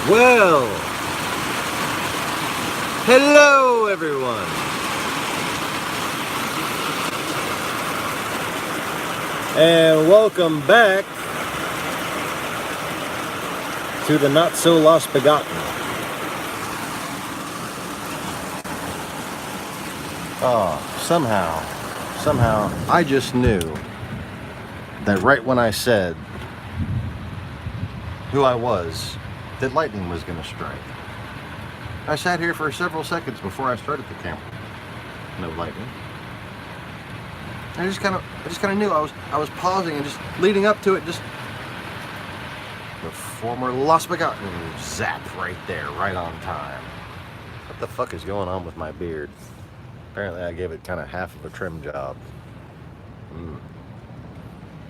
Well, hello everyone. And welcome back to the Not So Lost Begotten. Oh, somehow, I just knew that right when I said who I was, that lightning was going to strike. I sat here for several seconds before I started the camera. No lightning. I just kind of knew. I was pausing and just leading up to it. Just the former Lost Begotten zap right there, right on time. What the fuck is going on with my beard? Apparently, I gave it kind of half of a trim job.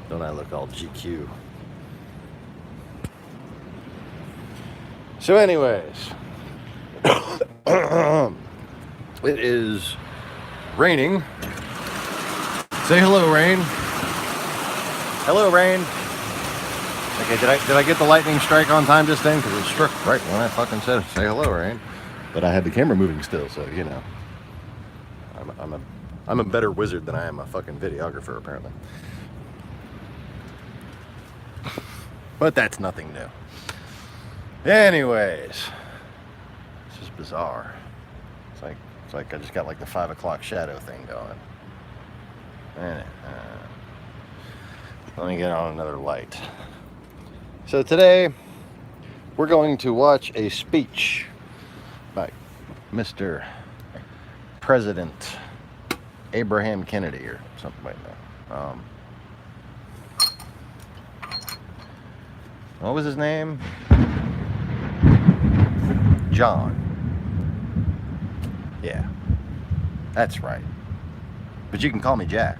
Don't I look all GQ? So anyways, it is raining. Say hello, rain. Hello, rain. Okay, did I get the lightning strike on time just then? Because it struck right when I fucking said say hello, rain. But I had the camera moving still, so you know. I'm a better wizard than I am a fucking videographer, apparently. But that's nothing new. Anyways, this is bizarre. It's like I just got like the 5 o'clock shadow thing going. Let me get on another light. So today we're going to watch a speech by Mr. President Abraham Kennedy or something like that. What was his name? John. Yeah, that's right. But you can call me Jack.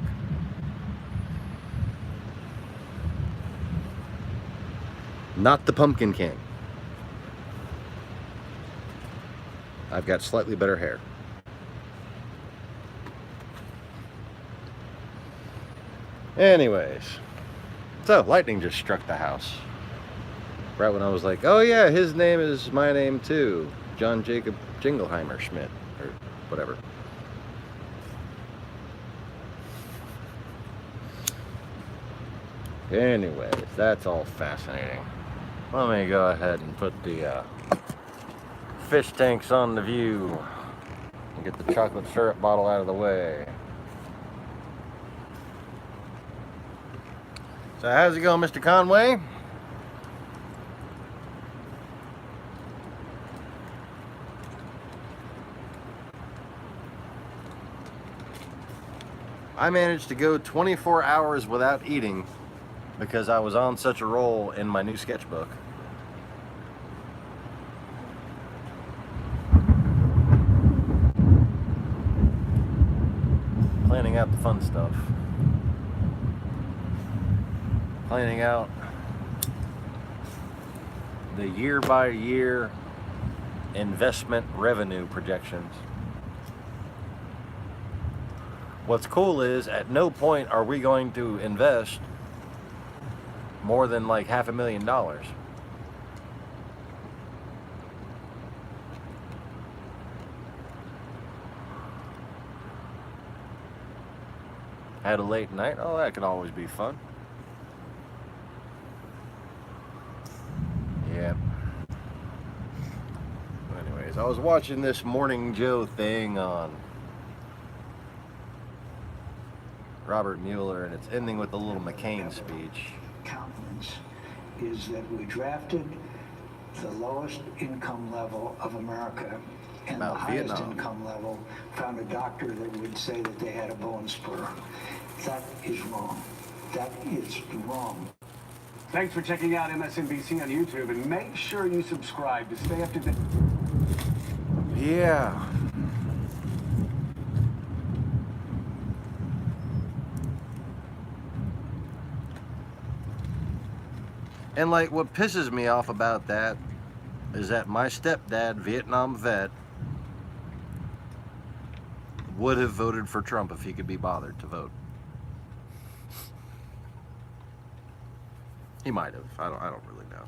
Not the Pumpkin King. I've got slightly better hair. Anyways, so lightning just struck the house. Right when I was like, oh yeah, his name is my name too. John Jacob Jingleheimer Schmidt, or whatever. Anyways, that's all fascinating. Let me go ahead and put the fish tanks on the view and get the chocolate syrup bottle out of the way. So how's it going, Mr. Conway? I managed to go 24 hours without eating because I was on such a roll in my new sketchbook. Planning out the fun stuff. Planning out the year-by-year investment revenue projections. What's cool is at no point are we going to invest more than like $500,000. Had a late night. Oh, that could always be fun. Yeah. Anyways, I was watching this Morning Joe thing on Robert Mueller, and it's ending with a little McCain speech. Countenance is that we drafted the lowest income level of America, and the highest income level found a doctor that would say that they had a bone spur. That is wrong. That is wrong. Thanks for checking out MSNBC on YouTube, and make sure you subscribe to stay up to date. Yeah. And like what pisses me off about that is that my stepdad, Vietnam vet, would have voted for Trump if he could be bothered to vote. He might have. I don't really know.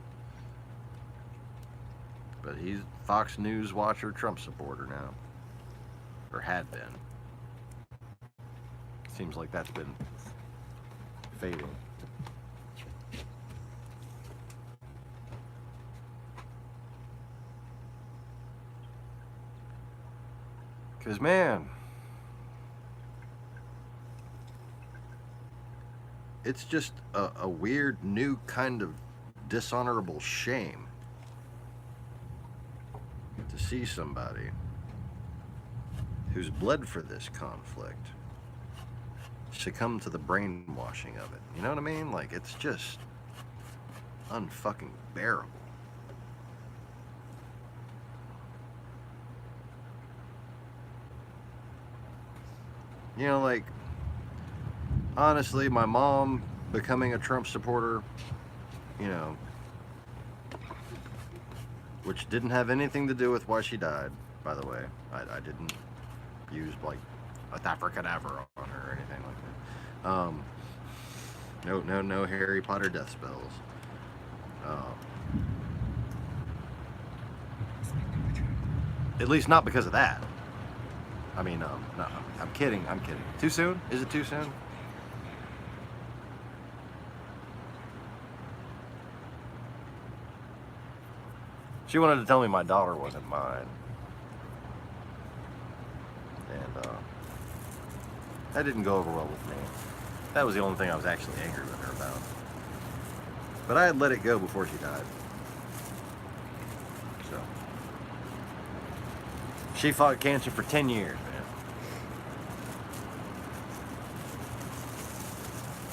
But he's Fox News watcher, Trump supporter now. Or had been. Seems like that's been fading. Because, man, it's just a weird new kind of dishonorable shame to see somebody who's bled for this conflict succumb to the brainwashing of it. You know what I mean? Like, it's just unfucking bearable. You know, like, honestly, my mom becoming a Trump supporter, you know, which didn't have anything to do with why she died, by the way. I didn't use, like, a abracadabra on her or anything like that. No Harry Potter death spells. At least not because of that. I mean, no, I'm kidding. Too soon? Is it too soon? She wanted to tell me my daughter wasn't mine. And, that didn't go over well with me. That was the only thing I was actually angry with her about. But I had let it go before she died. So. She fought cancer for 10 years,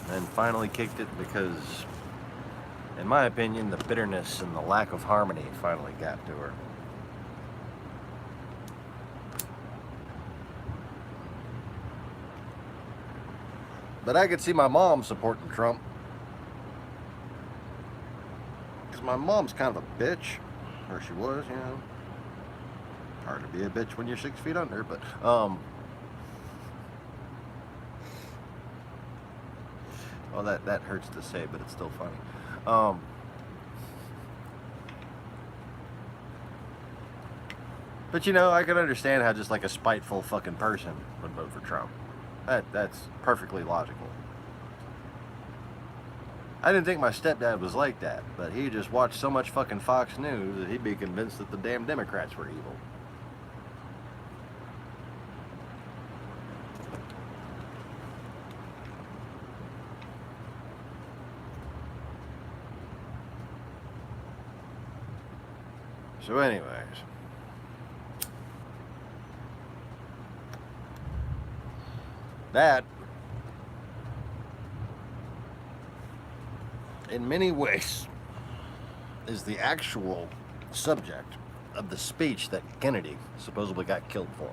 man. And finally kicked it because, in my opinion, the bitterness and the lack of harmony finally got to her. But I could see my mom supporting Trump. Because my mom's kind of a bitch. Or she was, you know. Hard to be a bitch when you're 6 feet under, but, well, that hurts to say, but it's still funny. But, you know, I can understand how just like a spiteful fucking person would vote for Trump. That's perfectly logical. I didn't think my stepdad was like that, but he just watched so much fucking Fox News that he'd be convinced that the damn Democrats were evil. So anyways, that, in many ways, is the actual subject of the speech that Kennedy supposedly got killed for.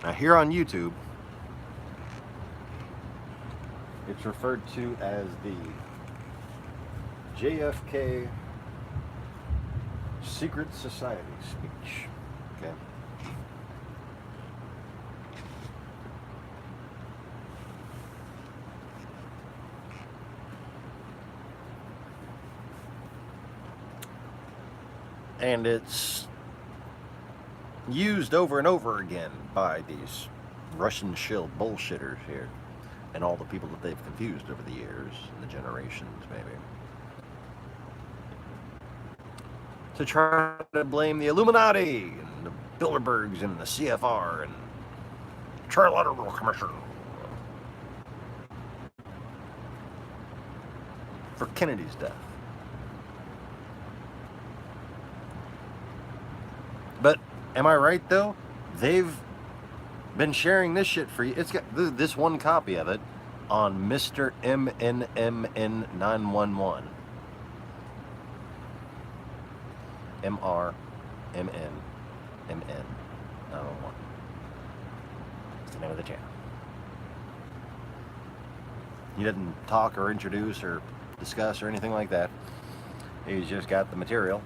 Now here on YouTube, it's referred to as the JFK Secret Society speech. Okay. And it's used over and over again by these Russian shill bullshitters here and all the people that they've confused over the years and the generations, maybe, to try to blame the Illuminati and the Bilderbergs and the CFR and Trilateral Commission for Kennedy's death. But am I right though? They've been sharing this shit for you. It's got this one copy of it on Mr. MNMN911. MRMNMN911. That's the name of the channel. He didn't talk or introduce or discuss or anything like that. He's just got the material.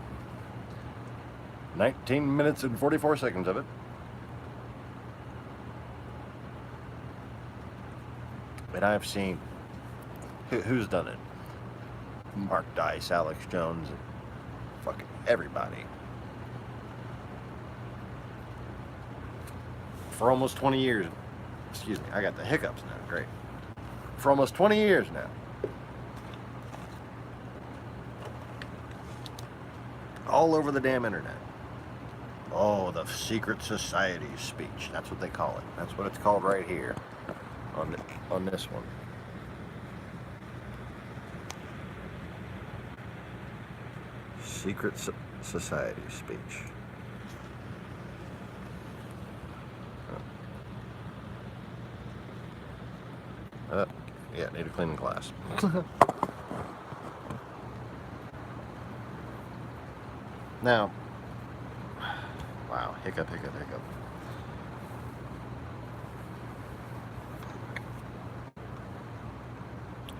19 minutes and 44 seconds of it. And I've seen who's done it. Mark Dice, Alex Jones, and fucking everybody. For almost 20 years. Excuse me, I got the hiccups now. Great. For almost 20 years now. All over the damn internet. Oh, the secret society speech. That's what they call it. That's what it's called right here on this one. Secret society speech. Yeah, need a cleaning glass. Now, wow, hiccup.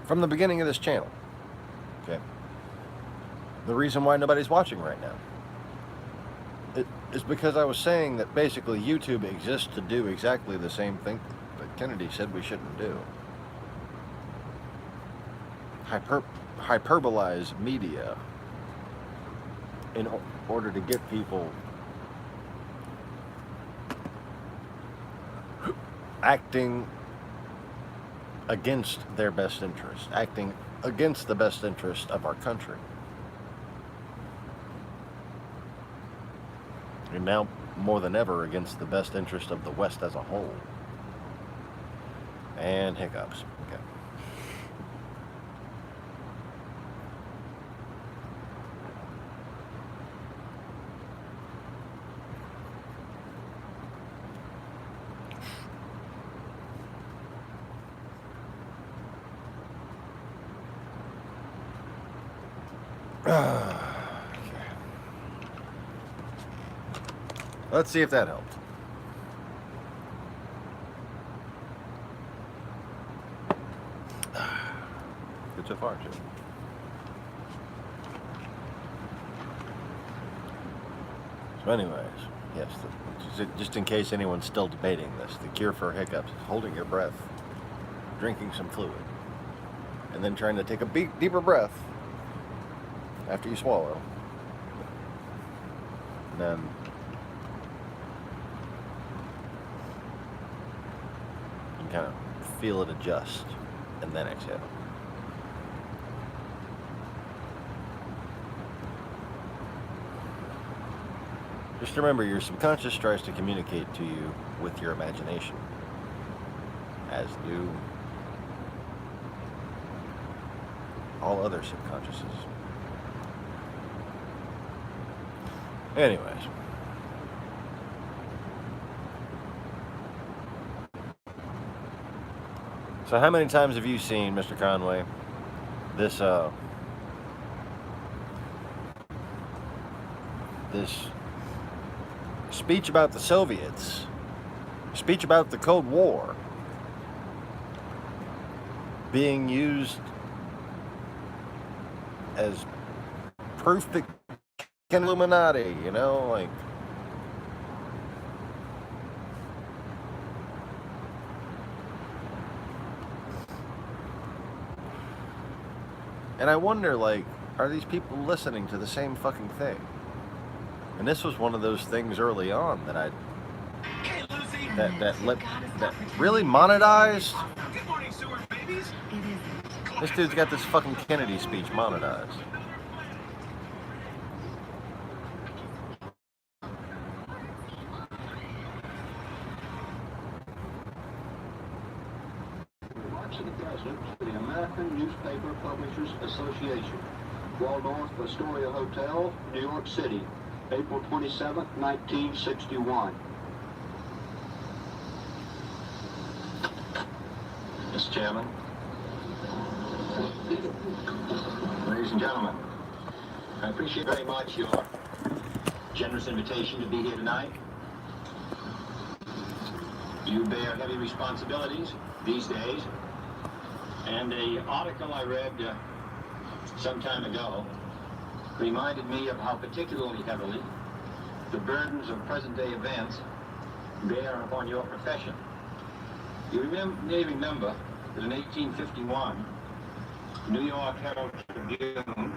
From the beginning of this channel, okay, the reason why nobody's watching right now is because I was saying that basically YouTube exists to do exactly the same thing that Kennedy said we shouldn't do. Hyperbolize media in order to get people acting against their best interest, acting against the best interest of our country. And now, more than ever, against the best interest of the West as a whole. And hiccups. Okay. Let's see if that helped. Good so far, too. So anyways, yes, just in case anyone's still debating this, the cure for hiccups is holding your breath, drinking some fluid, and then trying to take a deeper breath after you swallow. And then you kind of feel it adjust, and then exhale. Just remember, your subconscious tries to communicate to you with your imagination, as do all other subconsciouses. Anyways. So how many times have you seen, Mr. Conway, this speech about the Soviets, speech about the Cold War, being used as proof that Illuminati, you know, like, and I wonder, like, are these people listening to the same fucking thing? And this was one of those things early on that that really monetized. Good morning, sewer babies. This dude's got this fucking Kennedy speech monetized. Remarks of the President for the American Newspaper Publishers Association, Waldorf Astoria Hotel, New York City, April 27, 1961. Mr. Chairman, ladies and gentlemen, I appreciate very much your generous invitation to be here tonight. You bear heavy responsibilities these days, and an article I read some time ago reminded me of how particularly heavily the burdens of present-day events bear upon your profession. You may remember that in 1851, the New York Herald Tribune,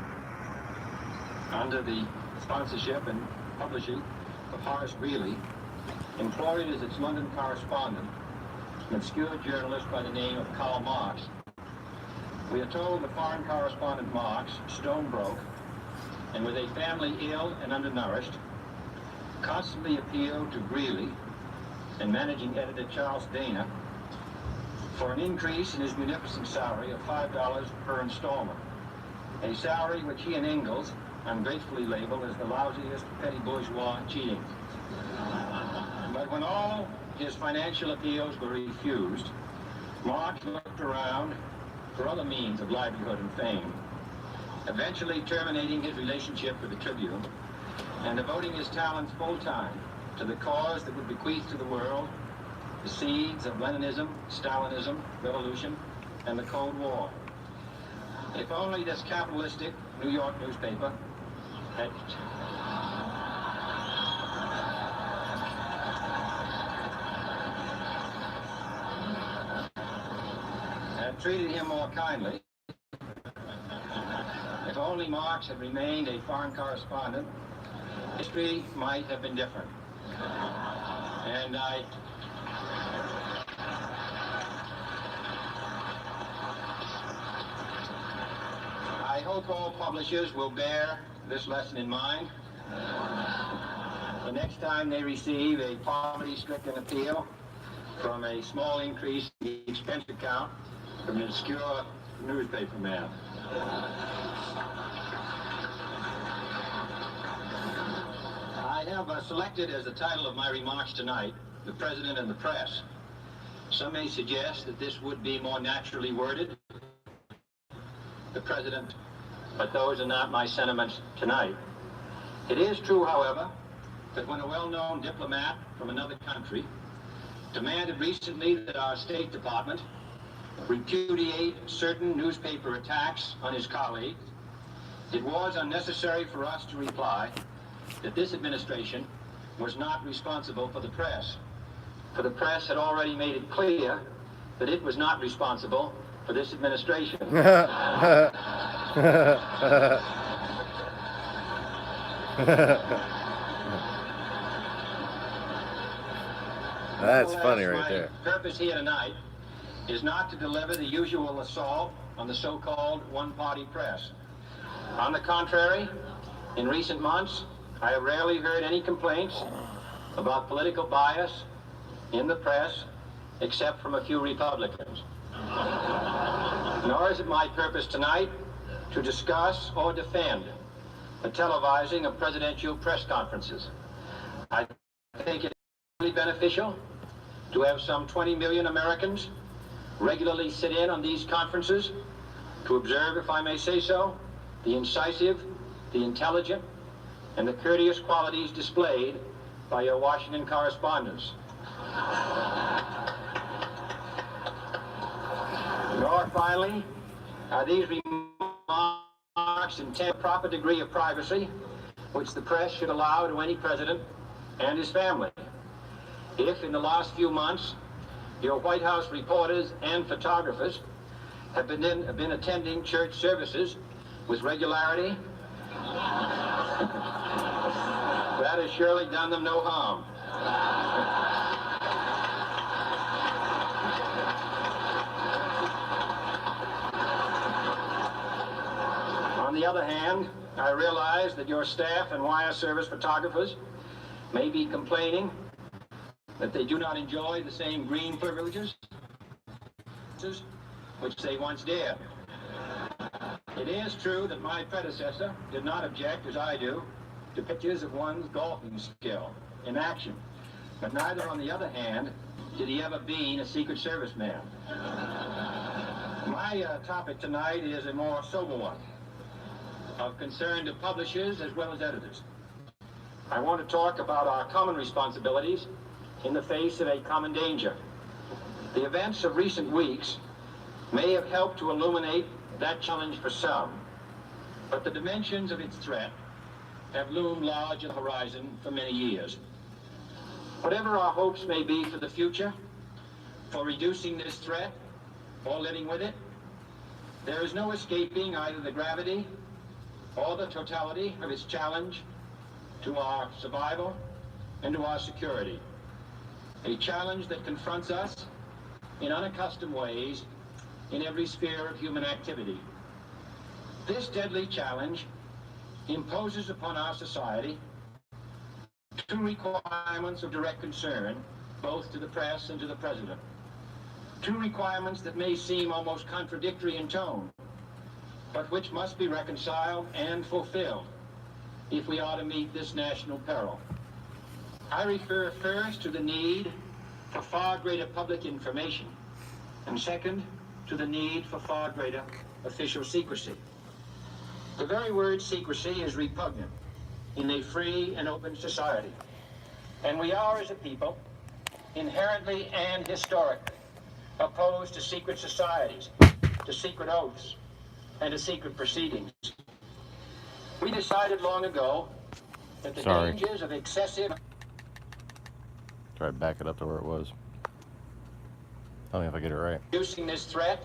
under the sponsorship and publishing of Horace Greeley, employed as its London correspondent an obscure journalist by the name of Karl Marx. We are told the foreign correspondent Marx, stone broke, and with a family ill and undernourished, constantly appealed to Greeley and managing editor Charles Dana for an increase in his munificent salary of $5 per installment, a salary which he and Ingalls ungratefully labeled as the lousiest petty bourgeois cheating. But when all his financial appeals were refused, Marx looked around for other means of livelihood and fame, eventually terminating his relationship with the Tribune and devoting his talents full-time to the cause that would bequeath to the world the seeds of Leninism, Stalinism, revolution, and the Cold War. If only this capitalistic New York newspaper had treated him more kindly, if only Marx had remained a foreign correspondent, history might have been different. And I hope all publishers will bear this lesson in mind the next time they receive a poverty-stricken appeal from a small increase in the expense account from an obscure newspaper man. I have selected as the title of my remarks tonight, "The President and the Press." Some may suggest that this would be more naturally worded, "The President," but those are not my sentiments tonight. It is true, however, that when a well-known diplomat from another country demanded recently that our State Department repudiate certain newspaper attacks on his colleagues, it was unnecessary for us to reply that this administration was not responsible for the press, for the press had already made it clear that it was not responsible for this administration. That's funny right there. My purpose here tonight is not to deliver the usual assault on the so-called one-party press. On the contrary, in recent months, I have rarely heard any complaints about political bias in the press, except from a few Republicans. Nor is it my purpose tonight to discuss or defend the televising of presidential press conferences. I think it is really beneficial to have some 20 million Americans regularly sit in on these conferences to observe, if I may say so, the incisive, the intelligent, and the courteous qualities displayed by your Washington correspondents. Nor, finally, are these remarks intended a proper degree of privacy which the press should allow to any president and his family. If, in the last few months, your White House reporters and photographers have been attending church services with regularity, that has surely done them no harm. On the other hand, I realize that your staff and wire service photographers may be complaining that they do not enjoy the same green privileges which they once did. It is true that my predecessor did not object, as I do, to pictures of one's golfing skill in action. But neither, on the other hand, did he ever be a Secret Service man. My topic tonight is a more sober one, of concern to publishers as well as editors. I want to talk about our common responsibilities in the face of a common danger. The events of recent weeks may have helped to illuminate that challenge for some, but the dimensions of its threat have loomed large on the horizon for many years. Whatever our hopes may be for the future, for reducing this threat, or living with it, there is no escaping either the gravity or the totality of its challenge to our survival and to our security. A challenge that confronts us in unaccustomed ways in every sphere of human activity. This deadly challenge imposes upon our society two requirements of direct concern, both to the press and to the President. Two requirements that may seem almost contradictory in tone, but which must be reconciled and fulfilled if we are to meet this national peril. I refer first to the need for far greater public information, and second, to the need for far greater official secrecy. The very word secrecy is repugnant in a free and open society, and we are, as a people, inherently and historically opposed to secret societies, to secret oaths, and to secret proceedings. We decided long ago that the dangers of excessive... Try to back it up to where it was. Tell me if I get it right. Reducing this threat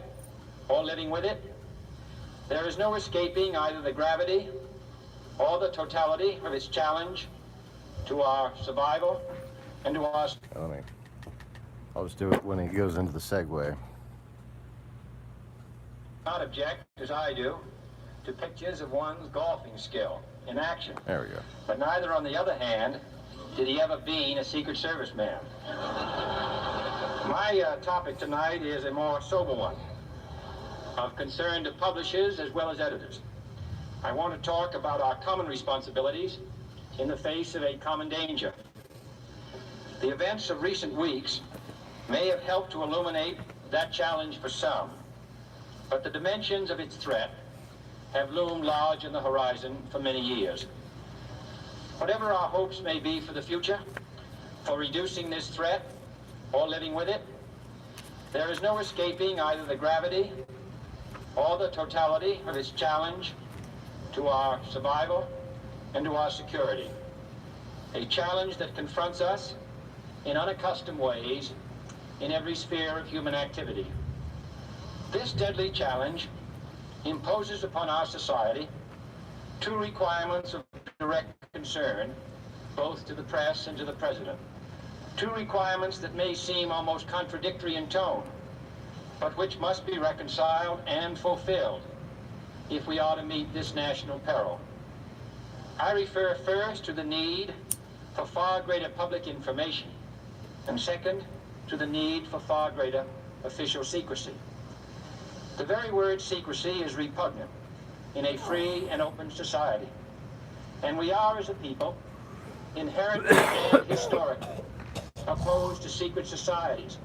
or living with it, there is no escaping either the gravity or the totality of its challenge to our survival and to our... I'll just do it when he goes into the segue. Not object, as I do, to pictures of one's golfing skill in action. There we go. But neither, on the other hand, did he ever be a Secret Service man. My topic tonight is a more sober one, of concern to publishers as well as editors. I want to talk about our common responsibilities in the face of a common danger. The events of recent weeks may have helped to illuminate that challenge for some, but the dimensions of its threat have loomed large on the horizon for many years. Whatever our hopes may be for the future, for reducing this threat or living with it, there is no escaping either the gravity or the totality of its challenge to our survival and to our security. A challenge that confronts us in unaccustomed ways in every sphere of human activity. This deadly challenge imposes upon our society two requirements of direct concern, both to the press and to the President. Two requirements that may seem almost contradictory in tone, but which must be reconciled and fulfilled if we are to meet this national peril. I refer first to the need for far greater public information, and second, to the need for far greater official secrecy. The very word secrecy is repugnant in a free and open society, and we are, as a people, inherently and historically opposed to secret societies,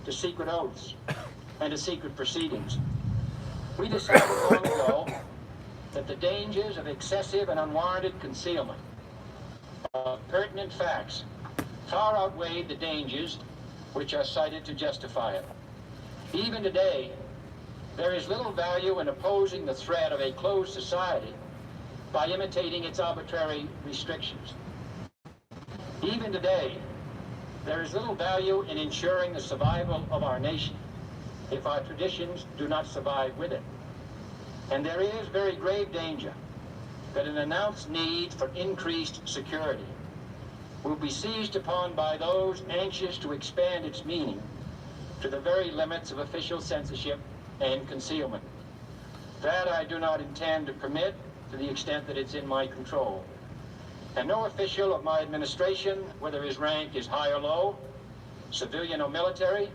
to secret oaths, and to secret proceedings. We decided long ago that the dangers of excessive and unwarranted concealment of pertinent facts far outweighed the dangers which are cited to justify it. Even today, there is little value in opposing the threat of a closed society by imitating its arbitrary restrictions. Even today, there is little value in ensuring the survival of our nation if our traditions do not survive with it. And there is very grave danger that an announced need for increased security will be seized upon by those anxious to expand its meaning to the very limits of official censorship and concealment. That I do not intend to permit to the extent that it's in my control. And no official of my administration, whether his rank is high or low, civilian or military,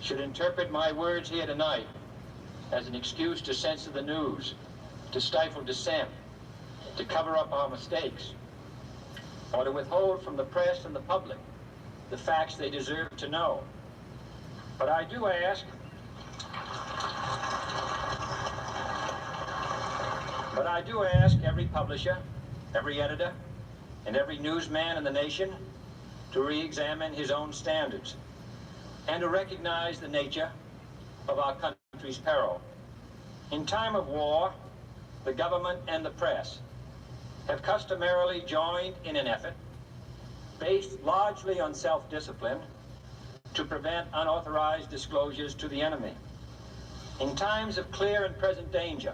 should interpret my words here tonight as an excuse to censor the news, to stifle dissent, to cover up our mistakes, or to withhold from the press and the public the facts they deserve to know. But I do ask every publisher, every editor, and every newsman in the nation to re-examine his own standards and to recognize the nature of our country's peril. In time of war, the government and the press have customarily joined in an effort based largely on self-discipline to prevent unauthorized disclosures to the enemy. In times of clear and present danger,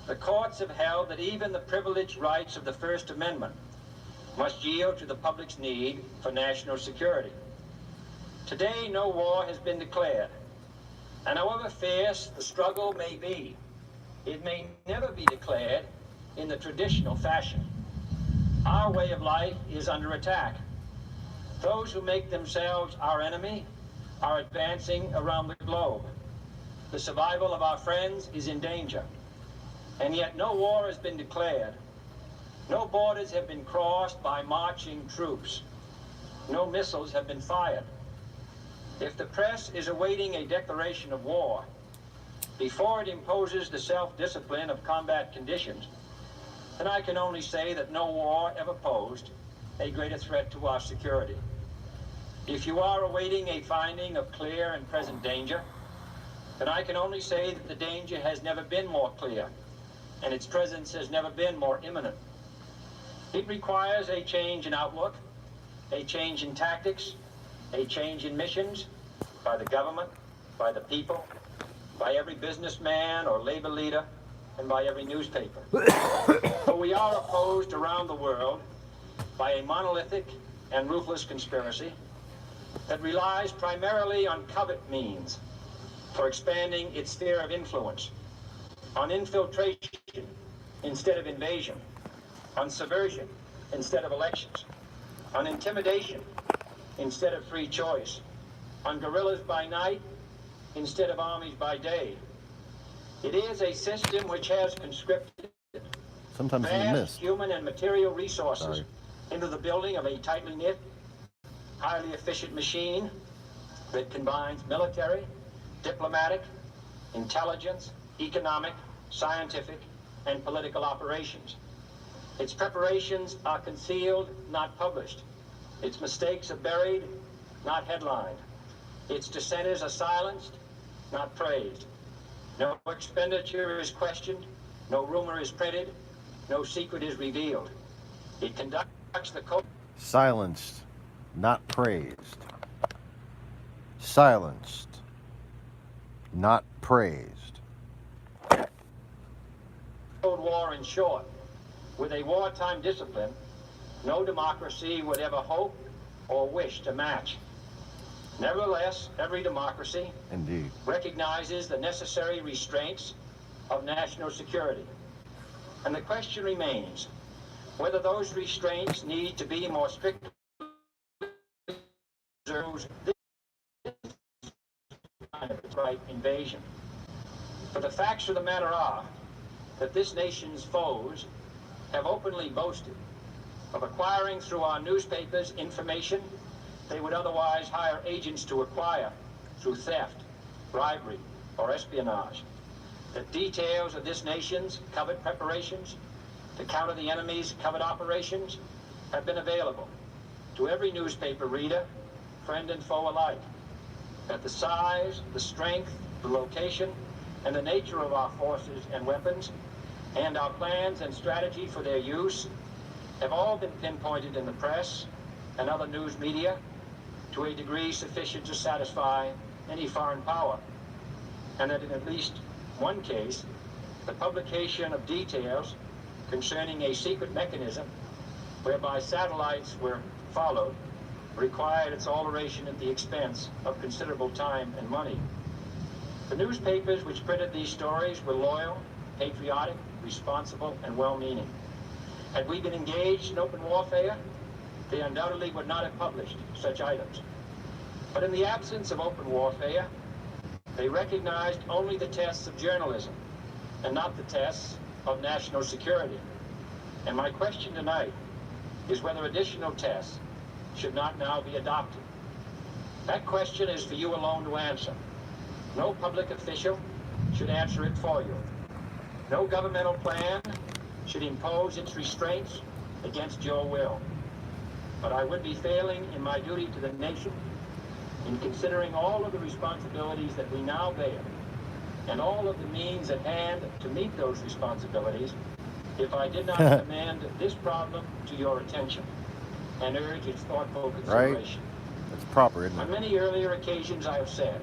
the courts have held that even the privileged rights of the First Amendment must yield to the public's need for national security. Today, no war has been declared, and however fierce the struggle may be, it may never be declared in the traditional fashion. Our way of life is under attack. Those who make themselves our enemy are advancing around the globe. The survival of our friends is in danger, and yet no war has been declared. No borders have been crossed by marching troops. No missiles have been fired. If the press is awaiting a declaration of war before it imposes the self-discipline of combat conditions, then I can only say that no war ever posed a greater threat to our security. If you are awaiting a finding of clear and present danger, then I can only say that the danger has never been more clear, and its presence has never been more imminent. It requires a change in outlook, a change in tactics, a change in missions by the government, by the people, by every businessman or labor leader, and by every newspaper. But we are opposed around the world by a monolithic and ruthless conspiracy that relies primarily on covert means for expanding its sphere of influence, on infiltration instead of invasion, on subversion instead of elections, on intimidation instead of free choice, on guerrillas by night instead of armies by day. It is a system which has conscripted Sometimes you vast miss. human and material resources Sorry. into the building of a tightly knit, highly efficient machine that combines military, diplomatic, intelligence, economic, scientific, and political operations. Its preparations are concealed, not published. Its mistakes are buried, not headlined. Its dissenters are silenced, not praised. No expenditure is questioned, no rumor is printed, no secret is revealed. It conducts the Silenced, not praised. Silenced, not praised. Cold War in short. With a wartime discipline, no democracy would ever hope or wish to match. Nevertheless, every democracy Indeed. recognizes the necessary restraints of national security. And the question remains whether those restraints need to be more strictly observed this kind of right invasion. For the facts of the matter are that this nation's foes have openly boasted of acquiring through our newspapers information they would otherwise hire agents to acquire through theft, bribery, or espionage. The details of this nation's covert preparations to counter the enemy's covert operations have been available to every newspaper reader, friend and foe alike. That the size, the strength, the location, and the nature of our forces and weapons, and our plans and strategy for their use have all been pinpointed in the press and other news media to a degree sufficient to satisfy any foreign power, and that in at least one case, the publication of details concerning a secret mechanism whereby satellites were followed required its alteration at the expense of considerable time and money. The newspapers which printed these stories were loyal, patriotic, responsible, and well-meaning. Had we been engaged in open warfare, they undoubtedly would not have published such items. But in the absence of open warfare, they recognized only the tests of journalism and not the tests of national security. And my question tonight is whether additional tests should not now be adopted. That question is for you alone to answer. No public official should answer it for you. No governmental plan should impose its restraints against your will. But I would be failing in my duty to the nation in considering all of the responsibilities that we now bear and all of the means at hand to meet those responsibilities if I did not commend this problem to your attention and urge its thoughtful consideration. That's proper, isn't On it? many earlier occasions I have said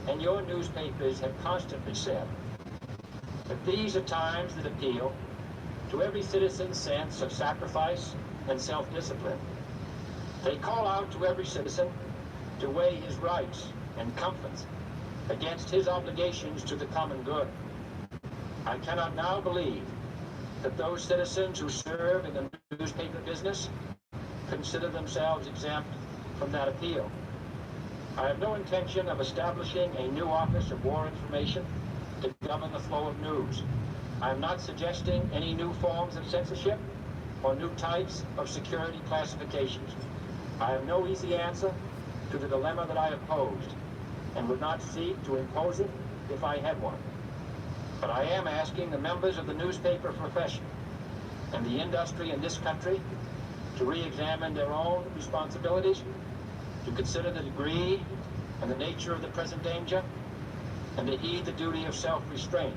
and your newspapers have constantly said that these are times that appeal to every citizen's sense of sacrifice and self-discipline. They call out to every citizen to weigh his rights and comforts against his obligations to the common good. I cannot now believe that those citizens who serve in the newspaper business consider themselves exempt from that appeal. I have no intention of establishing a new Office of War Information to govern the flow of news. I am not suggesting any new forms of censorship or new types of security classifications. I have no easy answer to the dilemma that I have posed, and would not seek to impose it if I had one. But I am asking the members of the newspaper profession and the industry in this country to re-examine their own responsibilities, to consider the degree and the nature of the present danger, and to heed the duty of self-restraint,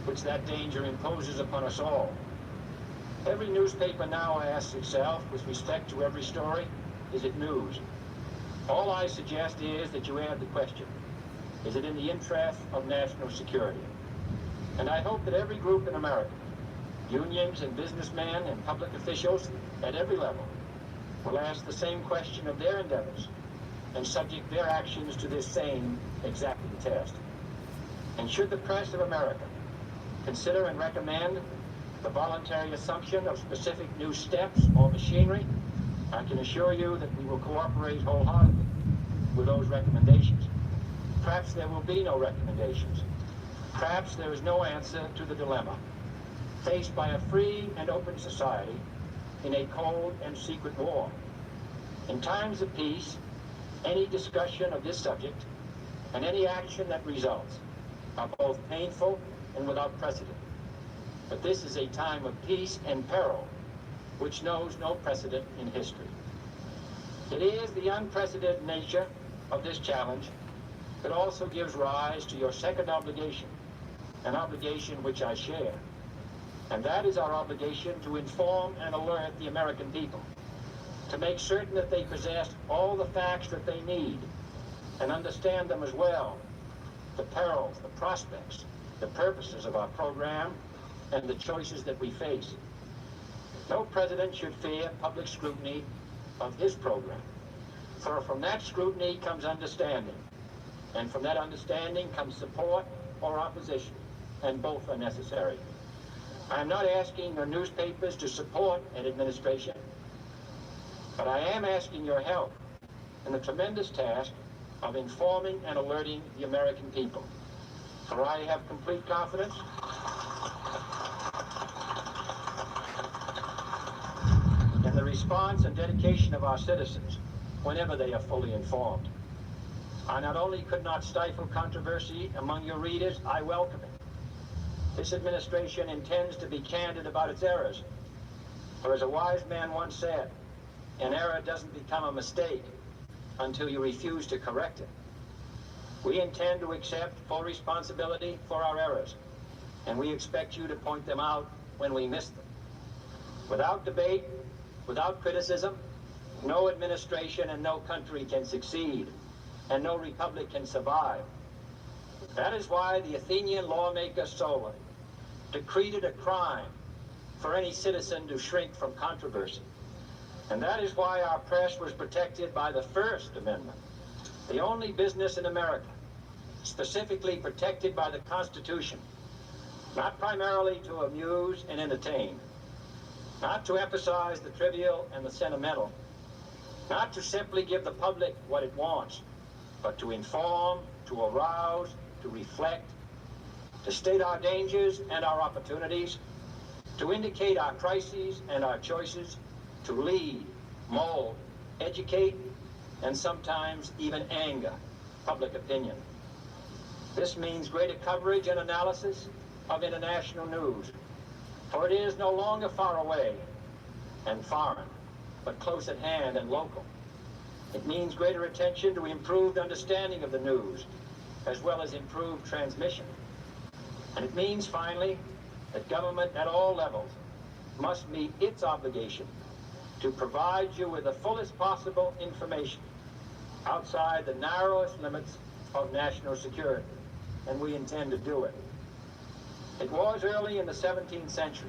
which that danger imposes upon us all. Every newspaper now asks itself, with respect to every story, is it news? All I suggest is that you add the question, is it in the interest of national security? And I hope that every group in America, unions and businessmen and public officials at every level, will ask the same question of their endeavors and subject their actions to this same exacting test. And should the press of America consider and recommend the voluntary assumption of specific new steps or machinery, I can assure you that we will cooperate wholeheartedly with those recommendations. Perhaps there will be no recommendations. Perhaps there is no answer to the dilemma faced by a free and open society in a cold and secret war. In times of peace, any discussion of this subject and any action that results are both painful and without precedent. But this is a time of peace and peril which knows no precedent in history. It is the unprecedented nature of this challenge that also gives rise to your second obligation, an obligation which I share. And that is our obligation to inform and alert the American people, to make certain that they possess all the facts that they need and understand them as well, the perils, the prospects, the purposes of our program, and the choices that we face. No president should fear public scrutiny of his program, for from that scrutiny comes understanding, and from that understanding comes support or opposition, and both are necessary. I am not asking your newspapers to support an administration, but I am asking your help in the tremendous task of informing and alerting the American people. For I have complete confidence in the response and dedication of our citizens whenever they are fully informed. I not only could not stifle controversy among your readers, I welcome it. This administration intends to be candid about its errors. For as a wise man once said, an error doesn't become a mistake until you refuse to correct it. We intend to accept full responsibility for our errors, and we expect you to point them out when we miss them. Without debate, without criticism, no administration and no country can succeed, and no republic can survive. That is why the Athenian lawmaker Solon decreed it a crime for any citizen to shrink from controversy. And that is why our press was protected by the First Amendment, the only business in America specifically protected by the Constitution, not primarily to amuse and entertain, not to emphasize the trivial and the sentimental, not to simply give the public what it wants, but to inform, to arouse, to reflect, to state our dangers and our opportunities, to indicate our crises and our choices, to lead, mold, educate, and sometimes even anger public opinion. This means greater coverage and analysis of international news, for it is no longer far away and foreign, but close at hand and local. It means greater attention to improved understanding of the news, as well as improved transmission. And it means, finally, that government at all levels must meet its obligation to provide you with the fullest possible information outside the narrowest limits of national security, and we intend to do it. It was early in the 17th century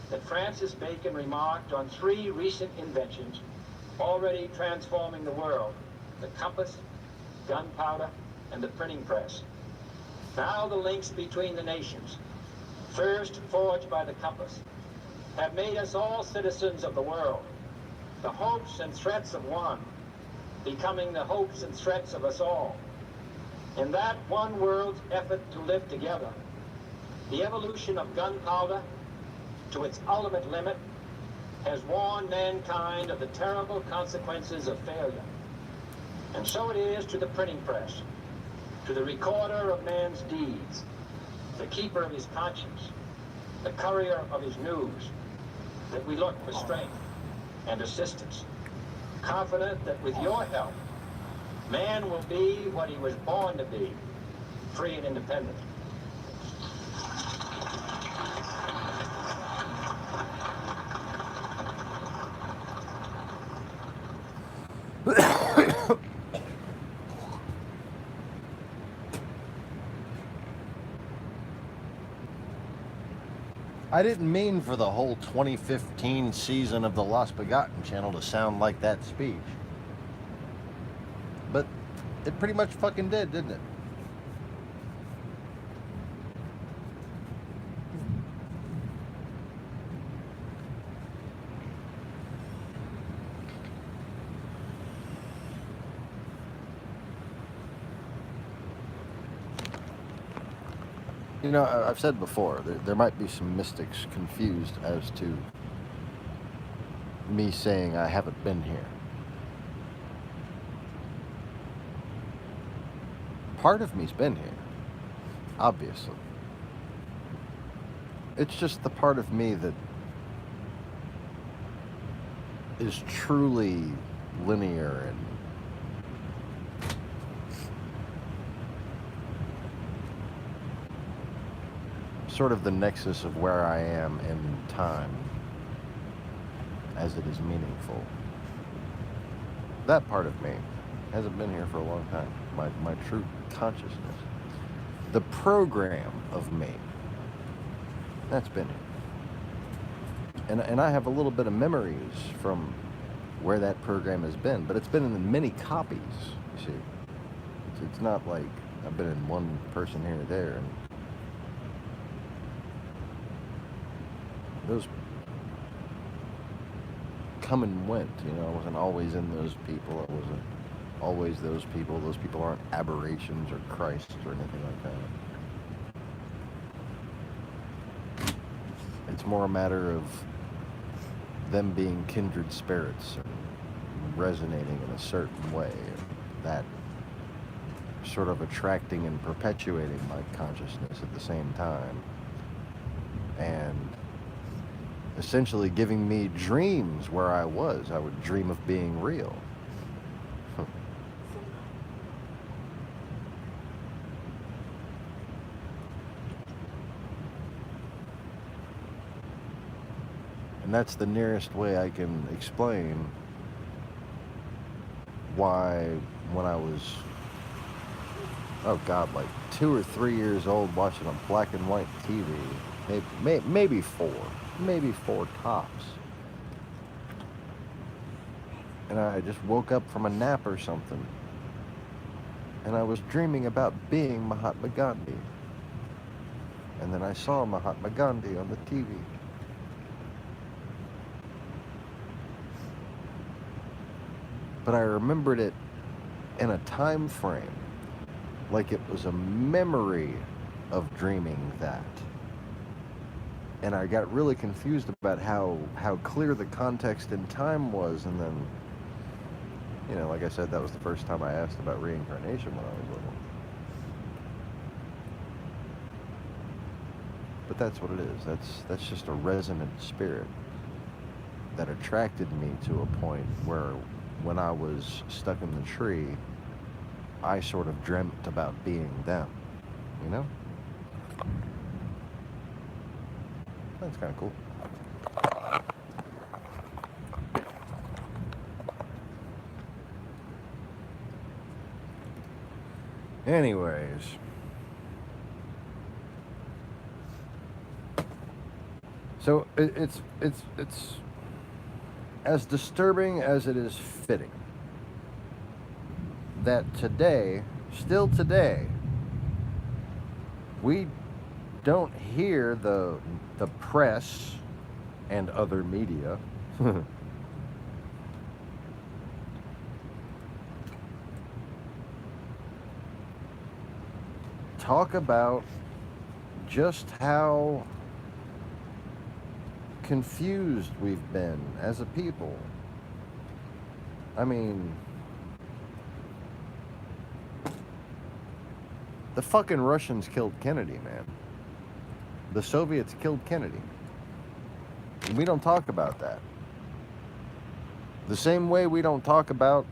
that Francis Bacon remarked on three recent inventions already transforming the world: the compass, gunpowder, and the printing press. Now the links between the nations, first forged by the compass, have made us all citizens of the world, the hopes and threats of one becoming the hopes and threats of us all. In that one world's effort to live together, the evolution of gunpowder to its ultimate limit has warned mankind of the terrible consequences of failure. And so it is to the printing press, to the recorder of man's deeds, the keeper of his conscience, the courier of his news, that we look for strength and assistance, confident that with your help, man will be what he was born to be, free and independent. I didn't mean for the whole 2015 season of the Lost Begotten channel to sound like that speech. But it pretty much fucking did, didn't it? You know, I've said before, there might be some mystics confused as to me saying I haven't been here. Part of me's been here, obviously. It's just the part of me that is truly linear and sort of the nexus of where I am in time as it is meaningful. That part of me hasn't been here for a long time. My true consciousness. The program of me, that's been here. And I have a little bit of memories from where that program has been, but it's been in many copies, you see. It's not like I've been in one person here or there. And those come and went, you know. I wasn't always in those people. I wasn't always those people. Those people aren't aberrations or Christ or anything like that. It's more a matter of them being kindred spirits and resonating in a certain way. That sort of attracting and perpetuating my consciousness at the same time. And essentially giving me dreams where I was. I would dream of being real. And that's the nearest way I can explain why when I was, oh God, like 2 or 3 years old watching a black and white TV, maybe four tops. And I just woke up from a nap or something. And I was dreaming about being Mahatma Gandhi. And then I saw Mahatma Gandhi on the TV. But I remembered it in a time frame, like it was a memory of dreaming that. And I got really confused about how clear the context in time was. And then, you know, like I said, that was the first time I asked about reincarnation when I was little. But that's what it is. That's just a resonant spirit that attracted me to a point where when I was stuck in the tree, I sort of dreamt about being them, you know? That's kind of cool. Anyways. So it's as disturbing as it is fitting that today, still today, we don't hear the press and other media talk about just how confused we've been as a people. I mean, the fucking Russians killed Kennedy, man. The Soviets killed Kennedy. And we don't talk about that. The same way we don't talk about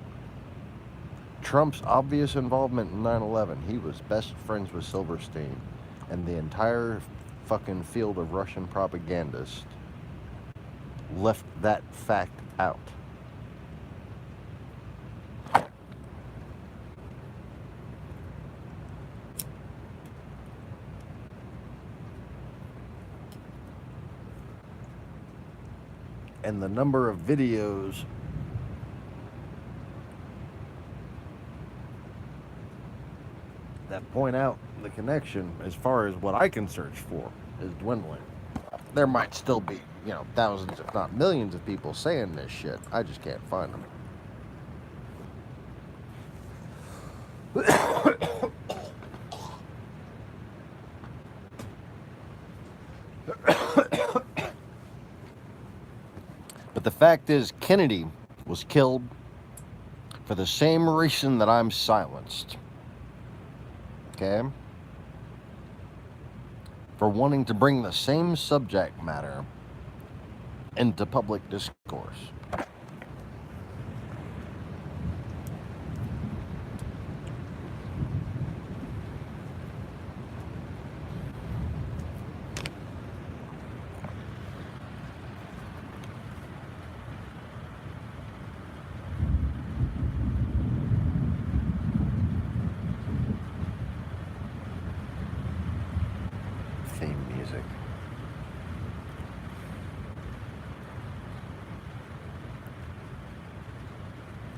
Trump's obvious involvement in 9/11. He was best friends with Silverstein and the entire fucking field of Russian propagandists left that fact out. And the number of videos that point out the connection, as far as what I can search for, is dwindling. There might still be, thousands, if not millions of people saying this shit. I just can't find them. But the fact is, Kennedy was killed for the same reason that I'm silenced. Okay? For wanting to bring the same subject matter into public discourse. Theme music.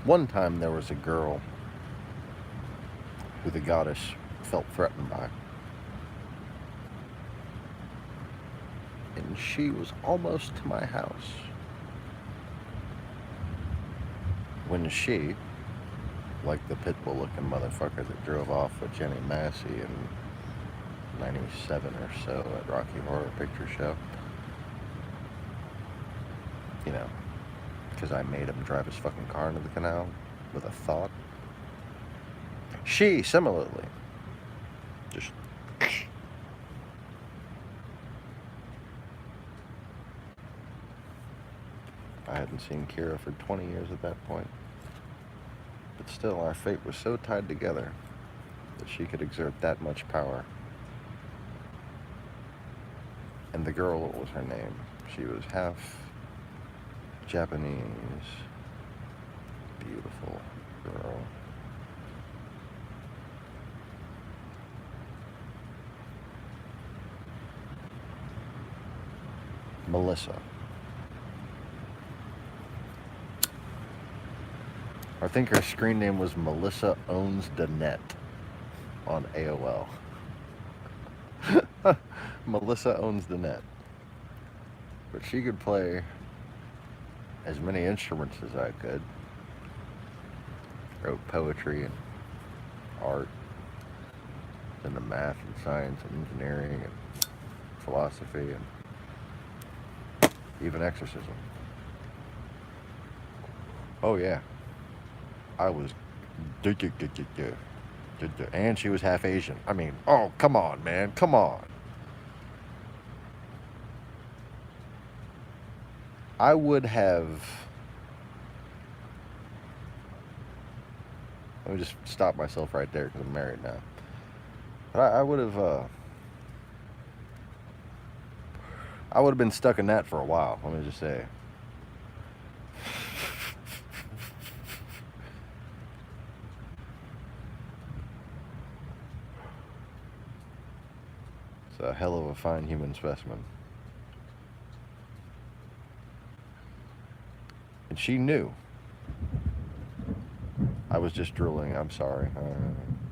One time there was a girl who the goddess felt threatened by. And she was almost to my house when she, like the pit bull looking motherfucker that drove off with Jenny Massey in 97 or so at Rocky Horror Picture Show, because I made him drive his fucking car into the canal with a thought. She, similarly, just I hadn't seen Kira for 20 years at that point. But still, our fate was so tied together that she could exert that much power. And the girl, what was her name? She was half Japanese. Beautiful girl. Melissa. I think her screen name was Melissa Owns the Net on AOL. Melissa Owns the Net. But she could play as many instruments as I could. Wrote poetry and art, into math and science and engineering and philosophy and even exorcism. Oh yeah. I was, and she was half Asian. I mean, oh, come on, man, come on. I would have, let me just stop myself right there because I'm married now. But I would have been stuck in that for a while, let me just say. a hell of a fine human specimen. And she knew. I was just drooling. I'm sorry.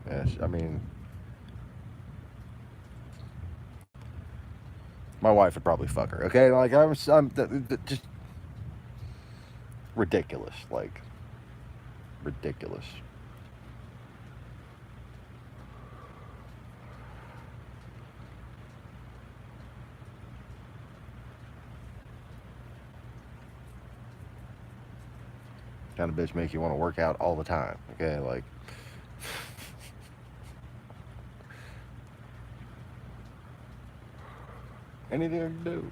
Yes, I mean, my wife would probably fuck her. Okay, like I'm just ridiculous. Like ridiculous. Kind of bitch make you want to work out all the time. Okay, like. Anything I can do.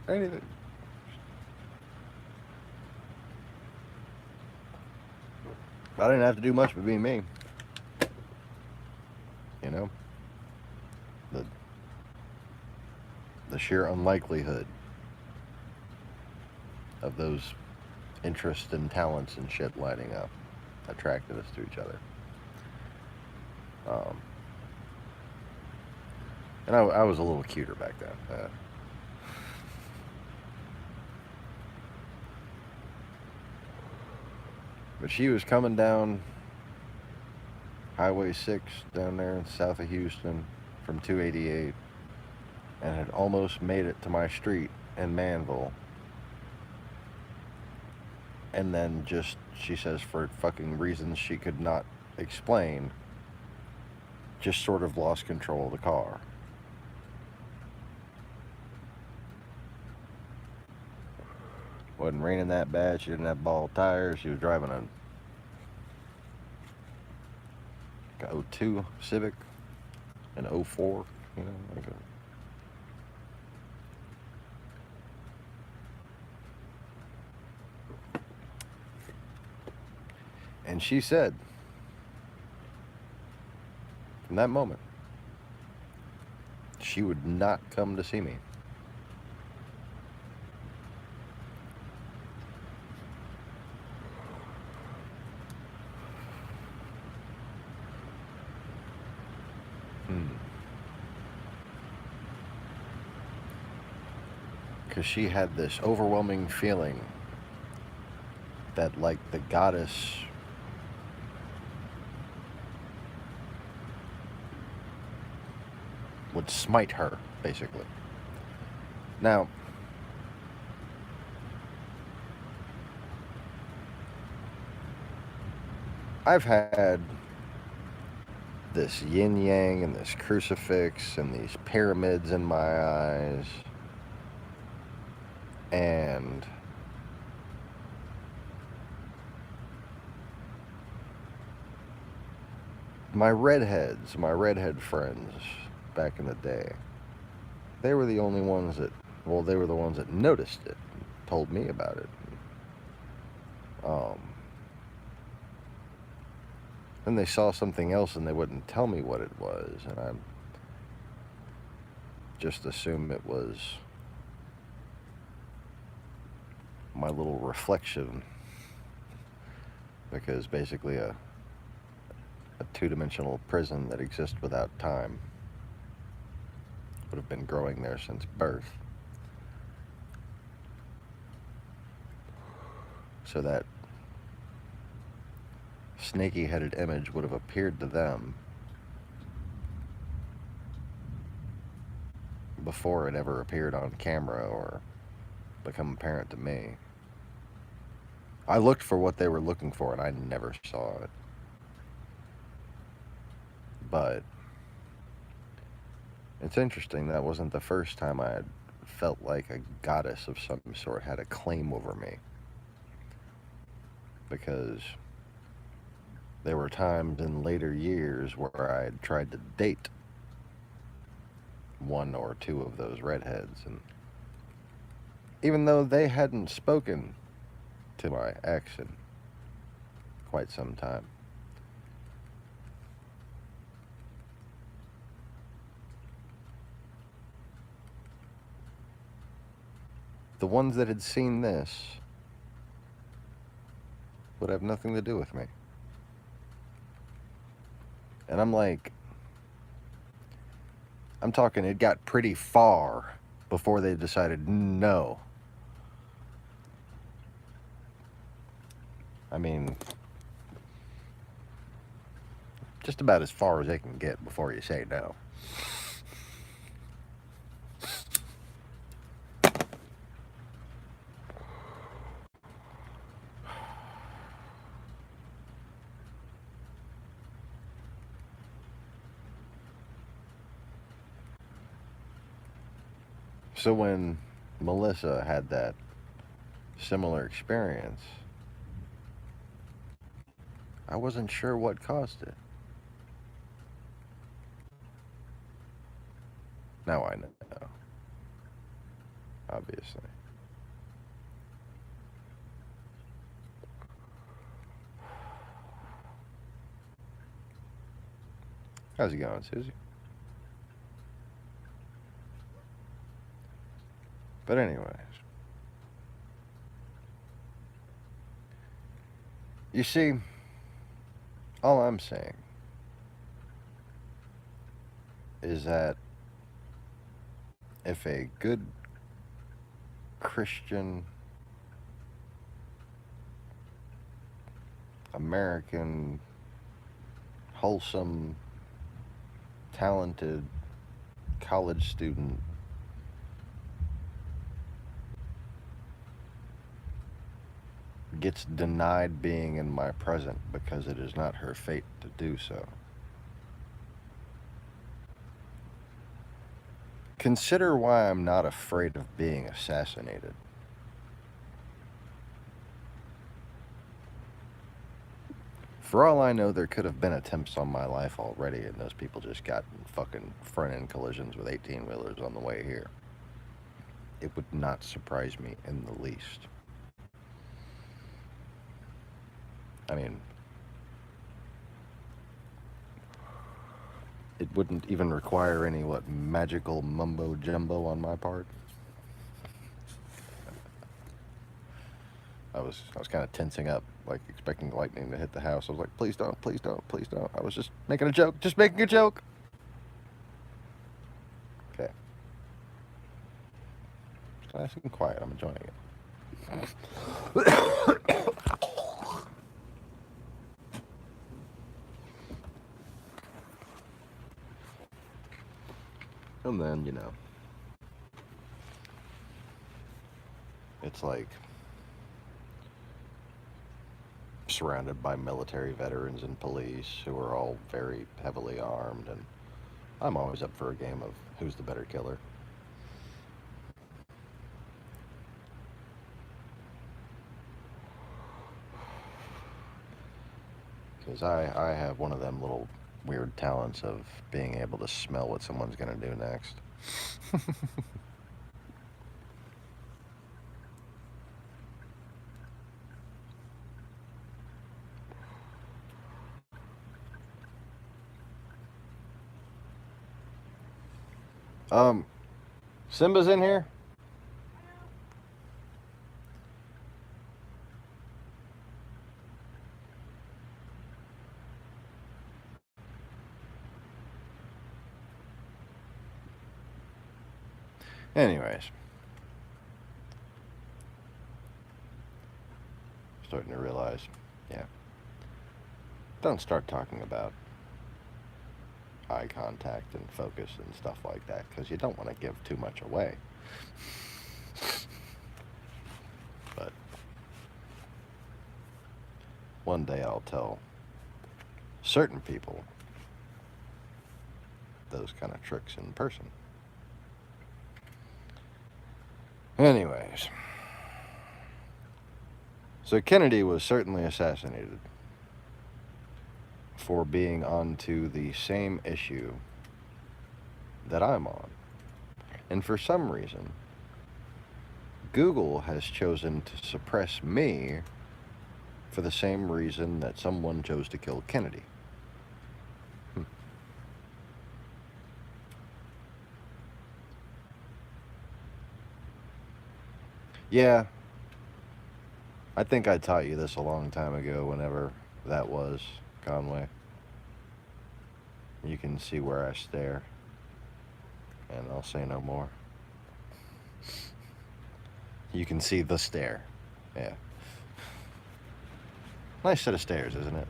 Anything. I didn't have to do much but be me. You know? The sheer unlikelihood of those interests and talents and shit lining up attracted us to each other. And I was a little cuter back then. But she was coming down Highway 6 down there south of Houston from 288 and had almost made it to my street in Manville. And then just, she says, for fucking reasons she could not explain, just sort of lost control of the car. Wasn't raining that bad. She didn't have ball tires. She was driving a 02 Civic, an 04, you know, like a. And she said, from that moment, she would not come to see me. Because she had this overwhelming feeling that, like, the goddess would smite her, basically. Now, I've had this yin yang and this crucifix and these pyramids in my eyes, and my redhead friends back in the day, they were the only ones that, well, they were the ones that noticed it, told me about it. Then they saw something else and they wouldn't tell me what it was, and I just assumed it was my little reflection, because basically a two-dimensional prison that exists without time would have been growing there since birth. So that snaky-headed image would have appeared to them before it ever appeared on camera or become apparent to me. I looked for what they were looking for and I never saw it. But it's interesting, that wasn't the first time I had felt like a goddess of some sort had a claim over me. Because there were times in later years where I had tried to date one or two of those redheads, and even though they hadn't spoken to my ex in quite some time, the ones that had seen this would have nothing to do with me. And I'm like, I'm talking it got pretty far before they decided no. I mean, just about as far as they can get before you say no. So when Melissa had that similar experience, I wasn't sure what caused it. Now I know, obviously. How's it going, Susie? But anyways, you see, all I'm saying is that if a good Christian American, wholesome, talented college student gets denied being in my present because it is not her fate to do so, consider why I'm not afraid of being assassinated. For all I know, there could have been attempts on my life already, and those people just got in fucking front-end collisions with 18-wheelers on the way here. It would not surprise me in the least. I mean, it wouldn't even require any, magical mumbo-jumbo on my part. I was kind of tensing up, like expecting lightning to hit the house. I was like, please don't, please don't, please don't. I was just making a joke, just making a joke. Okay. It's nice and quiet, I'm enjoying it. And then, it's like surrounded by military veterans and police who are all very heavily armed, and I'm always up for a game of who's the better killer. Because I have one of them little weird talents of being able to smell what someone's gonna do next. Simba's in here? Anyways. Starting to realize, yeah. Don't start talking about eye contact and focus and stuff like that, because you don't want to give too much away. But one day I'll tell certain people those kind of tricks in person. Anyways, so Kennedy was certainly assassinated for being onto the same issue that I'm on. And for some reason, Google has chosen to suppress me for the same reason that someone chose to kill Kennedy. Yeah, I think I taught you this a long time ago, whenever that was, Conway. You can see where I stare. And I'll say no more. You can see the stair. Yeah. Nice set of stairs, isn't it?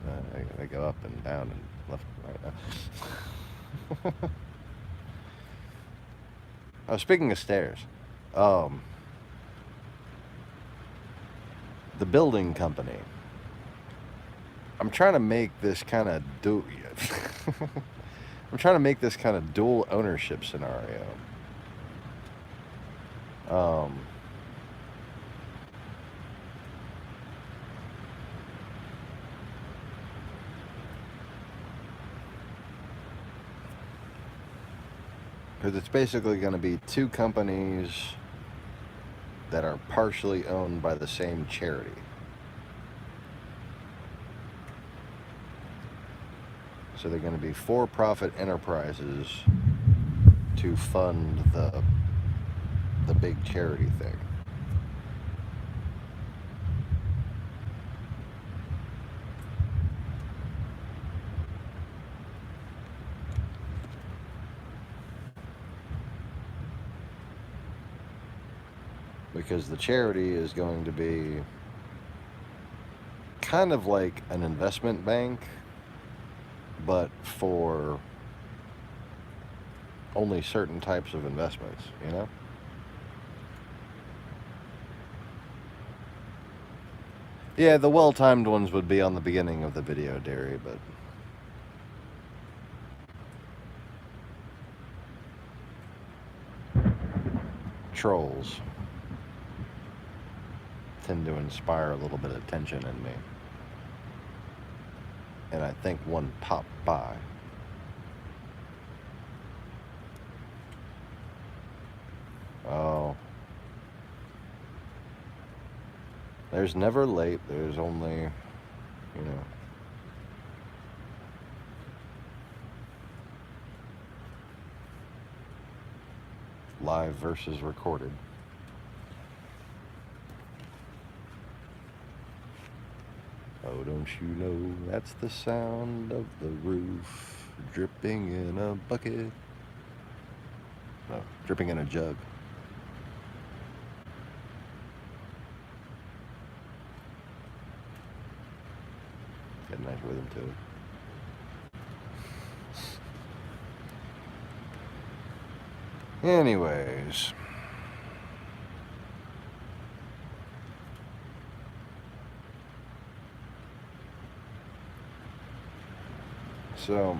They go up and down and left and right. Oh, speaking of stairs, the building company. I'm trying to make this kind of I'm trying to make this kind of dual ownership scenario. Because it's basically going to be two companies that are partially owned by the same charity. So they're going to be for-profit enterprises to fund the big charity thing. Because the charity is going to be kind of like an investment bank, but for only certain types of investments, you know? Yeah, the well-timed ones would be on the beginning of the video, Derry, but... Trolls tend to inspire a little bit of tension in me. And I think one popped by. Oh. There's never late, there's only, you know. Live versus recorded. Oh, don't you know that's the sound of the roof dripping in a bucket? No, dripping in a jug. Got a nice rhythm to it. Anyways. So,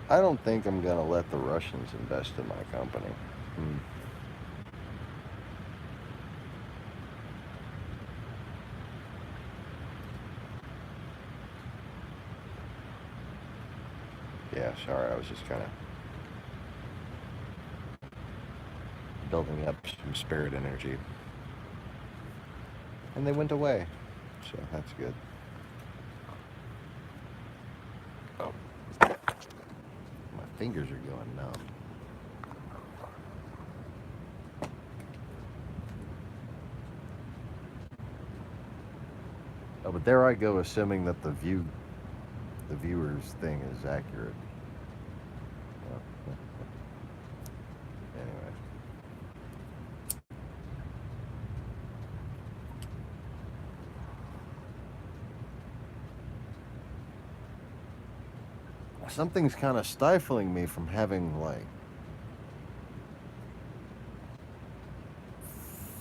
I don't think I'm going to let the Russians invest in my company. Yeah, sorry, I was just kind of building up some spirit energy. And they went away, so that's good. Oh. My fingers are going numb. Oh, but there I go, assuming that the viewer's thing is accurate. Anyway. Something's kind of stifling me from having, like,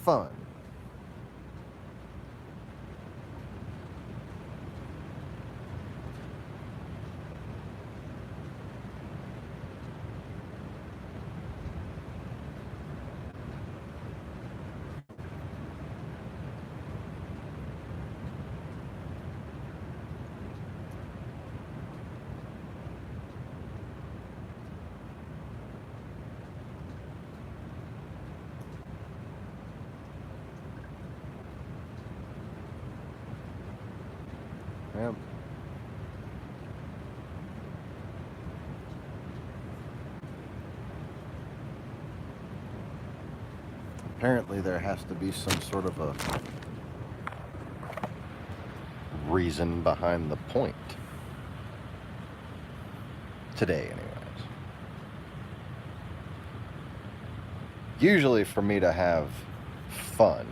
fun. Yep. Apparently there has to be some sort of a reason behind the point. Today, anyways. Usually for me to have fun,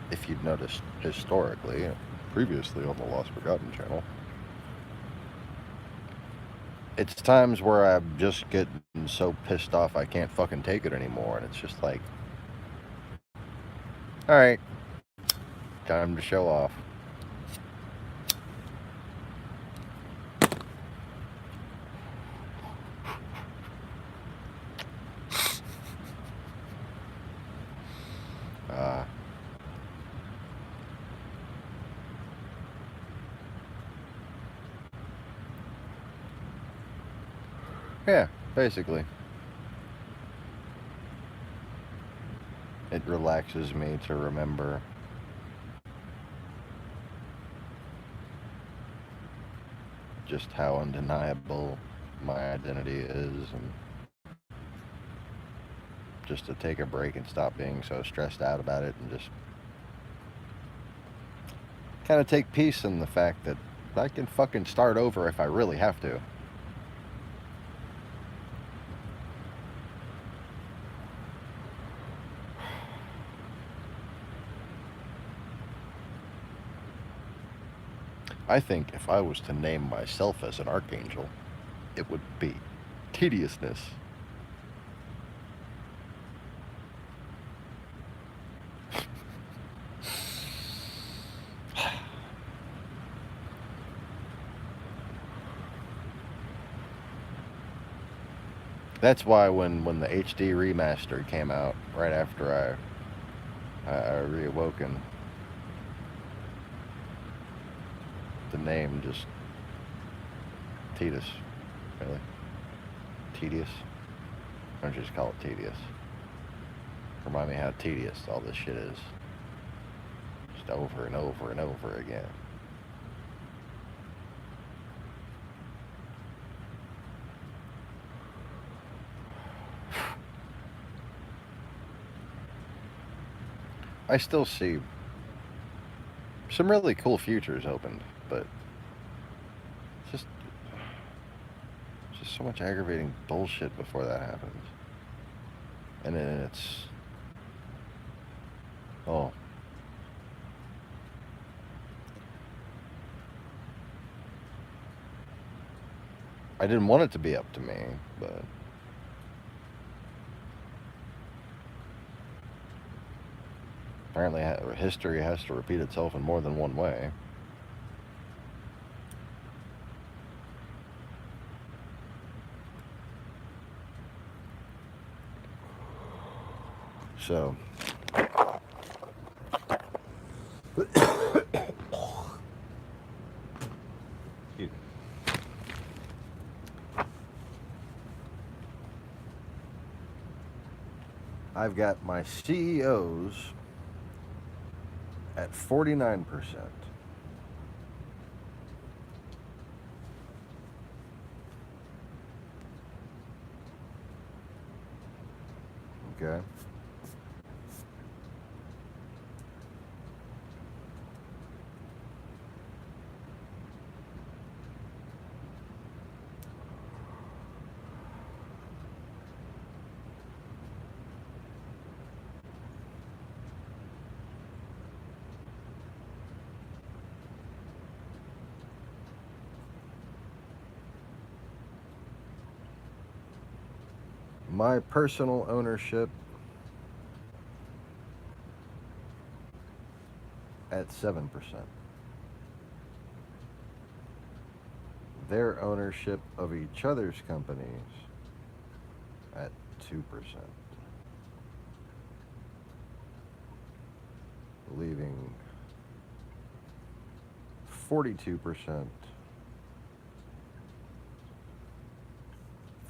if you'd noticed historically, previously on the Lost Forgotten channel, it's times where I'm just getting so pissed off I can't fucking take it anymore, and it's just like, alright, time to show off. Yeah, basically. It relaxes me to remember just how undeniable my identity is, and just to take a break and stop being so stressed out about it, and just kind of take peace in the fact that I can fucking start over if I really have to. I think if I was to name myself as an archangel, it would be tediousness. That's why when the HD remaster came out, right after I reawoken, the name just Tedious, really. Tedious? Why don't you just call it Tedious? Remind me how tedious all this shit is. Just over and over and over again. I still see some really cool futures opened, but it's just so much aggravating bullshit before that happens. And then it's, oh, I didn't want it to be up to me, but apparently history has to repeat itself in more than one way. So, I've got my CEOs at 49%. Okay. My personal ownership at 7%. Their ownership of each other's companies at 2%. Leaving 42%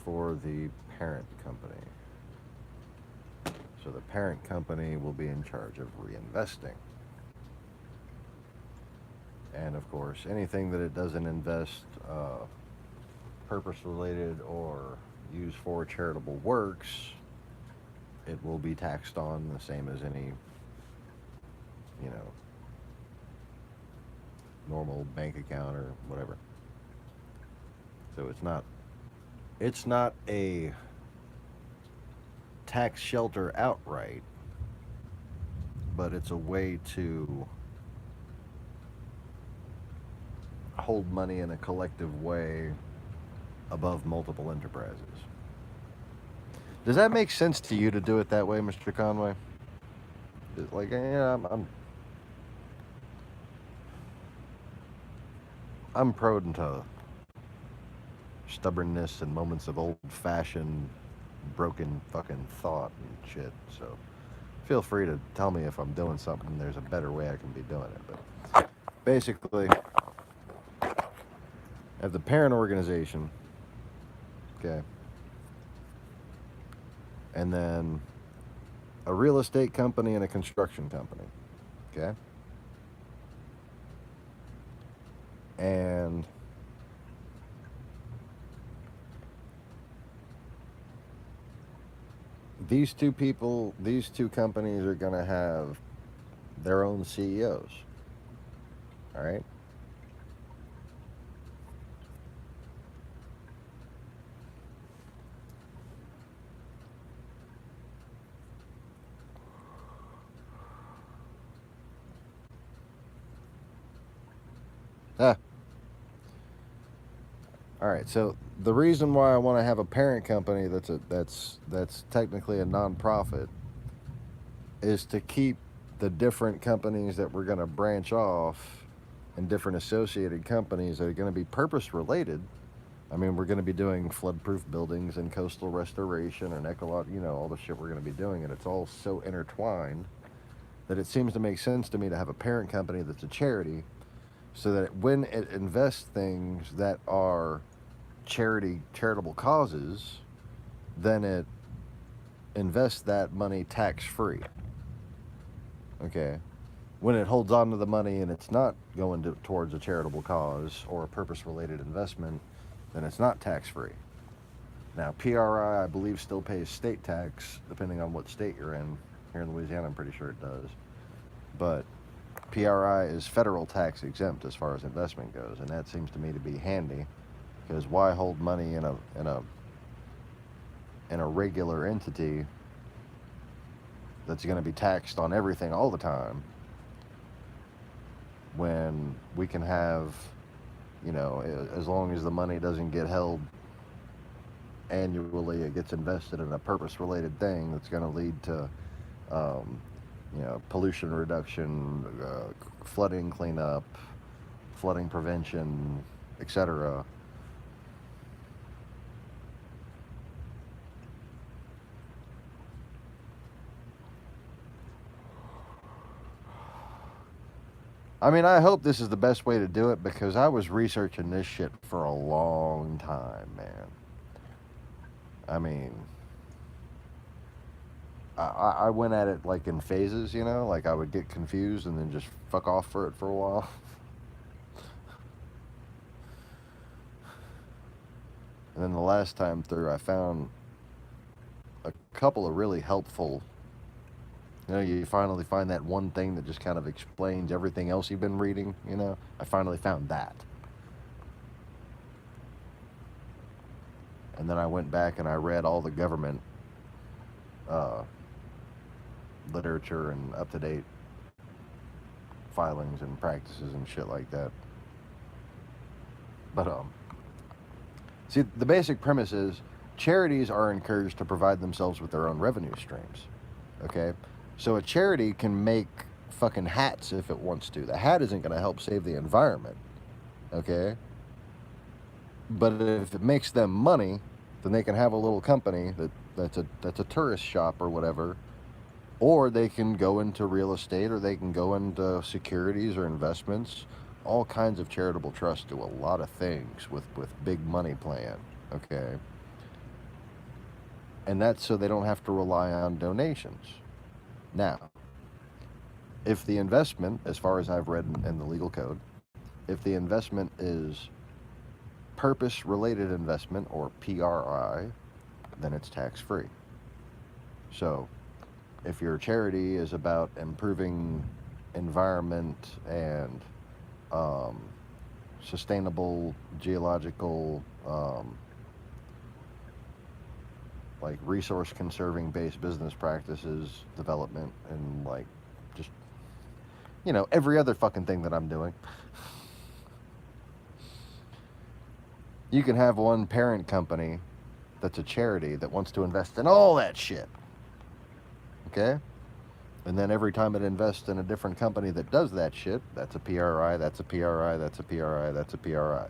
for the parent company. So the parent company will be in charge of reinvesting. And of course, anything that it doesn't invest purpose-related or use for charitable works, it will be taxed on the same as any, you know, normal bank account or whatever. So it's not a tax shelter outright, but it's a way to hold money in a collective way above multiple enterprises. Does that make sense to you to do it that way, Mr. Conway? Like, yeah, I'm prone to stubbornness and moments of old-fashioned, broken fucking thought and shit. So, feel free to tell me if I'm doing something. There's a better way I can be doing it. But basically, at the parent organization, okay, and then a real estate company and a construction company, okay, and these two companies are going to have their own CEOs, all right? Ah. All right. So the reason why I want to have a parent company that's technically a nonprofit is to keep the different companies that we're going to branch off and different associated companies that are going to be purpose related. I mean, we're going to be doing flood-proof buildings and coastal restoration and ecological, you know, all the shit we're going to be doing, and it's all so intertwined that it seems to make sense to me to have a parent company that's a charity, so that when it invests things that are charitable causes, then it invests that money tax-free. Okay? When it holds on to the money and it's not going towards a charitable cause or a purpose-related investment, then it's not tax-free. Now, PRI, I believe, still pays state tax, depending on what state you're in. Here in Louisiana, I'm pretty sure it does. But PRI is federal tax exempt as far as investment goes, and that seems to me to be handy, because why hold money in a regular entity that's going to be taxed on everything all the time, when we can have, you know, as long as the money doesn't get held annually, it gets invested in a purpose-related thing that's going to lead to you know, pollution reduction, flooding cleanup, flooding prevention, etc. I mean, I hope this is the best way to do it, because I was researching this shit for a long time, man. I mean, I went at it like in phases, you know, like I would get confused and then just fuck off for it for a while. And then the last time through, I found a couple of really helpful, you know, you finally find that one thing that just kind of explains everything else you've been reading, you know. I finally found that. And then I went back and I read all the government literature and up-to-date filings and practices and shit like that. But see, the basic premise is charities are encouraged to provide themselves with their own revenue streams. Okay, so a charity can make fucking hats if it wants to. The hat isn't going to help save the environment. Okay, but if it makes them money, then they can have a little company that's a tourist shop or whatever. Or they can go into real estate, or they can go into securities or investments. All kinds of charitable trusts do a lot of things with big money plan, okay? And that's so they don't have to rely on donations. Now, if the investment, as far as I've read in the legal code, if the investment is purpose-related investment, or PRI, then it's tax-free. So if your charity is about improving environment and sustainable geological, like resource conserving based business practices development, and like just, you know, every other fucking thing that I'm doing, you can have one parent company that's a charity that wants to invest in all that shit. Okay? And then every time it invests in a different company that does that shit, that's a PRI, that's a PRI, that's a PRI, that's a PRI.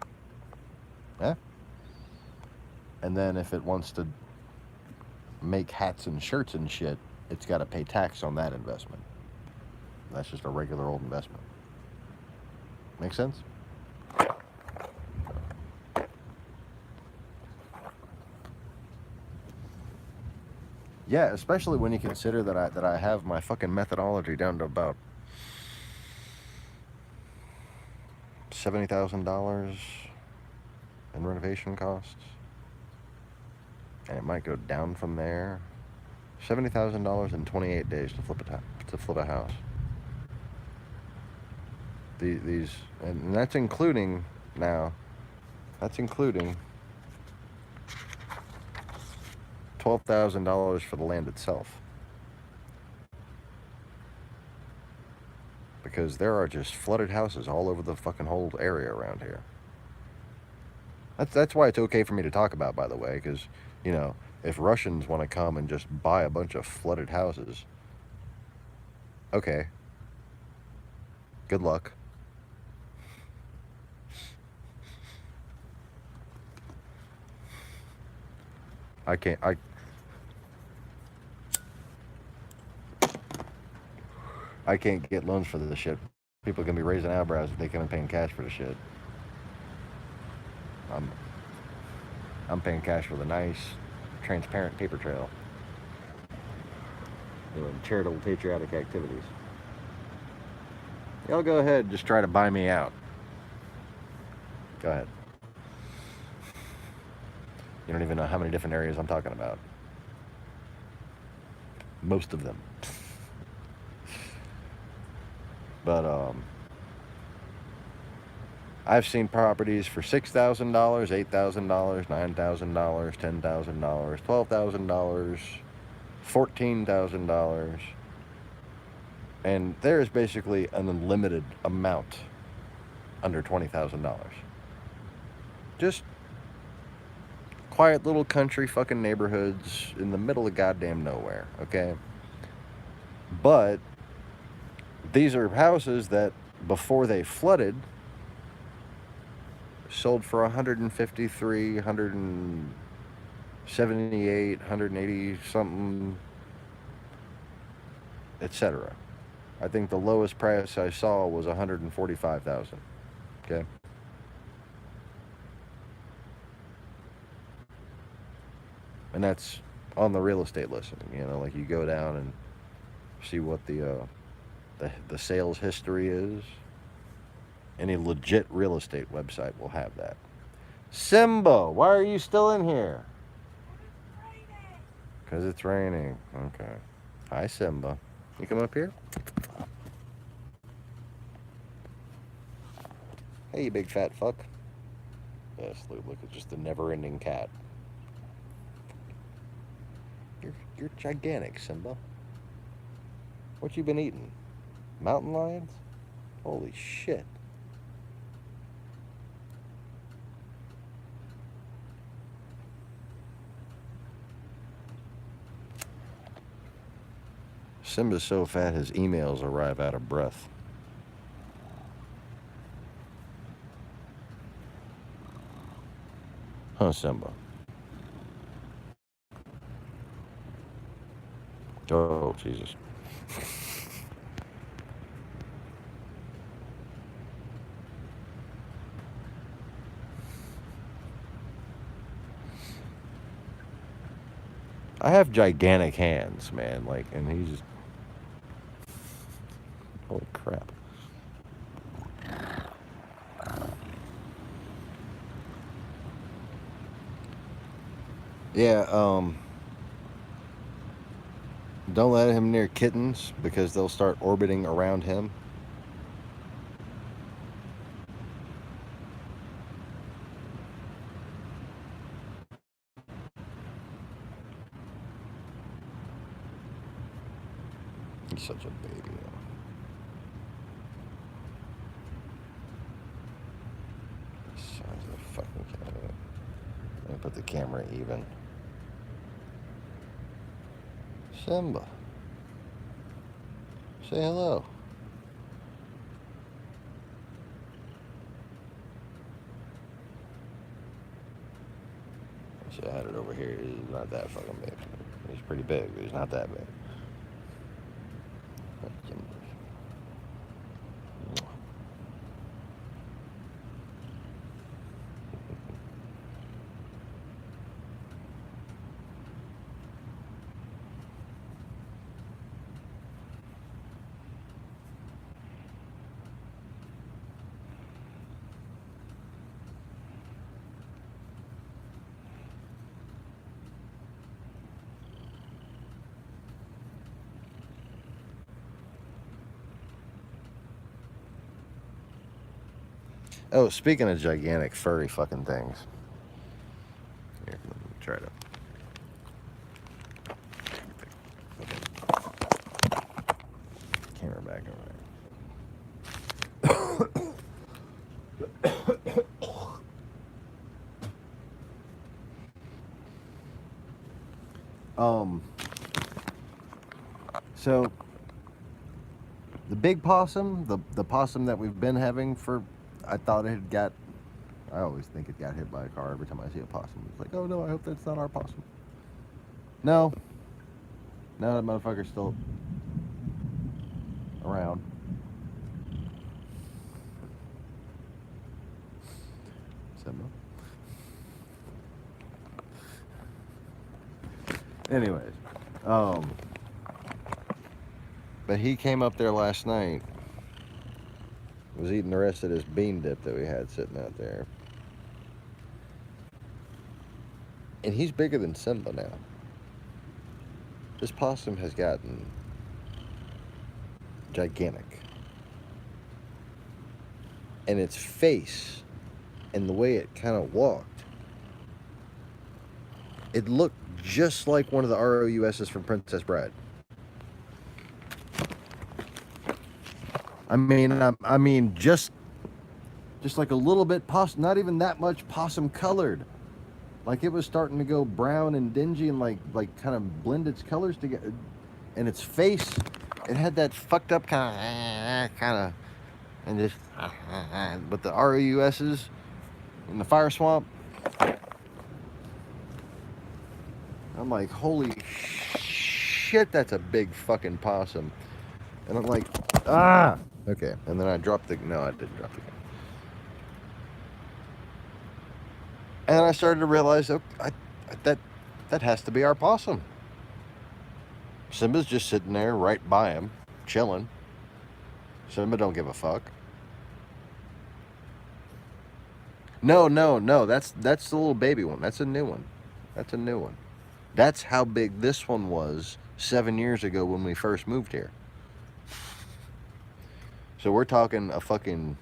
Yeah? And then if it wants to make hats and shirts and shit, it's got to pay tax on that investment. That's just a regular old investment. Make sense? Yeah, especially when you consider that I have my fucking methodology down to about $70,000 in renovation costs, and it might go down from there. $70,000 in 28 days to flip a house. These and that's including now. That's including $12,000 for the land itself, because there are just flooded houses all over the fucking whole area around here. That's why it's okay for me to talk about, by the way, because, you know, if Russians want to come and just buy a bunch of flooded houses, okay, good luck. I can't get loans for this shit. People are gonna be raising eyebrows if they come and paying cash for the shit. I'm paying cash for the nice, transparent paper trail. Doing charitable, patriotic activities. Y'all go ahead, just try to buy me out. Go ahead. You don't even know how many different areas I'm talking about. Most of them. But I've seen properties for $6,000, $8,000, $9,000, $10,000, $12,000, $14,000, and there's basically an unlimited amount under $20,000. Just quiet little country fucking neighborhoods in the middle of goddamn nowhere, okay? But these are houses that, before they flooded, sold for 153, 178, 180 something, etc. I think the lowest price I saw was 145,000. Okay. And that's on the real estate listing, you know, like you go down and see what the sales history is. Any legit real estate website will have that. Simba, why are you still in here? Because it's raining. Okay. Hi, Simba. You come up here? Hey, you big fat fuck. Yes, look, it's just a never-ending cat. You're gigantic, Simba. What you been eating? Mountain lions? Holy shit. Simba's so fat his emails arrive out of breath. Huh, Simba? Oh, Jesus. I have gigantic hands, man, like, and he's just... Holy crap. Yeah, don't let him near kittens because they'll start orbiting around him. He's such a baby, though. The size of the fucking cat. Let me put the camera even. Simba. Say hello. I should have had it over here. He's not that fucking big. He's pretty big, but he's not that big. Oh, speaking of gigantic furry fucking things. Here, let me try to. Camera back over there. So the big possum, the possum that we've been having for, I thought it had got, I always think it got hit by a car every time I see a possum. It's like, oh no, I hope that's not our possum. No. No, that motherfucker's still around. Simba. Anyways, but he came up there last night, was eating the rest of this bean dip that we had sitting out there. And he's bigger than Simba now. This possum has gotten gigantic. And its face and the way it kind of walked, it looked just like one of the ROUSs from Princess Bride. I mean, just like a little bit possum, not even that much possum colored. Like it was starting to go brown and dingy and like kind of blend its colors together. And its face, it had that fucked up kind of, and just, but the ROUSs in the fire swamp. I'm like, holy shit, that's a big fucking possum. And I'm like, ah, okay. And then I dropped the, no, I didn't drop the gun. And I started to realize, okay, that has to be our possum. Simba's just sitting there right by him, chilling. Simba don't give a fuck. No, that's the little baby one. That's a new one. That's a new one. That's how big this one was 7 years ago when we first moved here. So we're talking a fucking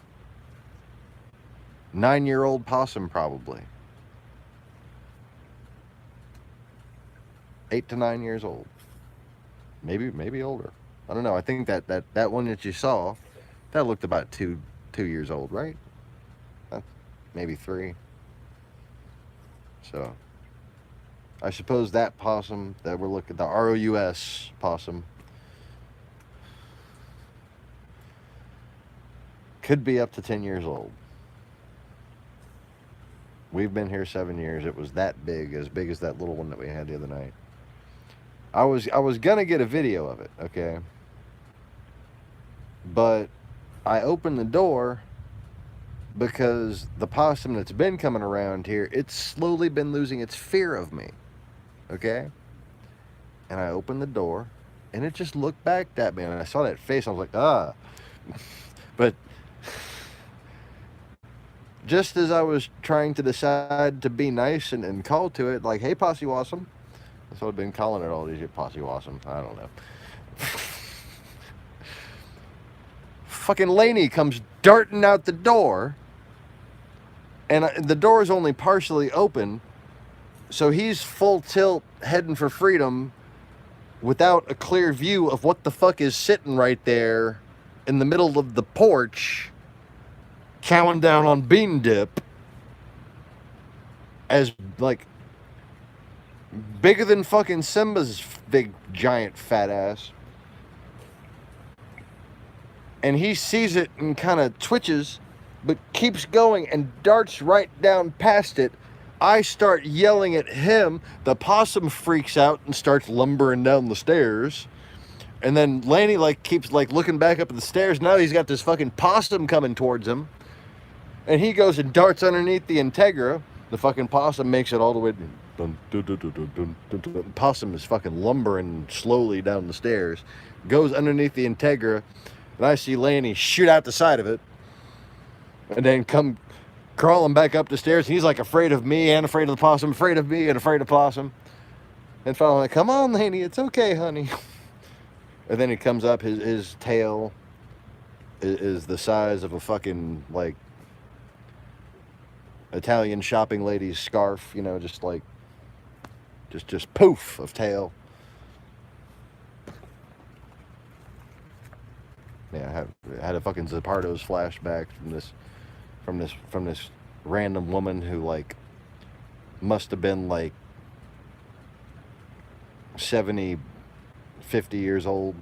9-year-old possum probably. 8 to 9 years old. Maybe older. I don't know. I think that one that you saw, that looked about two years old, right? Maybe 3. So I suppose that possum that we're looking at, the ROUS possum, could be up to 10 years old. We've been here 7 years. It was that big as that little one that we had the other night. I was gonna get a video of it, okay? But I opened the door because the possum that's been coming around here, it's slowly been losing its fear of me, okay? And I opened the door, and it just looked back at me, and I saw that face, I was like, ah. But just as I was trying to decide to be nice and call to it, like, hey, Posse Wassum. That's what I've been calling it all these years, Posse Wassum. I don't know. Fucking Laney comes darting out the door, and the door is only partially open, so he's full tilt heading for freedom without a clear view of what the fuck is sitting right there in the middle of the porch, chowing down on bean dip, as, like, bigger than fucking Simba's big, giant, fat ass. And he sees it and kind of twitches, but keeps going and darts right down past it. I start yelling at him. The possum freaks out and starts lumbering down the stairs. And then Laney, like, keeps, like, looking back up at the stairs. Now he's got this fucking possum coming towards him. And he goes and darts underneath the Integra. The fucking possum makes it all the way. Dun, dun, dun, dun, dun, dun, dun, dun. The possum is fucking lumbering slowly down the stairs. Goes underneath the Integra. And I see Laney shoot out the side of it. And then come crawling back up the stairs. And he's like afraid of me and afraid of the possum. Afraid of me and afraid of possum. And finally, like, come on, Laney. It's okay, honey. And then he comes up. His tail is the size of a fucking, like, Italian shopping lady's scarf. You know, just like, just poof of tail. Yeah, I had a fucking Zappardo's flashback from this random woman who, like, must have been like 70, 50 years old.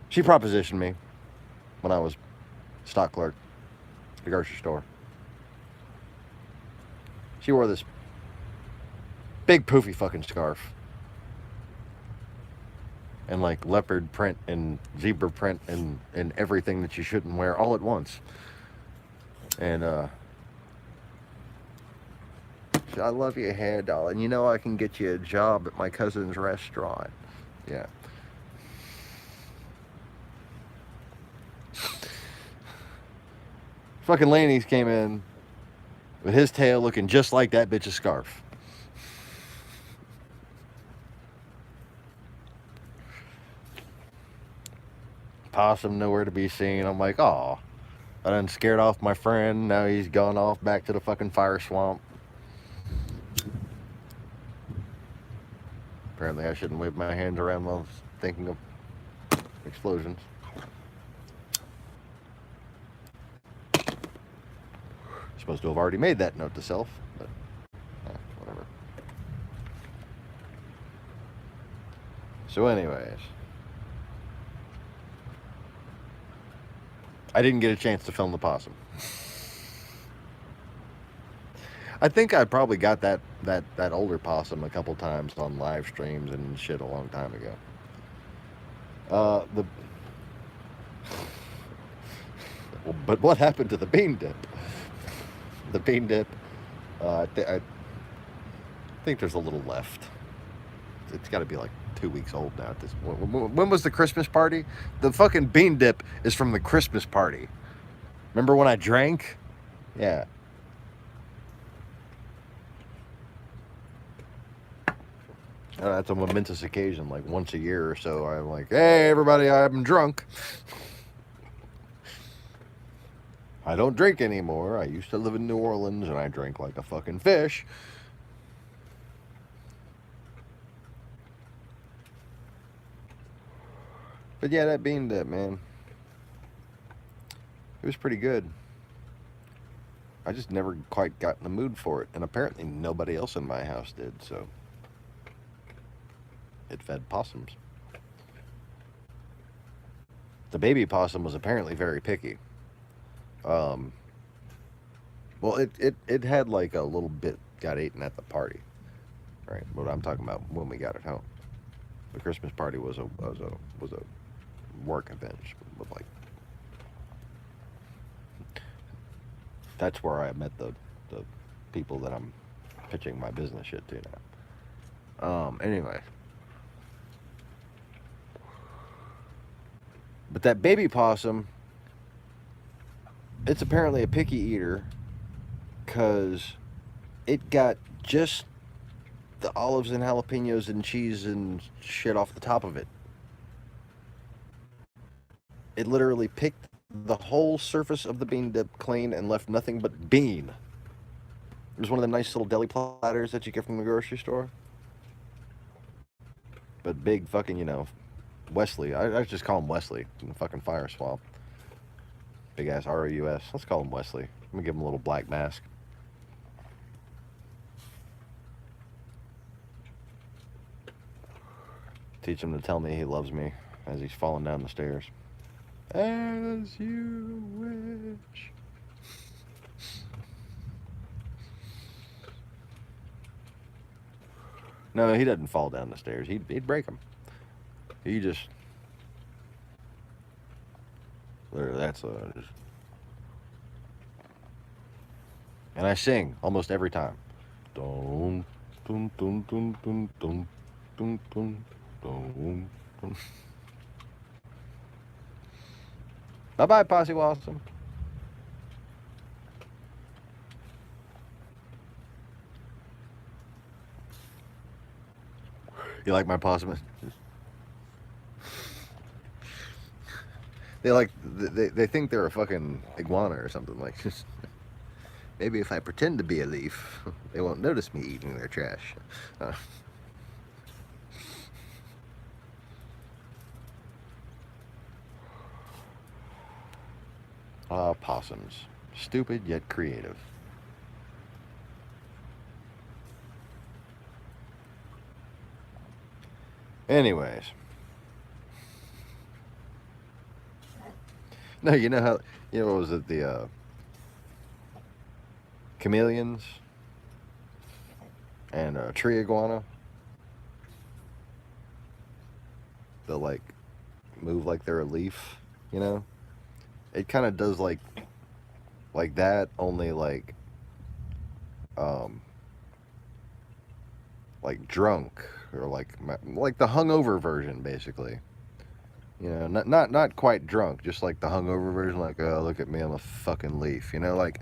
She propositioned me when I was stock clerk at the grocery store. She wore this big poofy fucking scarf. And, like, leopard print and zebra print and everything that you shouldn't wear all at once. And, I love your hair, darling. You know I can get you a job at my cousin's restaurant. Yeah. Fucking Laney's came in with his tail looking just like that bitch's scarf. Possum nowhere to be seen. I'm like, aw, I done scared off my friend. Now he's gone off back to the fucking fire swamp. Apparently I shouldn't wave my hands around while thinking of explosions. Supposed to have already made that note to self, but whatever. So anyways, I didn't get a chance to film the possum. I think I probably got that older possum a couple times on live streams and shit a long time ago. But what happened to the bean dip? The bean dip, I think there's a little left. It's got to be like 2 weeks old now at this point. When was the Christmas party? The fucking bean dip is from the Christmas party. Remember when I drank? Yeah. That's a momentous occasion, like once a year or so. I'm like, hey, everybody, I'm drunk. I don't drink anymore. I used to live in New Orleans and I drank like a fucking fish. But yeah, that bean dip, man. It was pretty good. I just never quite got in the mood for it. And apparently nobody else in my house did, so it fed possums. The baby possum was apparently very picky. Well, it had like a little bit got eaten at the party, right? What I'm talking about when we got it home. The Christmas party was a work event with like. That's where I met the people that I'm pitching my business shit to now. Anyway. But that baby possum, it's apparently a picky eater because it got just the olives and jalapenos and cheese and shit off the top of it. It literally picked the whole surface of the bean dip clean and left nothing but bean. It was one of the nice little deli platters that you get from the grocery store. But big fucking, you know, Wesley. I just call him Wesley. Fucking fire swap. Big ass R-O-U-S. Let's call him Wesley. Let me give him a little black mask. Teach him to tell me he loves me as he's falling down the stairs. As you wish. No, he doesn't fall down the stairs. He'd break them. He just... That's a... And I sing almost every time. Dun, dun, dun, dun, dun, dun, dun, dun, dun, dun. Bye-bye, Posse Walsum. You like my possum? They think they're a fucking iguana or something. Like, maybe if I pretend to be a leaf, they won't notice me eating their trash. Possums. Stupid yet creative. Anyways. No, you know how, you know, what was it, the chameleons and tree iguana? They'll like move like they're a leaf, you know? It kind of does like that, only like drunk, or like the hungover version, basically. You know, not quite drunk, just like the hungover version, like, oh, look at me, I'm a fucking leaf, you know, like.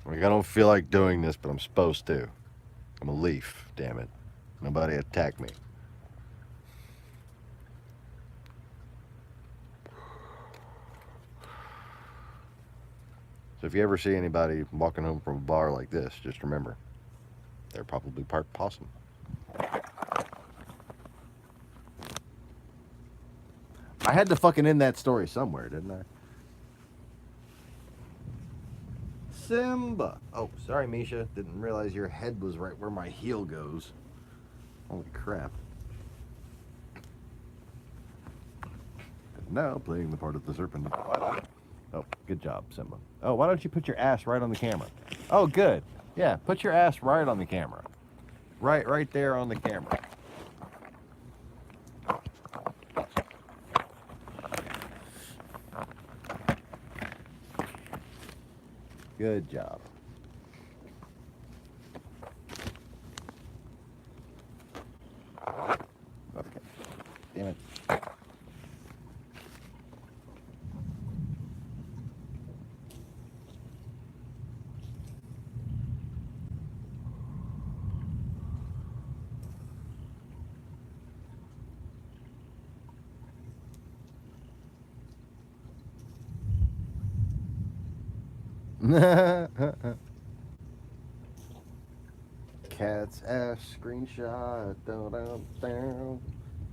Like, I don't feel like doing this, but I'm supposed to. I'm a leaf, damn it. Nobody attack me. So if you ever see anybody walking home from a bar like this, just remember, they're probably part possum. I had to fucking end that story somewhere, didn't I? Simba. Oh, sorry, Misha. Didn't realize your head was right where my heel goes. Holy crap. Now playing the part of the serpent. Oh, good job, Simba. Oh, why don't you put your ass right on the camera? Oh, good. Yeah, put your ass right on the camera. Right there on the camera. Good job. Okay. Damn it. Cat's ass screenshot, down, down, down.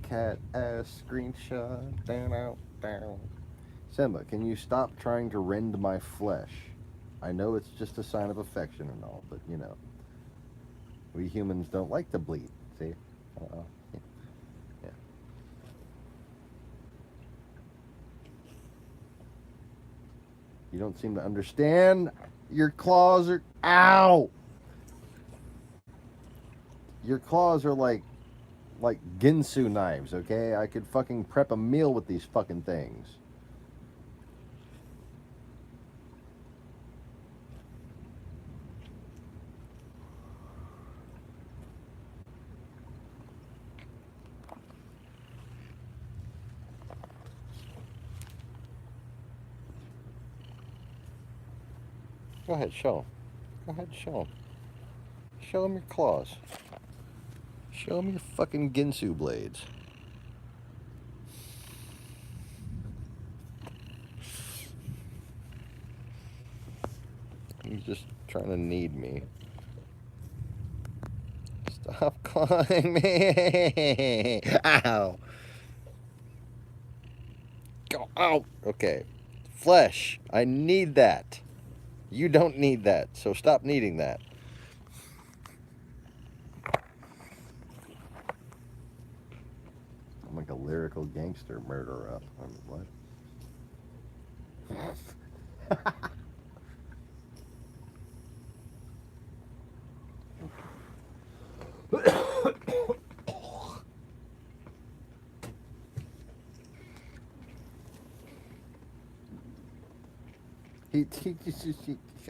Cat ass screenshot, down, down, down. Simba, can you stop trying to rend my flesh? I know it's just a sign of affection and all, but you know, we humans don't like to bleed. See? Yeah. You don't seem to understand. Your claws are... Ow! Your claws are like Ginsu knives, okay? I could fucking prep a meal with these fucking things. Go ahead, show him. Go ahead, show him. Show him your claws. Show him your fucking Ginsu blades. He's just trying to knead me. Stop clawing me! Ow! Go out! Okay. Flesh. I need that. You don't need that, so stop needing that. I'm like a lyrical gangster murderer up. What?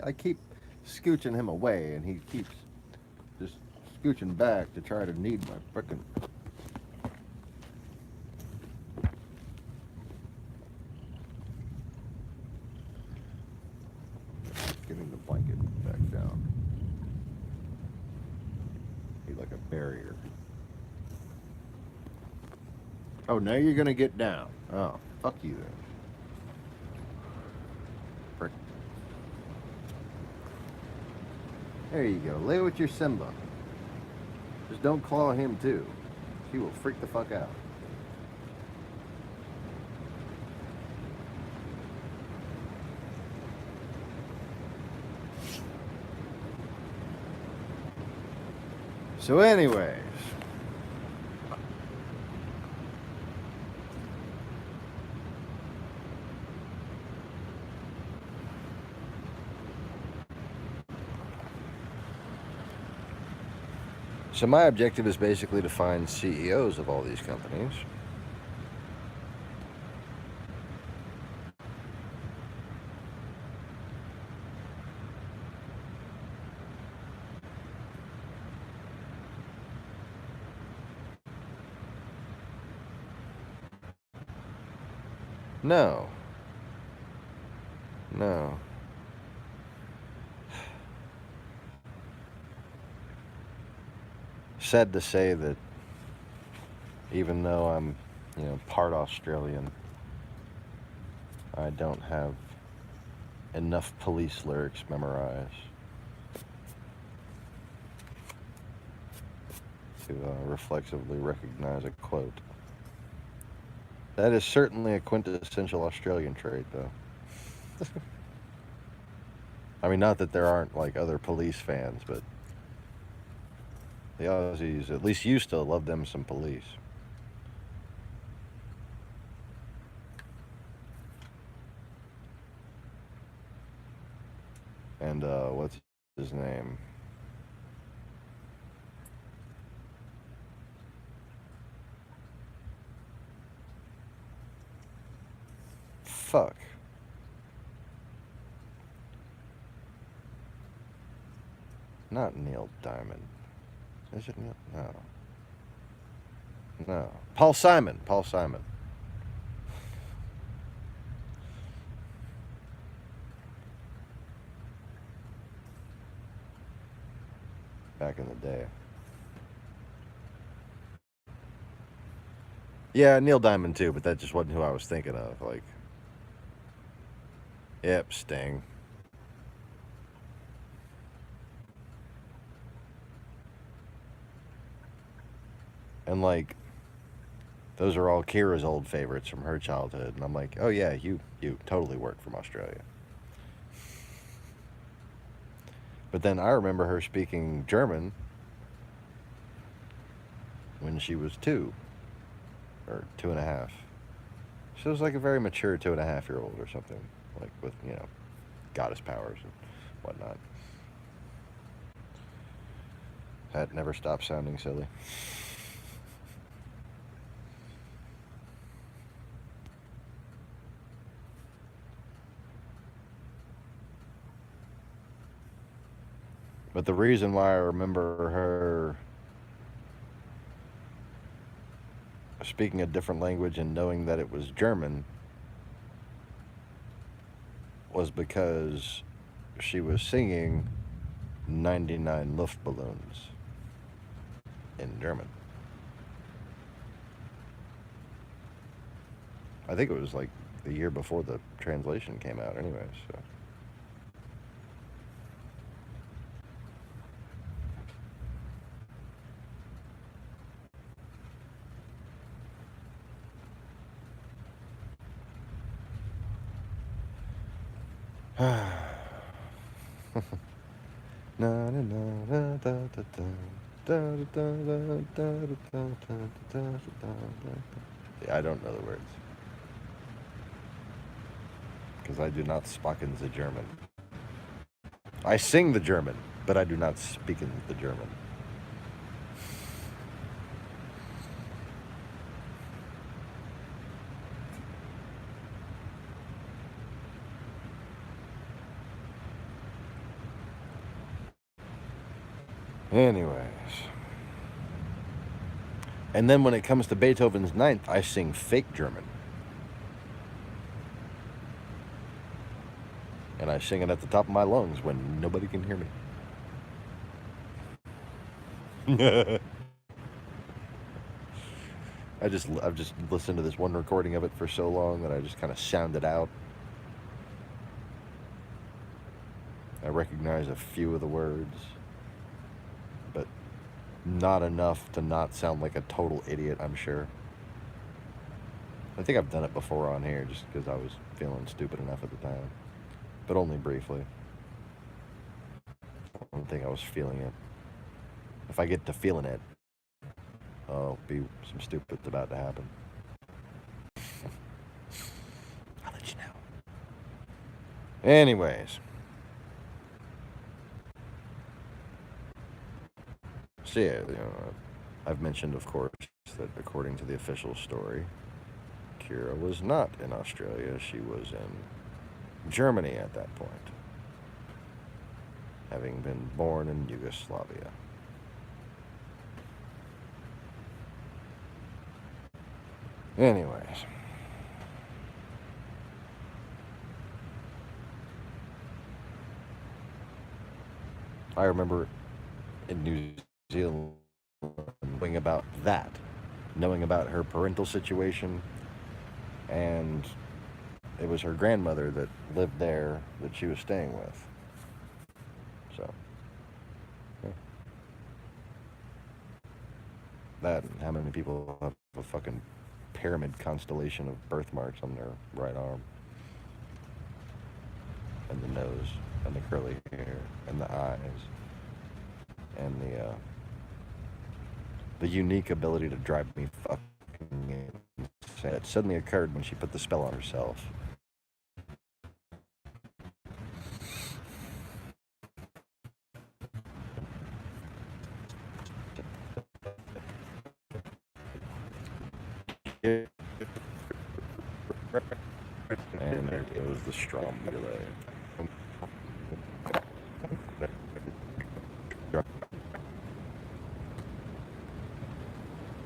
I keep scooching him away, and he keeps just scooching back to try to knead my frickin'. Getting the blanket back down. Be like a barrier. Oh, now you're gonna get down. Oh, fuck you then. Frick. There you go. Lay with your Simba. Just don't claw him too. He will freak the fuck out. So anyways, so my objective is basically to find CEOs of all these companies. No. No. Sad to say that even though I'm, part Australian, I don't have enough police lyrics memorized to reflexively recognize a quote. That is certainly a quintessential Australian trait, though. I mean, not that there aren't, like, other police fans, but the Aussies at least used to love them some police. And, what's his name? Fuck. Not Neil Diamond. Is it Neil? No. No. Paul Simon. Paul Simon. Back in the day. Yeah, Neil Diamond too, but that just wasn't who I was thinking of. Like, yep, Sting. And like, those are all Kira's old favorites from her childhood. And I'm like, oh yeah, you totally work from Australia. But then I remember her speaking German when she was 2 or 2.5. She was like a very mature 2.5-year-old or something, like with, goddess powers and whatnot. That never stopped sounding silly. But the reason why I remember her speaking a different language and knowing that it was German was because she was singing 99 Luftballons in German. I think it was like the year before the translation came out anyway, so. Yeah, I don't know the words. Because I do not speak the German. I sing the German, but I do not speak in the German. Anyways. And then when it comes to Beethoven's Ninth, I sing fake German. And I sing it at the top of my lungs when nobody can hear me. I've just listened to this one recording of it for so long that I just kind of sound it out. I recognize a few of the words, but not enough to not sound like a total idiot, I'm sure. I think I've done it before on here just because I was feeling stupid enough at the time, but only briefly. I don't think I was feeling it. If I get to feeling it, oh, be some stupid's about to happen. I'll let you know. Anyways. So yeah, I've mentioned, of course, that according to the official story, Kira was not in Australia. She was in Germany at that point, having been born in Yugoslavia. Anyways. I remember in New Zealand knowing about that, knowing about her parental situation, and it was her grandmother that lived there that she was staying with. So, yeah. That and how many people have a fucking pyramid constellation of birthmarks on their right arm, and the nose, and the curly hair, and the eyes, and the unique ability to drive me fucking insane. It suddenly occurred when she put the spell on herself. And there goes the strong delay.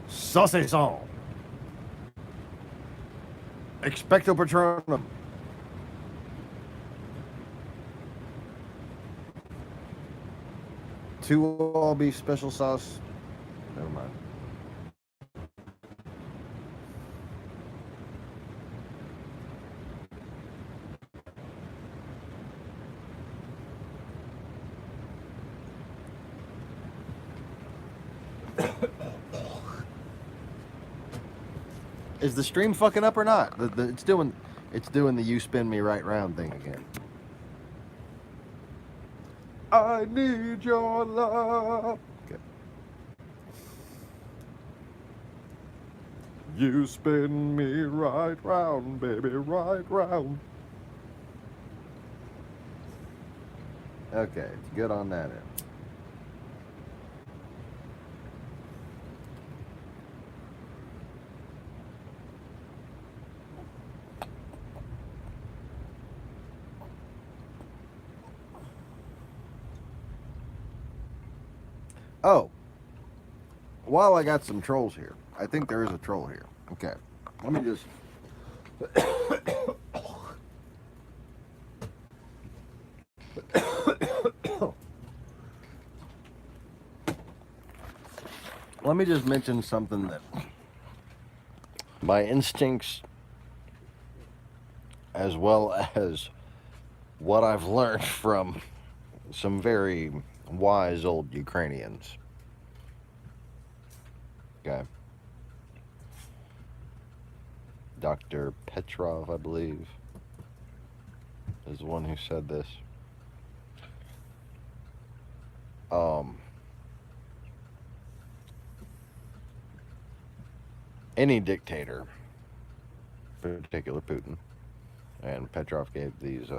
Saucisson. Expecto Patronum. Two all beef special sauce. Never mind. Is the stream fucking up or not? It's doing the you spin me right round thing again. I need your love. Okay. You spin me right round, baby, right round. Okay, it's good on that end. Oh, while I got some trolls here, I think there is a troll here. Okay, let me just. let me just mention something that my instincts, as well as what I've learned from some very wise old Ukrainians. Okay. Dr. Petrov, I believe, is the one who said this. Any dictator, in particular Putin, and Petrov gave these,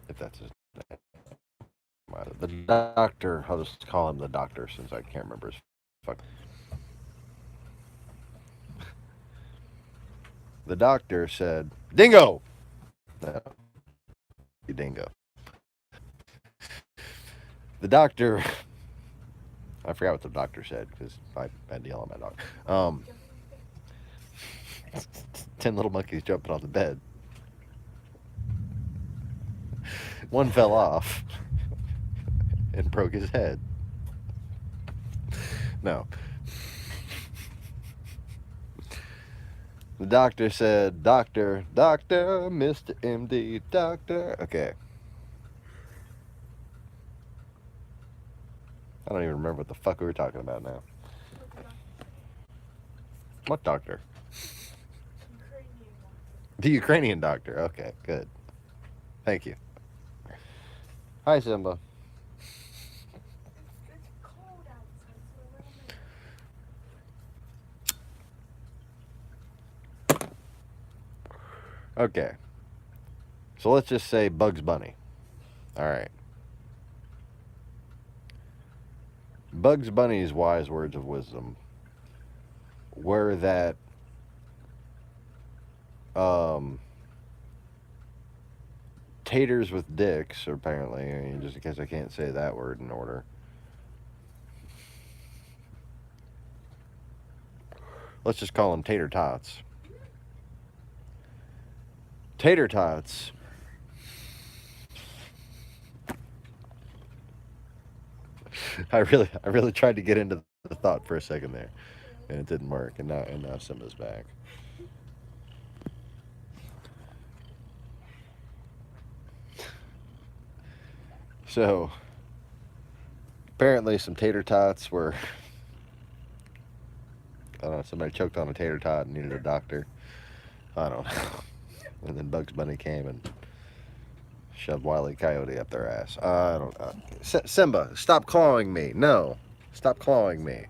if that's his name, the doctor, I'll just call him the doctor since I can't remember his fuck. The doctor said, "Dingo!" No, you dingo. The doctor, I forgot what the doctor said because I had to yell at my dog. 10 little monkeys jumping on the bed. One fell off and broke his head. No. The doctor said, "Doctor, doctor, Mr. MD, doctor." Okay. I don't even remember what the fuck we were talking about now. What doctor? The Ukrainian doctor. Okay, good. Thank you. Hi, Simba. It's cold outside, so Okay. So let's just say Bugs Bunny. All right. Bugs Bunny's wise words of wisdom were that taters with dicks, apparently, just in case I can't say that word in order. Let's just call them tater tots. Tater tots I really tried to get into the thought for a second there, and it didn't work. And now Simba's back. So apparently, some tater tots were. I don't know. Somebody choked on a tater tot and needed a doctor. I don't know. And then Bugs Bunny came and shoved Wile E. Coyote up their ass. I don't know. Simba, stop clawing me. No, stop clawing me.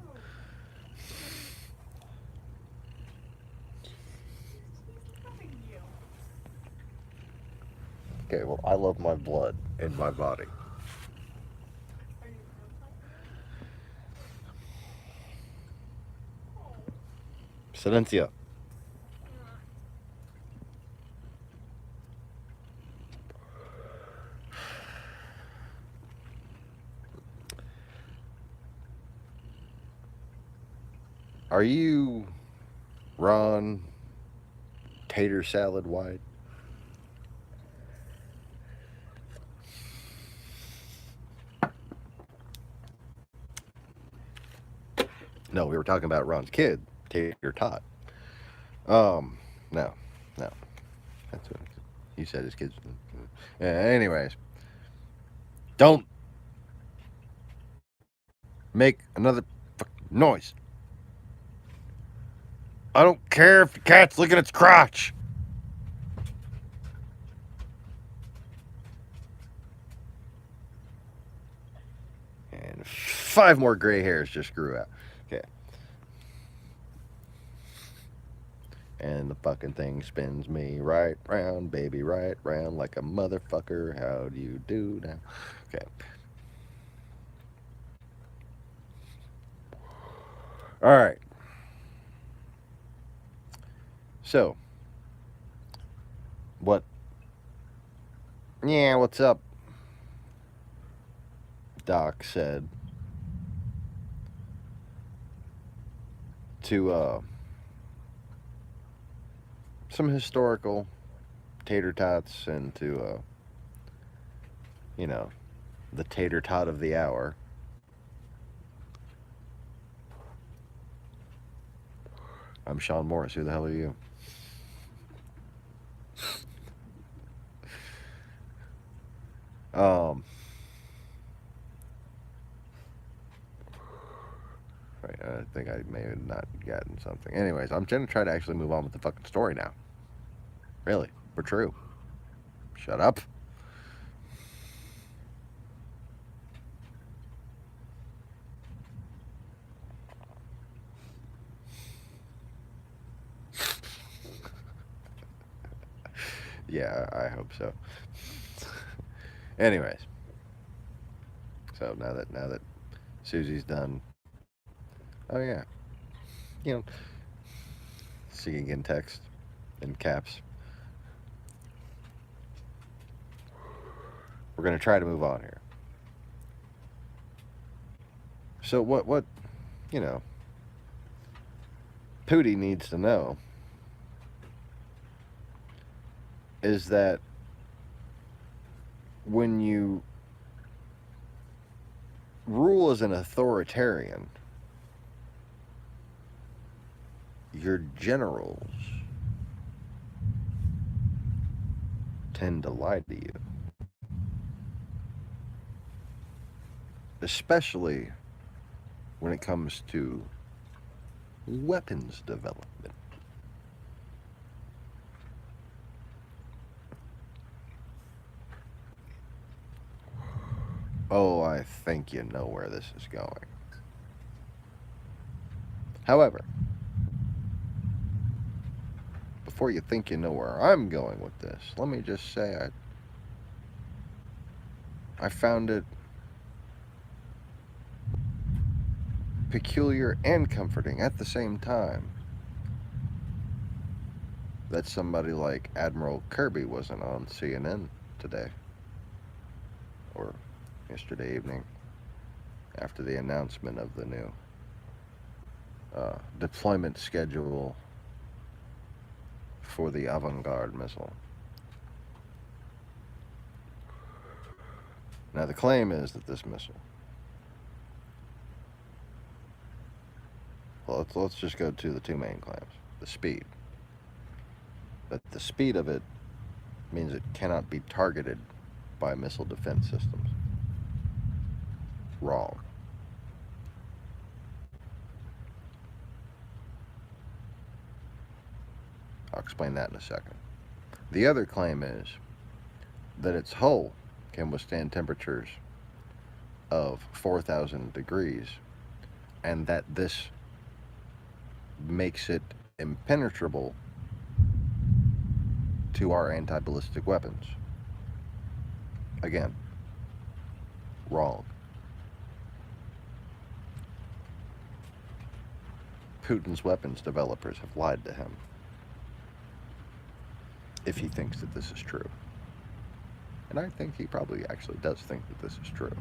Okay, well, I love my blood in my body. Silencio. Are you Ron Tater Salad White? No, we were talking about Ron's kid, Tater Tot. No. That's what he said. His kids. Anyways, don't make another noise. I don't care if the cat's licking its crotch. And 5 more gray hairs just grew out. Okay. And the fucking thing spins me right round, baby, right round like a motherfucker. How do you do now? Okay. All right. So, what? Yeah, what's up? Doc said to some historical tater tots and to the tater tot of the hour. I'm Sean Morris. Who the hell are you? Right, I think I may have not gotten something. Anyways, I'm going to try to actually move on with the fucking story now. Really, we're true. Shut up. Yeah, I hope so. Anyways, so now that Susie's done, oh yeah, you know, see again text in caps. We're gonna try to move on here. So what you know, Pootie needs to know is that when you rule as an authoritarian, your generals tend to lie to you. Especially when it comes to weapons development. Oh, I think you know where this is going. However, before you think you know where I'm going with this, let me just say I found it peculiar and comforting at the same time that somebody like Admiral Kirby wasn't on CNN today or yesterday evening after the announcement of the new deployment schedule for the Avant-Garde missile. Now the claim is that this missile, well, let's just go to the two main claims. The speed. That the speed of it means it cannot be targeted by missile defense systems. Wrong. I'll explain that in a second. The other claim is that its hull can withstand temperatures of 4,000 degrees and that this makes it impenetrable to our anti-ballistic weapons. Again, wrong. Putin's weapons developers have lied to him if he thinks that this is true. And I think he probably actually does think that this is true.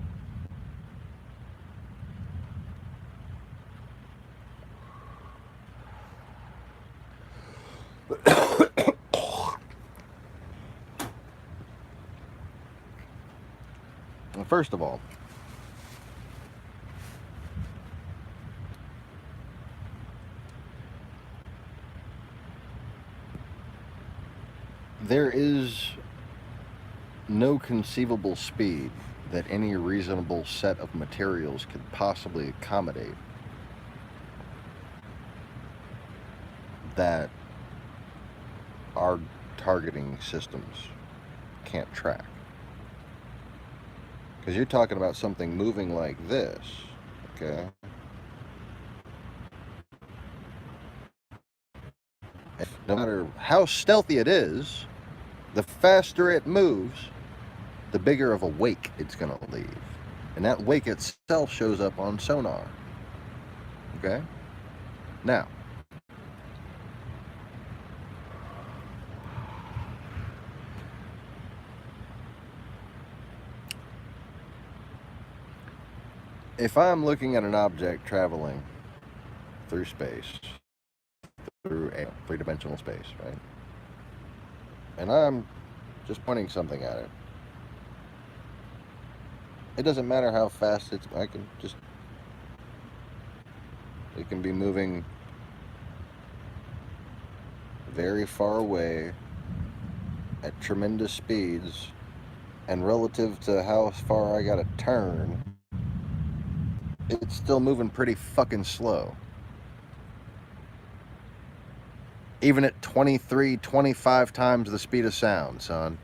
Well, first of all, there is no conceivable speed that any reasonable set of materials could possibly accommodate that our targeting systems can't track. Because you're talking about something moving like this, okay? And no matter how stealthy it is, the faster it moves, the bigger of a wake it's going to leave. And that wake itself shows up on sonar. Okay? Now, if I'm looking at an object traveling through space, through a three-dimensional space, right? And I'm just pointing something at it. It doesn't matter how fast it can be moving very far away at tremendous speeds, and relative to how far I gotta turn, it's still moving pretty fucking slow. Even at 23, 25 times the speed of sound, son.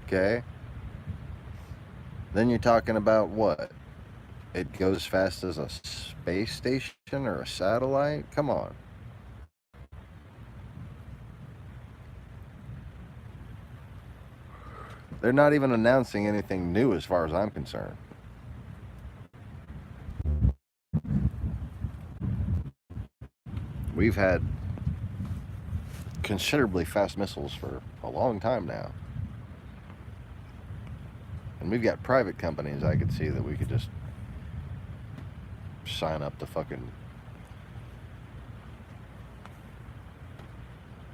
Okay? Then you're talking about what? It goes fast as a space station or a satellite? Come on. They're not even announcing anything new as far as I'm concerned. We've had considerably fast missiles for a long time now. And we've got private companies I could see that we could just sign up to fucking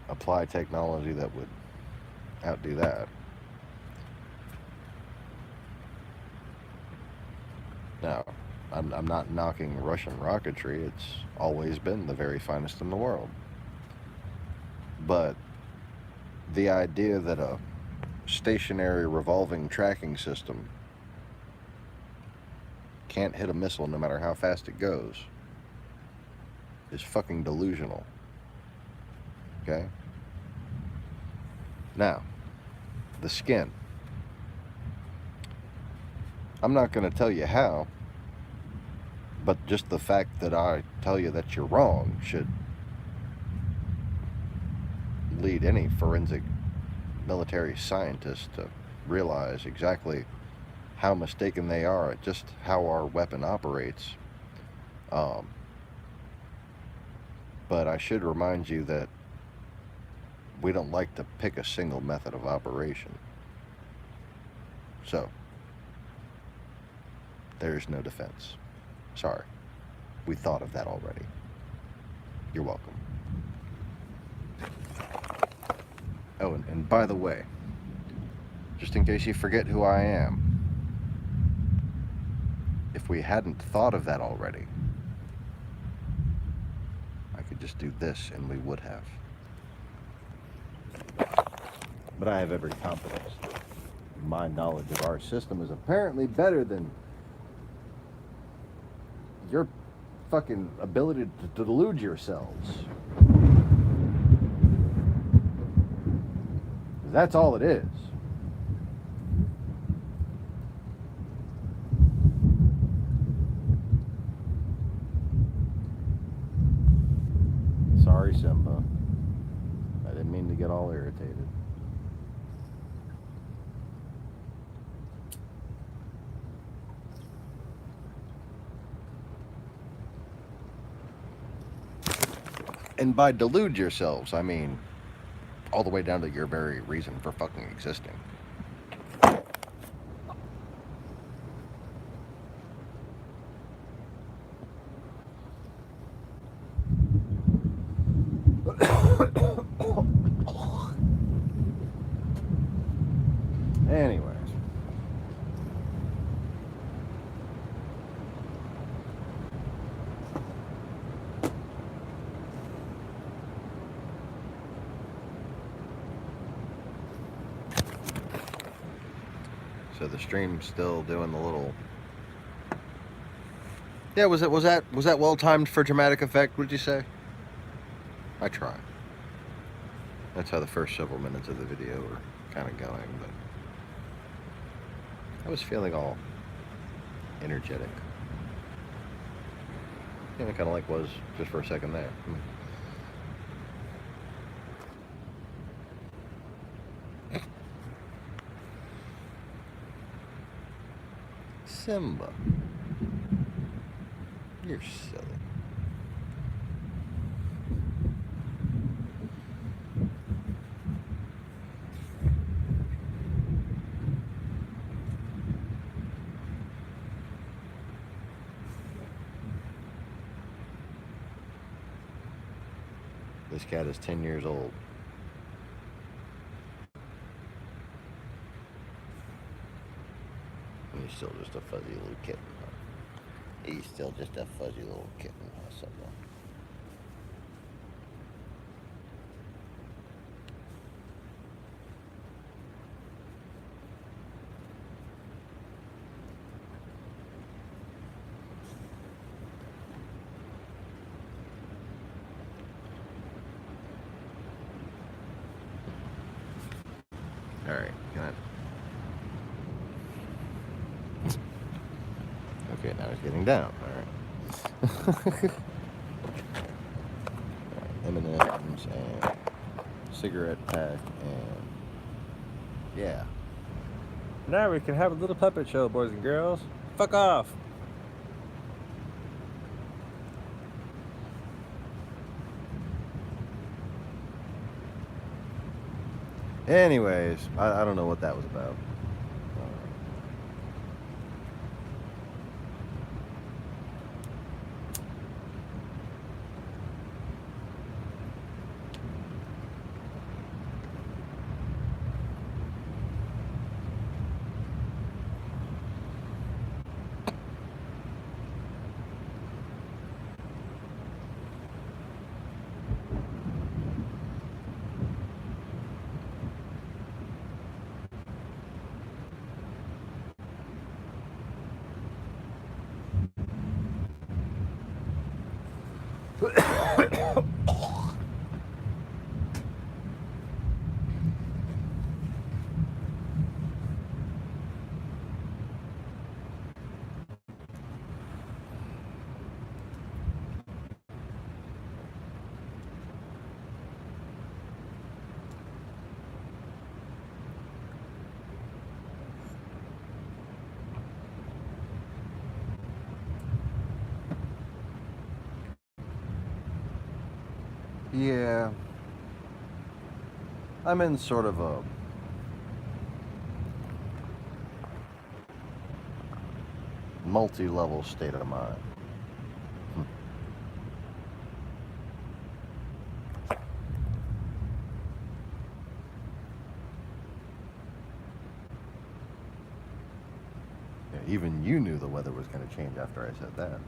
apply technology that would outdo that. Now, I'm not knocking Russian rocketry. It's always been the very finest in the world. But the idea that a stationary revolving tracking system can't hit a missile no matter how fast it goes is fucking delusional. Okay? Now, the skin. I'm not going to tell you how, but just the fact that I tell you that you're wrong should lead any forensic military scientist to realize exactly how mistaken they are at just how our weapon operates. But I should remind you that we don't like to pick a single method of operation. So, there's no defense. Sorry. We thought of that already. You're welcome. Oh, and by the way, just in case you forget who I am, if we hadn't thought of that already, I could just do this and we would have. But I have every confidence that my knowledge of our system is apparently better than your fucking ability to delude yourselves. That's all it is. Sorry, Simba. I didn't mean to get all irritated. And by delude yourselves, I mean all the way down to your very reason for fucking existing. Anyways. So the stream's still doing the little. Yeah, was that well timed for dramatic effect? Would you say? I try. That's how the first several minutes of the video were kind of going, but I was feeling all energetic. Yeah, kind of like was just for a second there. Simba. You're silly. This cat is 10 years old. And he's still just a fuzzy little kitten. Huh? He's still just a fuzzy little kitten, huh, Simba? Alright, can I... Okay, now it's getting down. Alright. M&M's and cigarette pack and... Yeah. Now we can have a little puppet show, boys and girls. Fuck off! Anyways, I don't know what that was about. Yeah. I'm in sort of a multi-level state of mind. Yeah, even you knew the weather was going to change after I said that.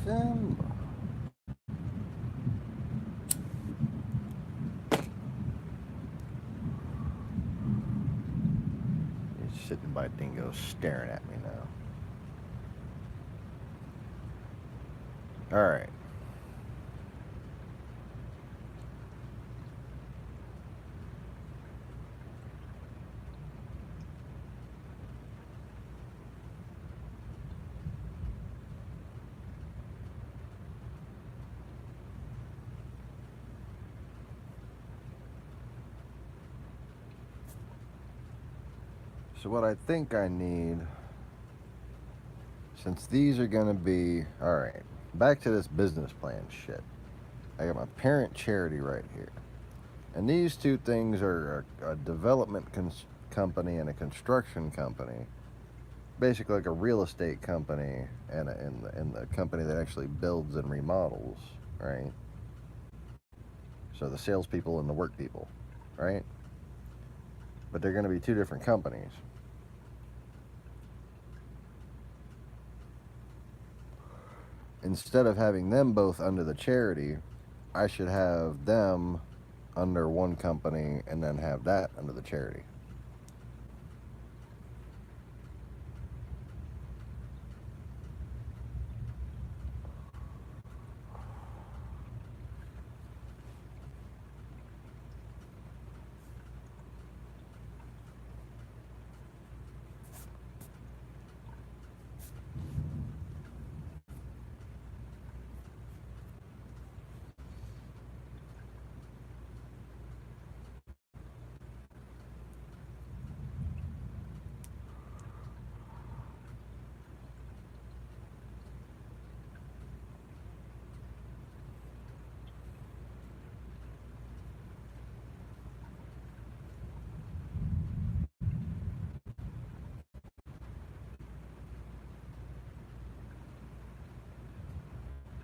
Simba. He's sitting by Dingo staring at me now. All right. So what I think I need, since these are gonna be, all right, back to this business plan shit. I got my parent charity right here. And these two things are a development company and a construction company. Basically like a real estate company and the company that actually builds and remodels, right? So the salespeople and the work people, right? But they're gonna be two different companies. Instead of having them both under the charity, I should have them under one company and then have that under the charity.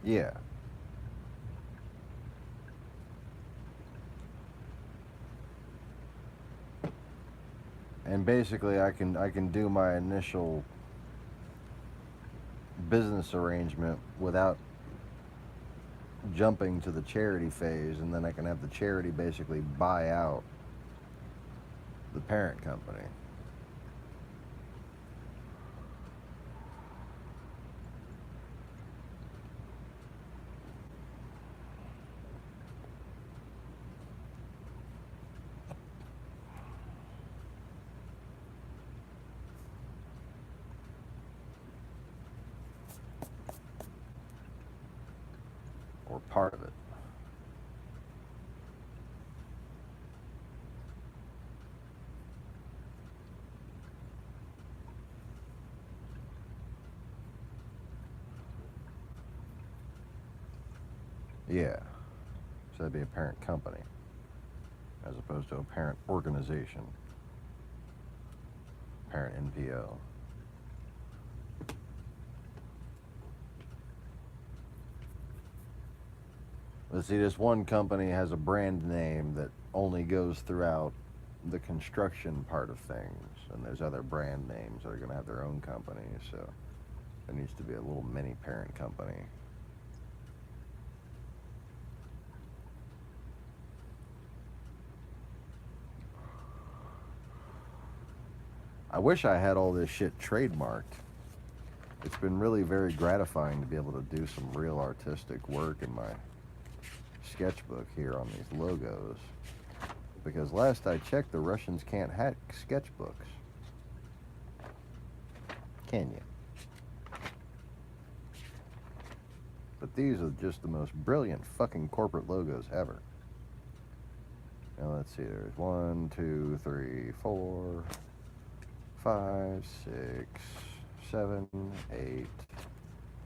Yeah. And basically I can do my initial business arrangement without jumping to the charity phase, and then I can have the charity basically buy out the parent company. or part of it. Yeah, so that'd be a parent company as opposed to a parent organization, parent NPO. Let's see, this one company has a brand name that only goes throughout the construction part of things, and there's other brand names that are going to have their own companies, so there needs to be a little mini parent company. I wish I had all this shit trademarked. It's been really very gratifying to be able to do some real artistic work in my sketchbook here on these logos. Because last I checked, the Russians can't hack sketchbooks. Can you? But these are just the most brilliant fucking corporate logos ever. Now let's see, there's 1, 2, 3, 4, 5, 6, 7, 8,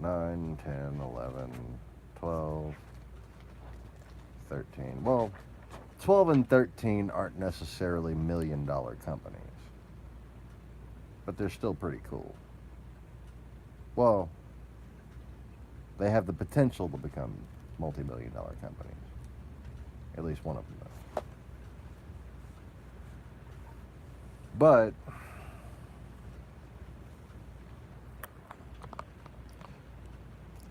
9, 10, 11, 12, 13. Well, 12 and 13 aren't necessarily million-dollar companies, but they're still pretty cool. Well, they have the potential to become multi-million-dollar companies. At least one of them does. But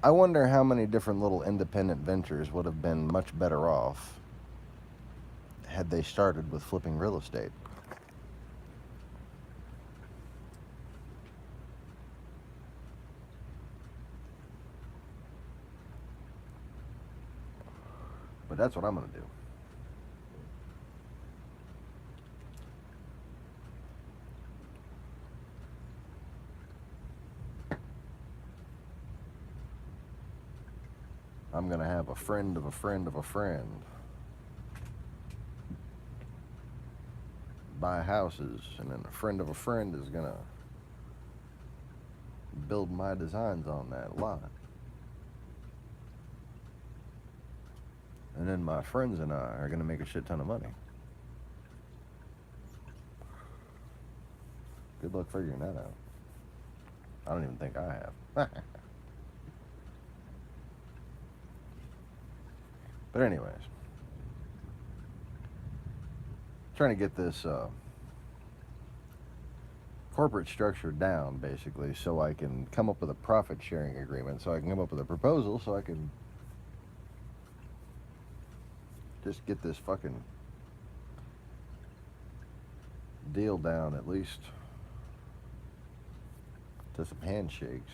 I wonder how many different little independent ventures would have been much better off had they started with flipping real estate. But that's what I'm going to do. I'm going to have a friend of a friend of a friend buy houses, and then a friend of a friend is going to build my designs on that lot. And then my friends and I are going to make a shit ton of money. Good luck figuring that out. I don't even think I have. But anyways, trying to get this corporate structure down, basically, so I can come up with a profit sharing agreement, so I can come up with a proposal, so I can just get this fucking deal down, at least to some handshakes.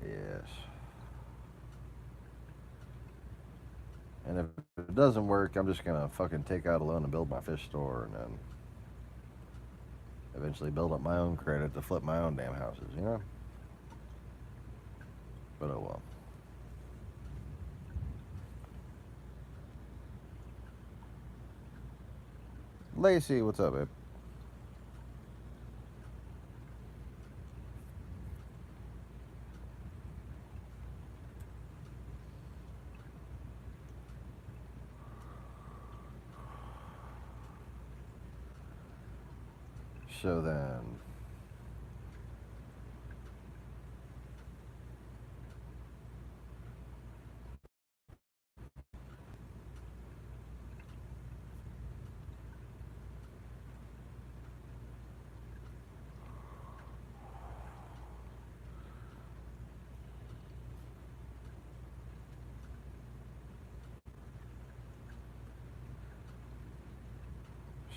Yes. And if it doesn't work, I'm just gonna fucking take out a loan and build my fish store, and then eventually build up my own credit to flip my own damn houses, you know? But oh well. Lacey, what's up, babe? So then,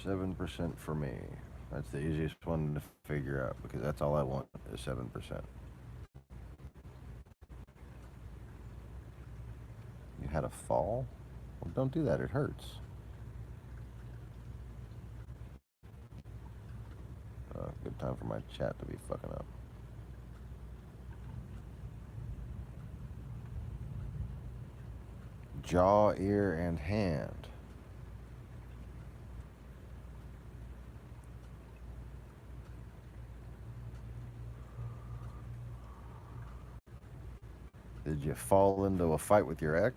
$7% for me. That's the easiest one to figure out, because that's all I want is 7%. You had a fall? Well, don't do that. It hurts. time for my chat to be fucking up. Jaw, ear, and hand. Did you fall into a fight with your ex?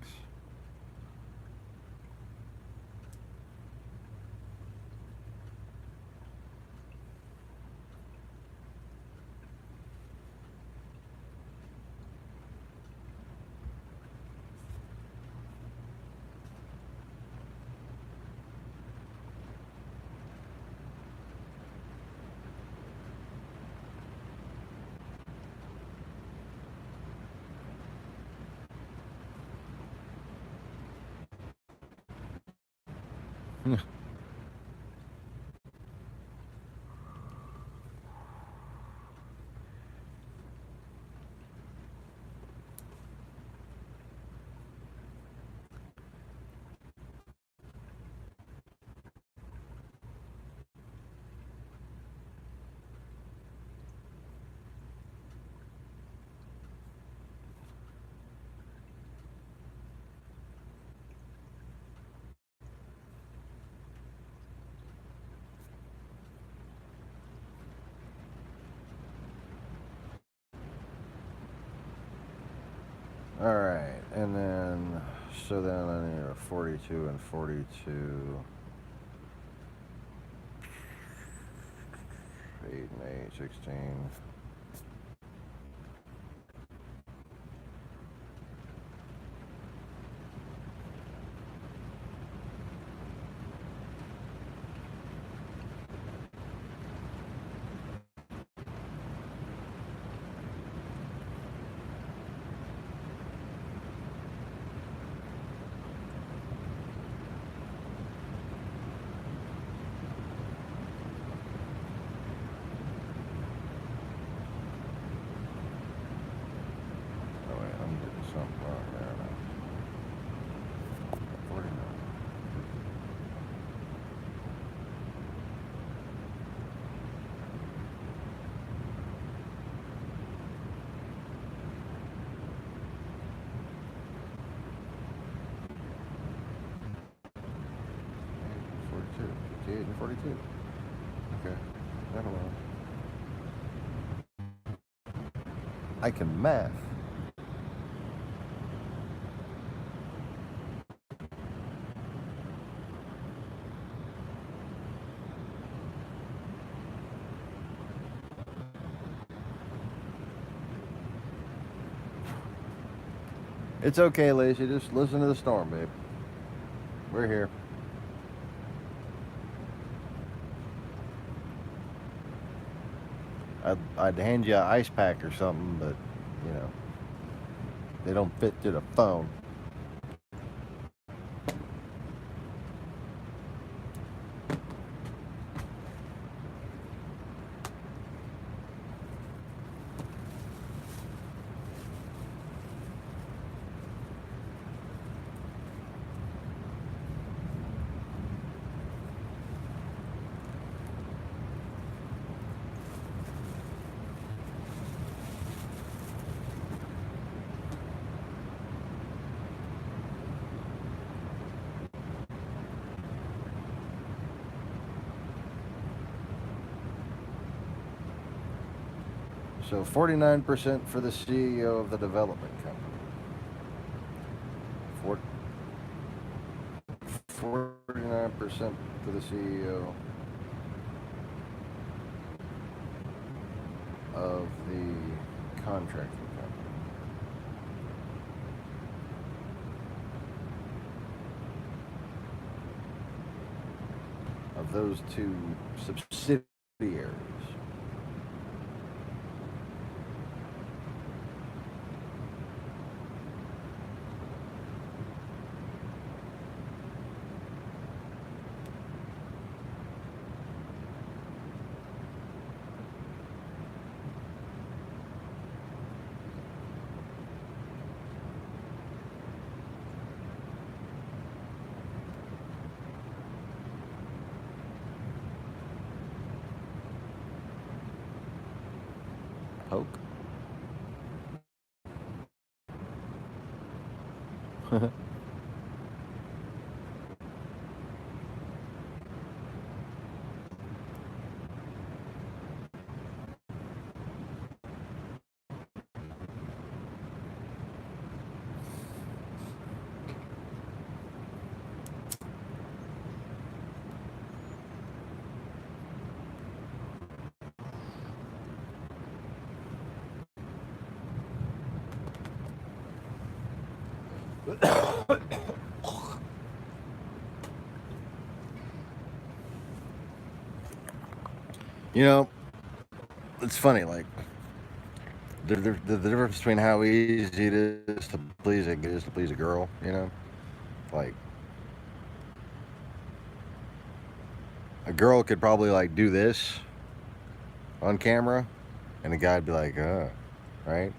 All right, and then, so then I need a 42 and 42. 8 and 8, 16. And 42. Okay. That'll work. I can math. It's okay, Lacey. Just listen to the storm, babe. We're here. I'd hand you an ice pack or something, but, you know, they don't fit to the phone. So 49% for the CEO of the development company. 49% for the CEO of the contracting company. Of those two subsidiaries. Poke. You know, it's funny, like, the difference between how easy it is to please a girl, you know? Like, a girl could probably, like, do this on camera, and a guy'd be like, right?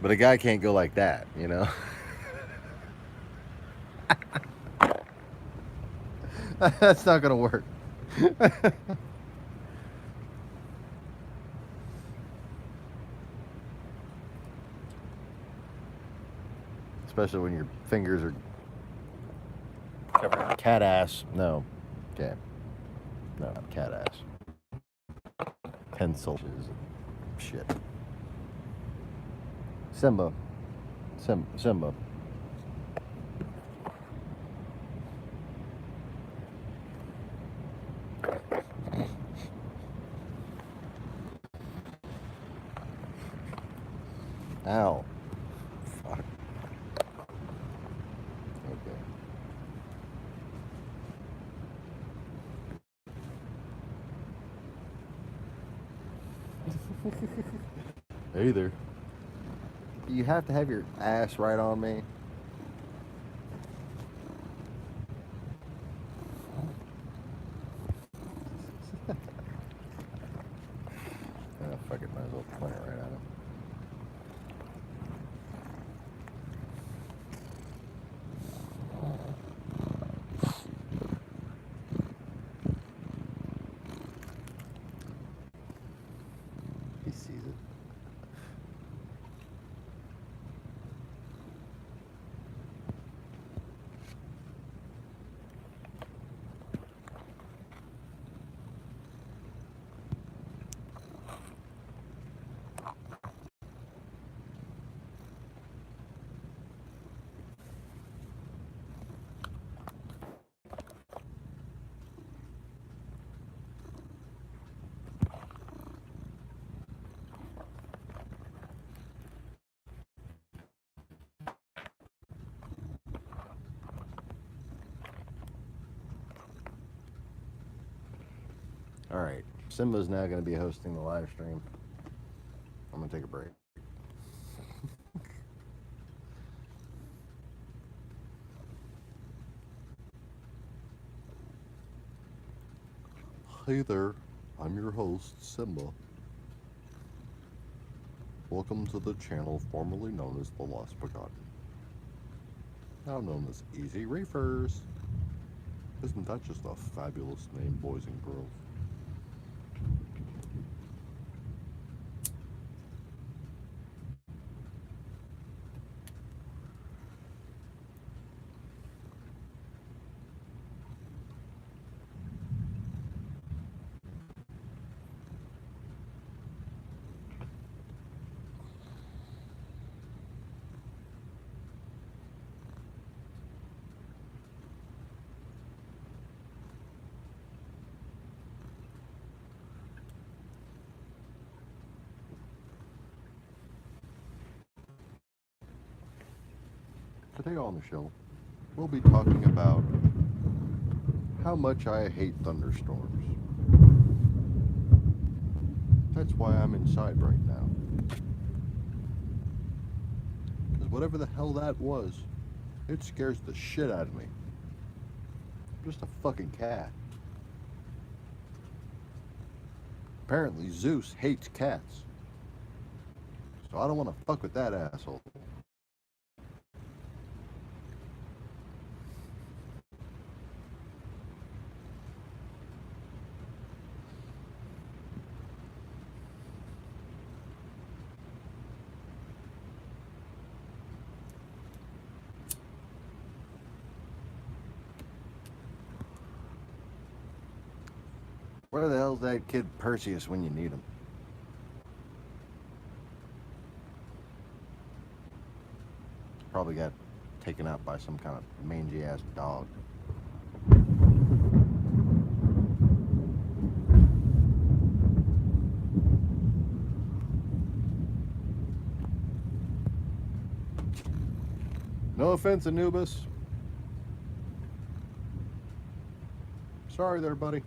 But a guy can't go like that, you know? That's not gonna work. Especially when your fingers are covered in cat ass. No. Okay. No, not cat ass. Pencils and shit. Simba. Simba. Ow. Fuck. Okay. Hey there. You have to have your ass right on me. Fuck it, might as well point it right at him. He sees it. Alright, Simba's now going to be hosting the live stream. I'm going to take a break. Hey there, I'm your host, Simba. Welcome to the channel formerly known as The Lost Begotten. Now known as Easy Reefers. Isn't that just a fabulous name, boys and girls? Today on the show, we'll be talking about how much I hate thunderstorms. That's why I'm inside right now. Because whatever the hell that was, it scares the shit out of me. I'm just a fucking cat. Apparently Zeus hates cats. So I don't want to fuck with that asshole. Where the hell's that kid Perseus when you need him? Probably got taken out by some kind of mangy ass dog. No offense, Anubis. Sorry there, buddy.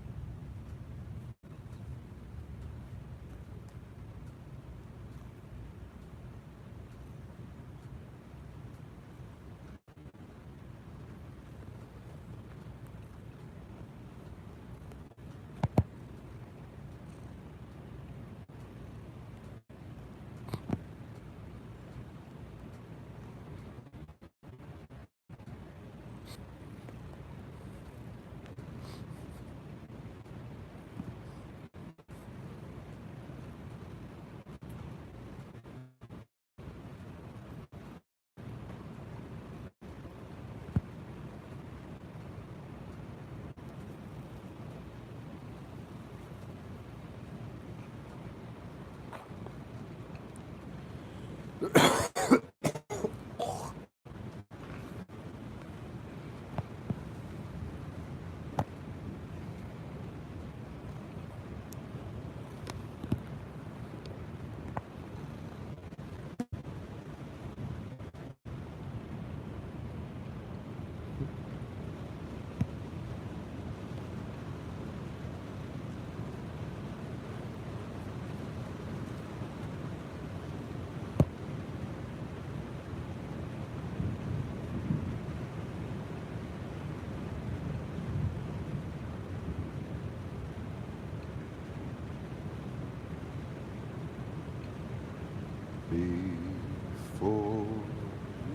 Before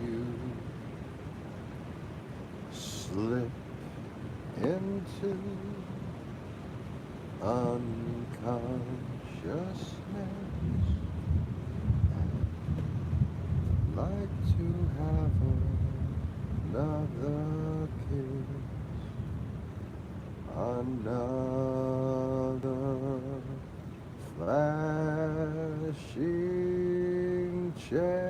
you slip into unconsciousness, I'd like to have another kiss, another flashing chance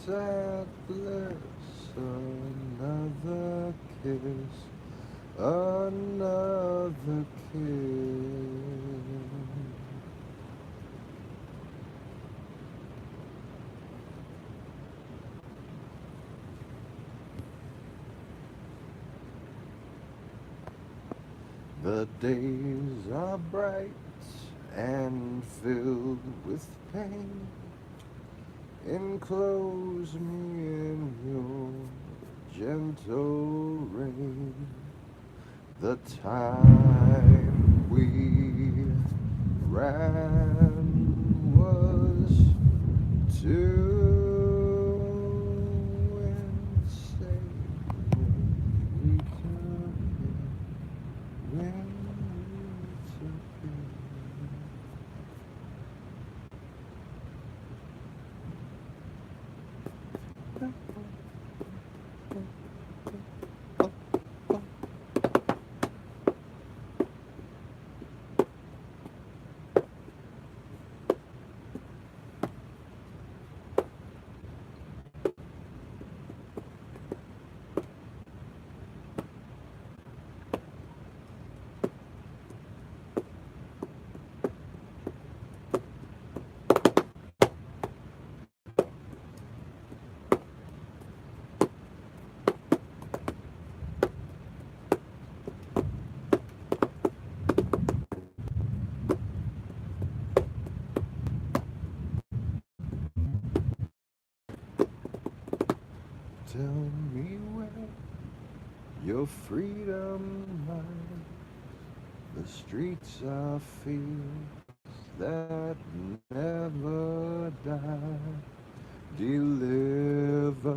at bliss, another kiss, another kiss. The days are bright and filled with pain. Enclose me in your gentle rain. The time we ran was too insane. We took it when we took it. Tell me where your freedom lies. The streets are fields that never die. Deliver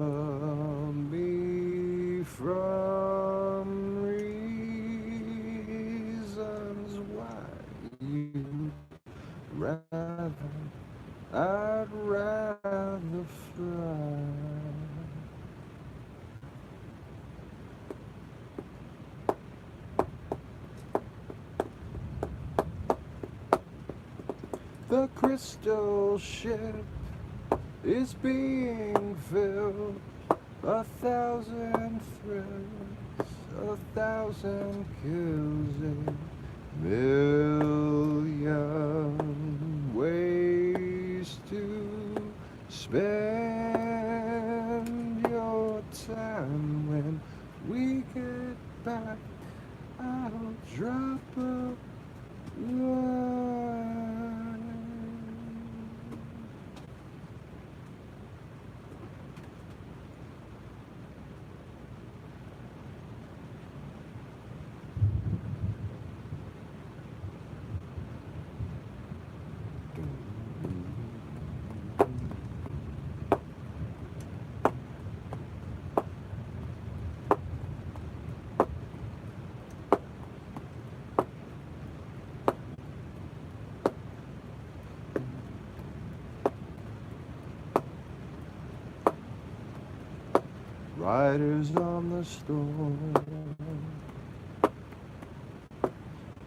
me from reasons why you'd rather, I'd rather fly. The crystal ship is being filled. 1,000 thrills, 1,000 kills, 1,000,000 ways to spend your time. When we get back, I'll drop a line. Riders on the storm,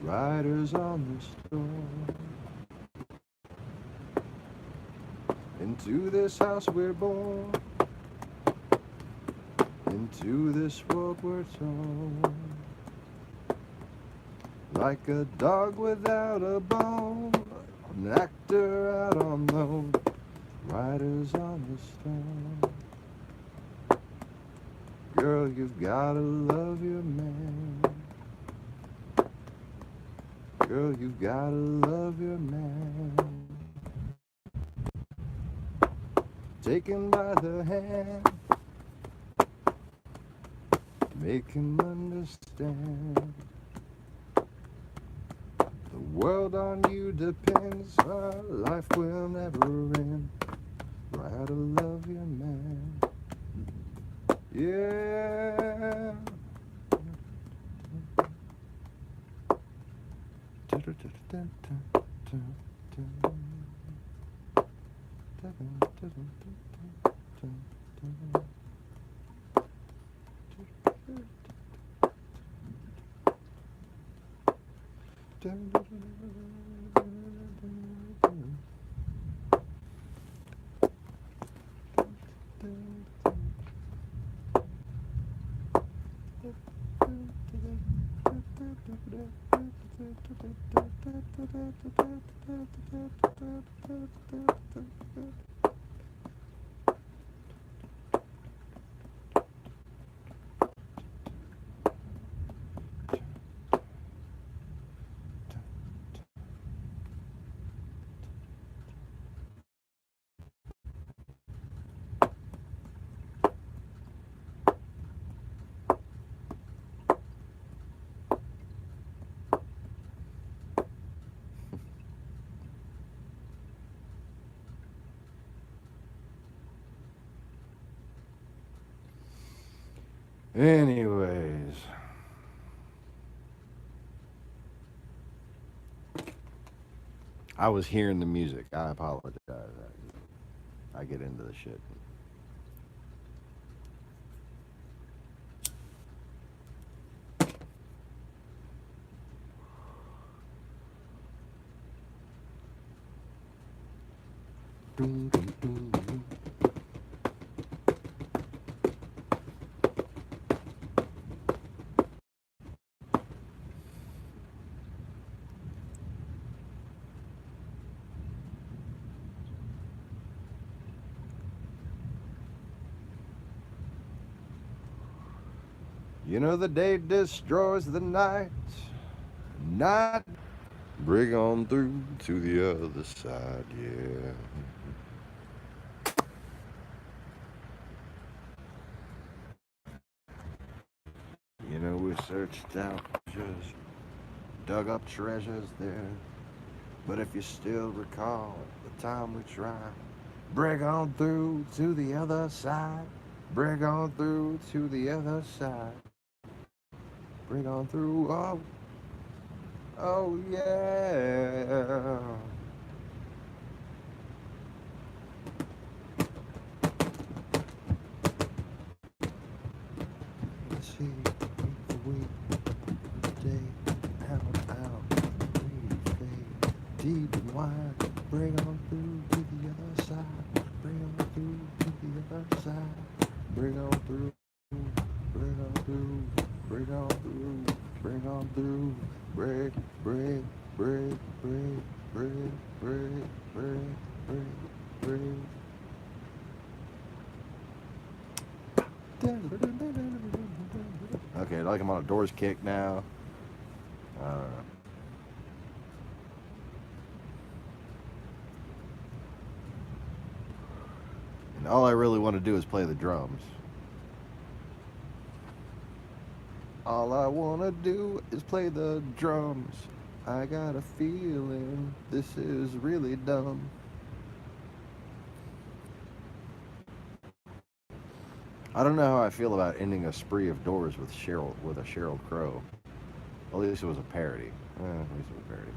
riders on the storm. Into this house we're born, into this world we're torn. Like a dog without a bone, an actor out on loan. Riders on the storm. Girl, you've gotta love your man. Girl, you've gotta love your man. Take him by the hand, make him understand. The world on you depends, our life will never end. Gotta love your man. Yeah. Anyways, I was hearing the music. I apologize. I get into the shit. Doom, doom, doom, doom. You know the day destroys the night. Night, bring on through to the other side, yeah. You know we searched out, just dug up treasures there. But if you still recall the time we tried, bring on through to the other side. Bring on through to the other side. Bring on through, oh, oh yeah. Let's see, week, day, out, we fade, deep and wide. Bring on through to the other side. Bring on through to the other side. Bring on through. Bring on through. Bring on through. Bring on through. Break, break, break, break, break, break, break, break, break. Okay, like I'm on a doors kick now. And all I really want to do is play the drums. All I want to do is play the drums. I got a feeling this is really dumb. I don't know how I feel about ending a spree of doors with a Cheryl Crow. At least it was a parody. At least it was a parody.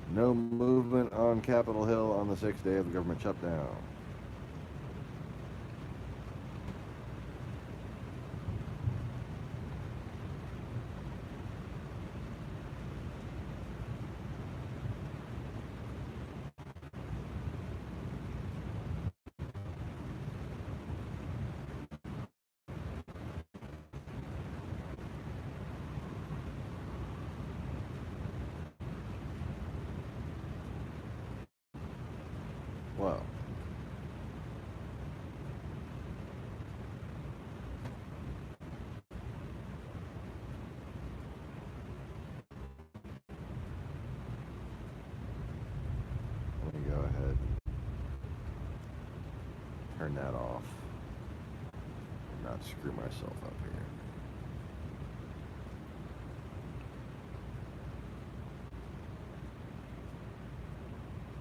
No movement on Capitol Hill on the 6th day of the government shutdown. Well, let me go ahead and turn that off and not screw myself up here.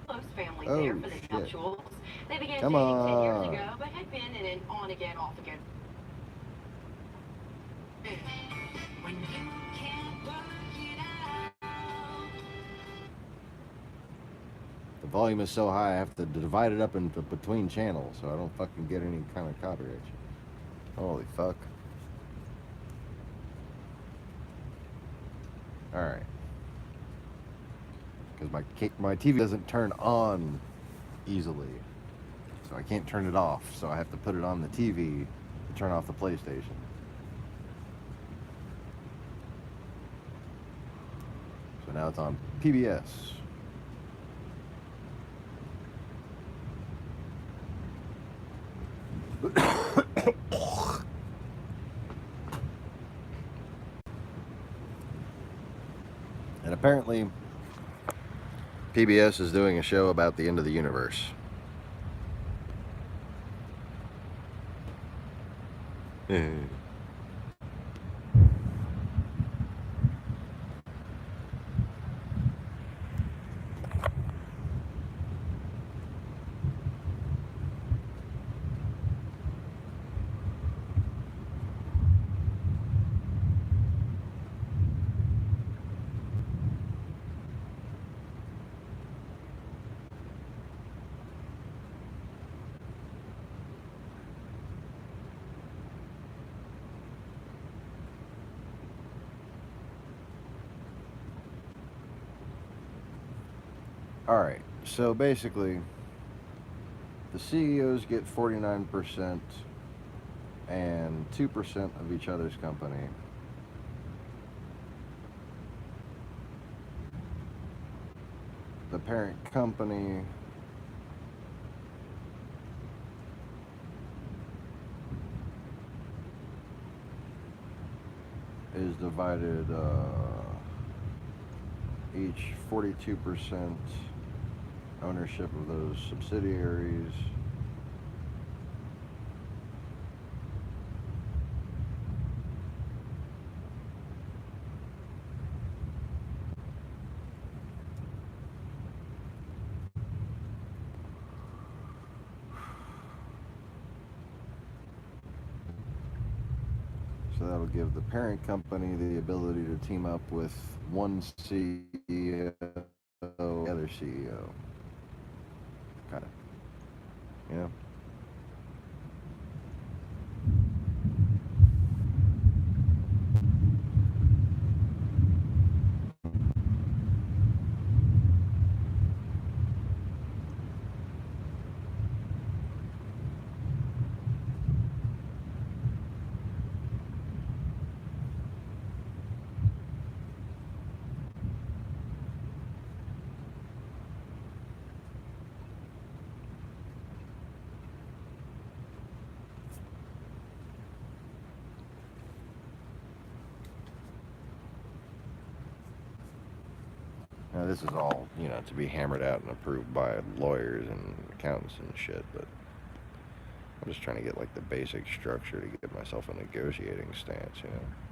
Close family Oh, there for the shit. nuptials. They began Come dating 10 years on. ago, but had been in an on again, off again. When you can't work it out. The volume is so high I have to divide it up into between channels so I don't fucking get any kind of copyright shit. Holy fuck. Alright. Because my TV doesn't turn on easily. So I can't turn it off. So I have to put it on the TV to turn off the PlayStation. So now it's on PBS. And apparently, PBS is doing a show about the end of the universe. Alright, so basically, the CEOs get 49% and 2% of each other's company. The parent company is divided each 42% ownership of those subsidiaries. So that'll give the parent company the ability to team up with one CEO other CEO. Kind of, you know? Now, this is all, you know, to be hammered out and approved by lawyers and accountants and shit, but I'm just trying to get, like, the basic structure to give myself a negotiating stance, you know?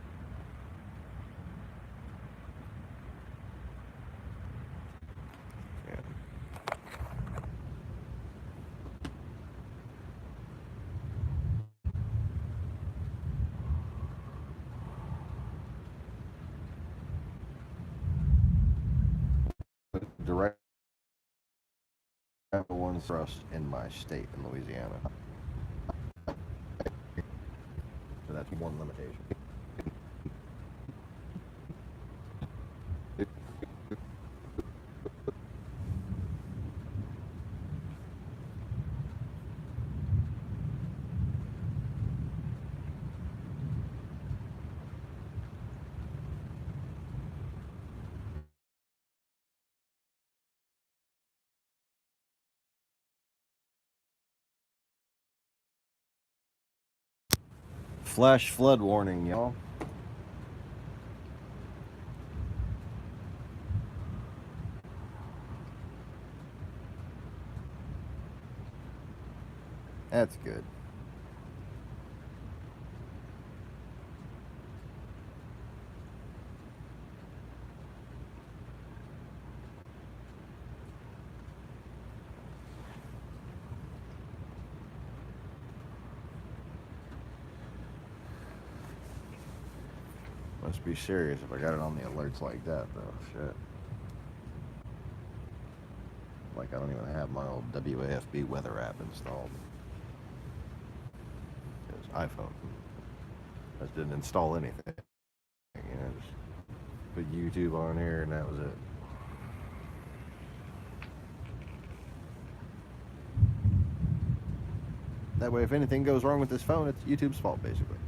Yeah. Direct number one thrust in my state in Louisiana. So that's one limitation. Flash flood warning, y'all. That's good. Must be serious if I got it on the alerts like that, though. Shit. Like, I don't even have my old WAFB weather app installed. Because iPhone. I just didn't install anything. You know, just put YouTube on here and that was it. That way, if anything goes wrong with this phone, it's YouTube's fault, basically.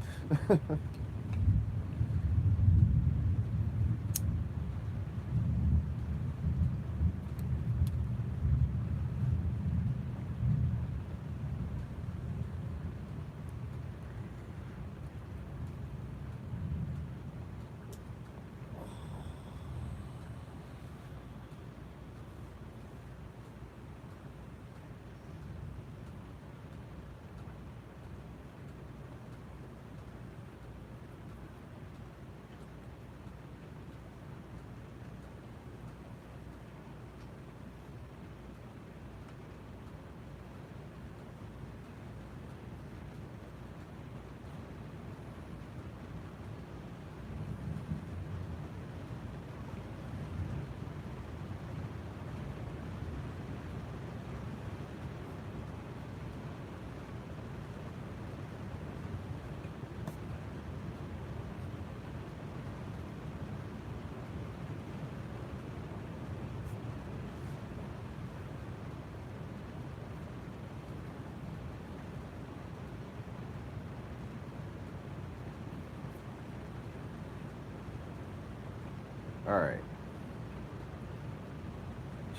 Alright.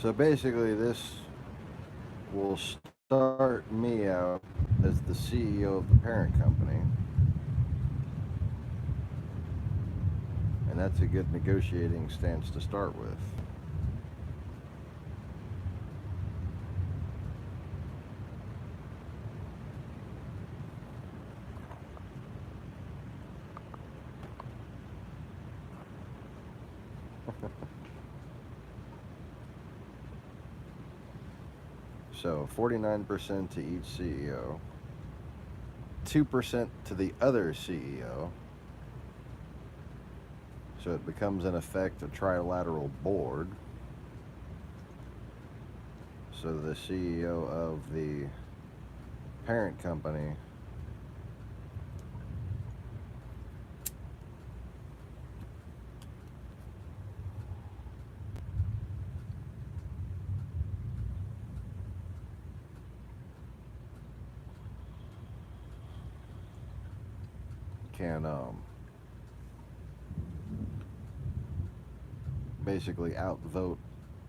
So basically this will start me out as the CEO of the parent company. And that's a good negotiating stance to start with. So 49% to each CEO, 2% to the other CEO. So it becomes in effect a trilateral board. So the CEO of the parent company can basically outvote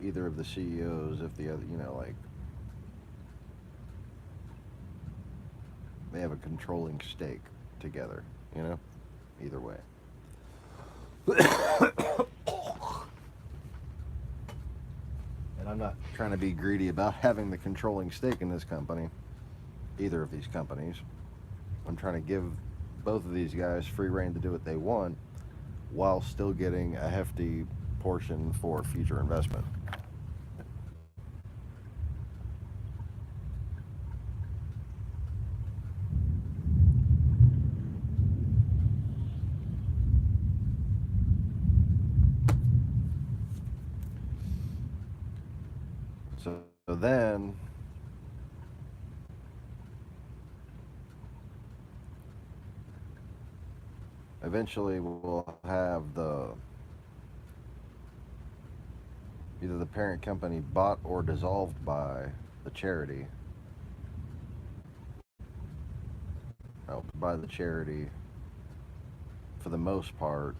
either of the CEOs if the other, like they have a controlling stake together, either way. And I'm not trying to be greedy about having the controlling stake in this company, either of these companies. I'm trying to give both of these guys free reign to do what they want while still getting a hefty portion for future investment. So then eventually we'll have either the parent company bought or dissolved by the charity. By the charity, for the most part,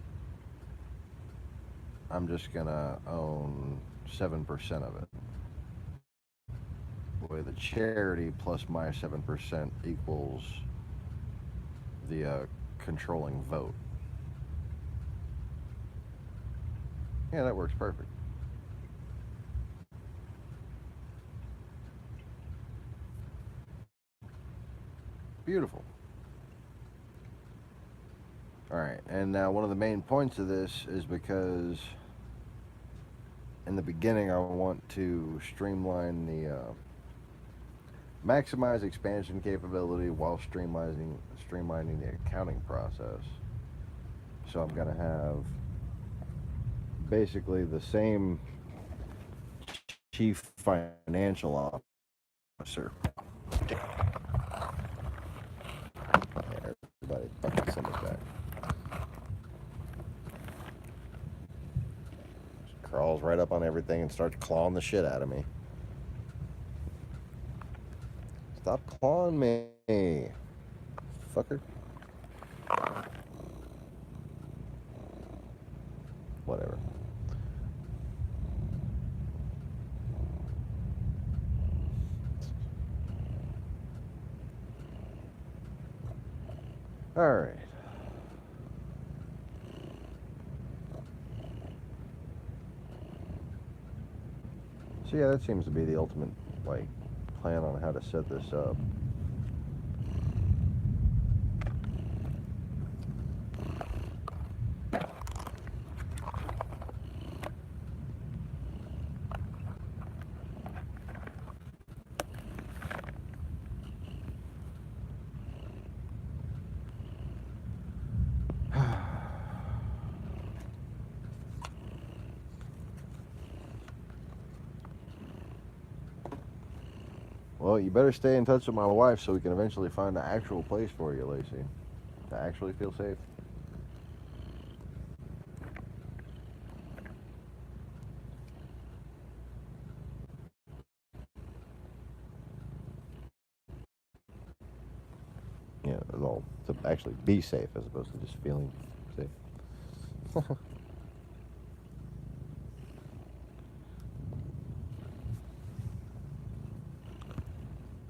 I'm just gonna own 7% of it. Where the charity plus my 7% equals the controlling vote. Yeah, that works perfect. Beautiful. Alright, and now one of the main points of this is because in the beginning I want to streamline the maximize expansion capability while streamlining the accounting process. So I'm going to have basically the same chief financial officer. Everybody fucking send it back. Just crawls right up on everything and starts clawing the shit out of me. Stop clawing me, fucker. Whatever. All right. So yeah, that seems to be the ultimate plan on how to set this up. Well, you better stay in touch with my wife so we can eventually find an actual place for you, Lacey, to actually feel safe. Yeah, well, to actually be safe as opposed to just feeling safe.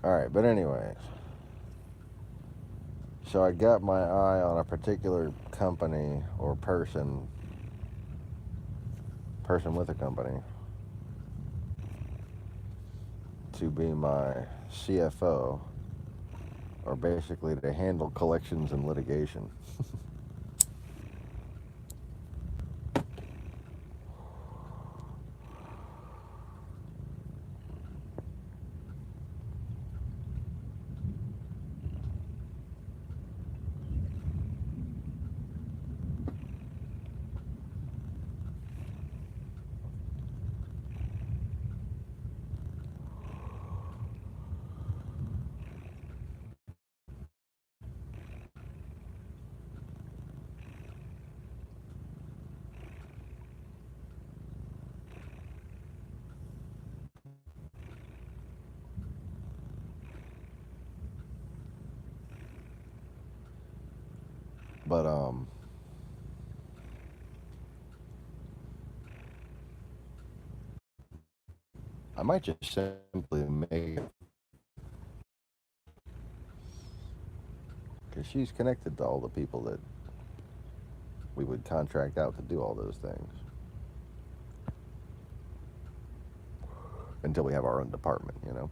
Alright, but anyways. So I got my eye on a particular company or person with a company to be my CFO, or basically to handle collections and litigation. But I might just simply make it, because she's connected to all the people that we would contract out to do all those things until we have our own department, you know.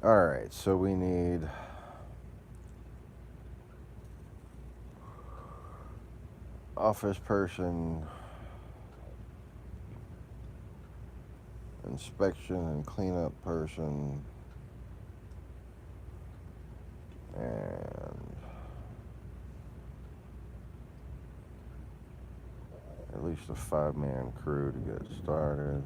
All right, so we need office person, inspection and cleanup person, and at least a 5-man crew to get started.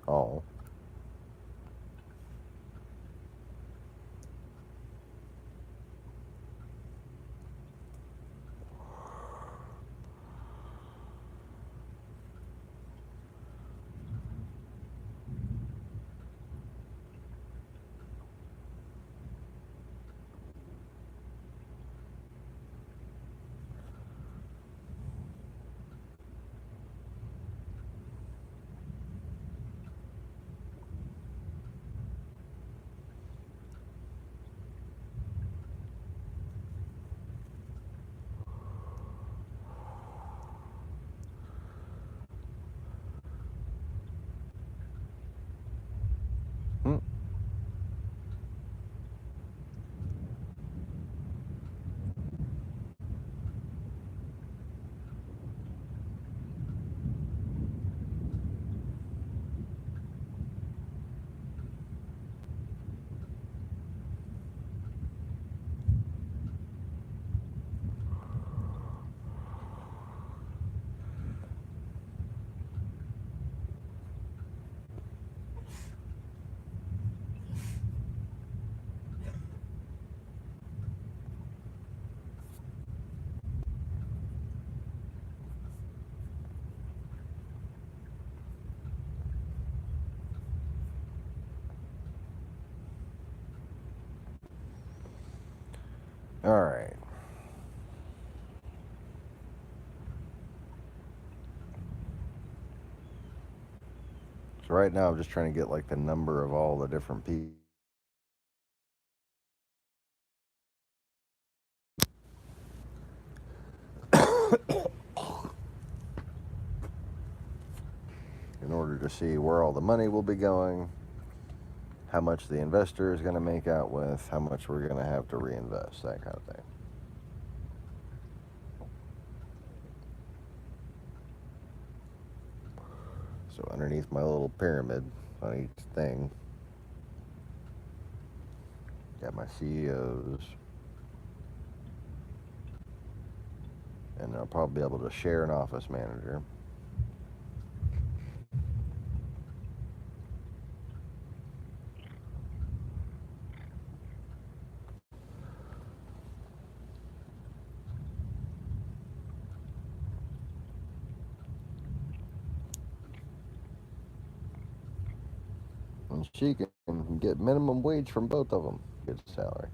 All. Hmm. All right. So right now I'm just trying to get like the number of all the different people. In order to see where all the money will be going, how much the investor is going to make out with, how much we're going to have to reinvest, that kind of thing. So underneath my little pyramid on each thing, Got my CEOs. And I'll probably be able to share an office manager. And she can get minimum wage from both of them. Good salary.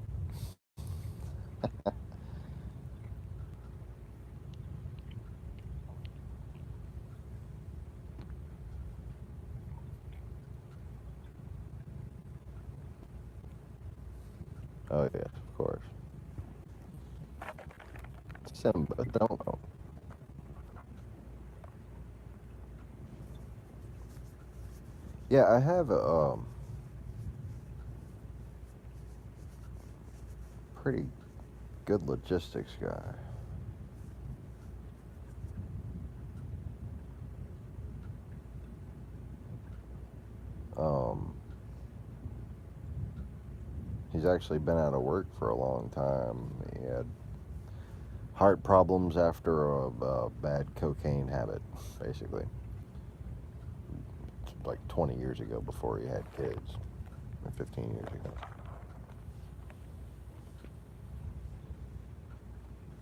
Oh yes, of course. Simba, don't know. Yeah, I have a pretty good logistics guy. He's actually been out of work for a long time. He had heart problems after a bad cocaine habit, basically. Like 20 years ago before he had kids, or 15 years ago.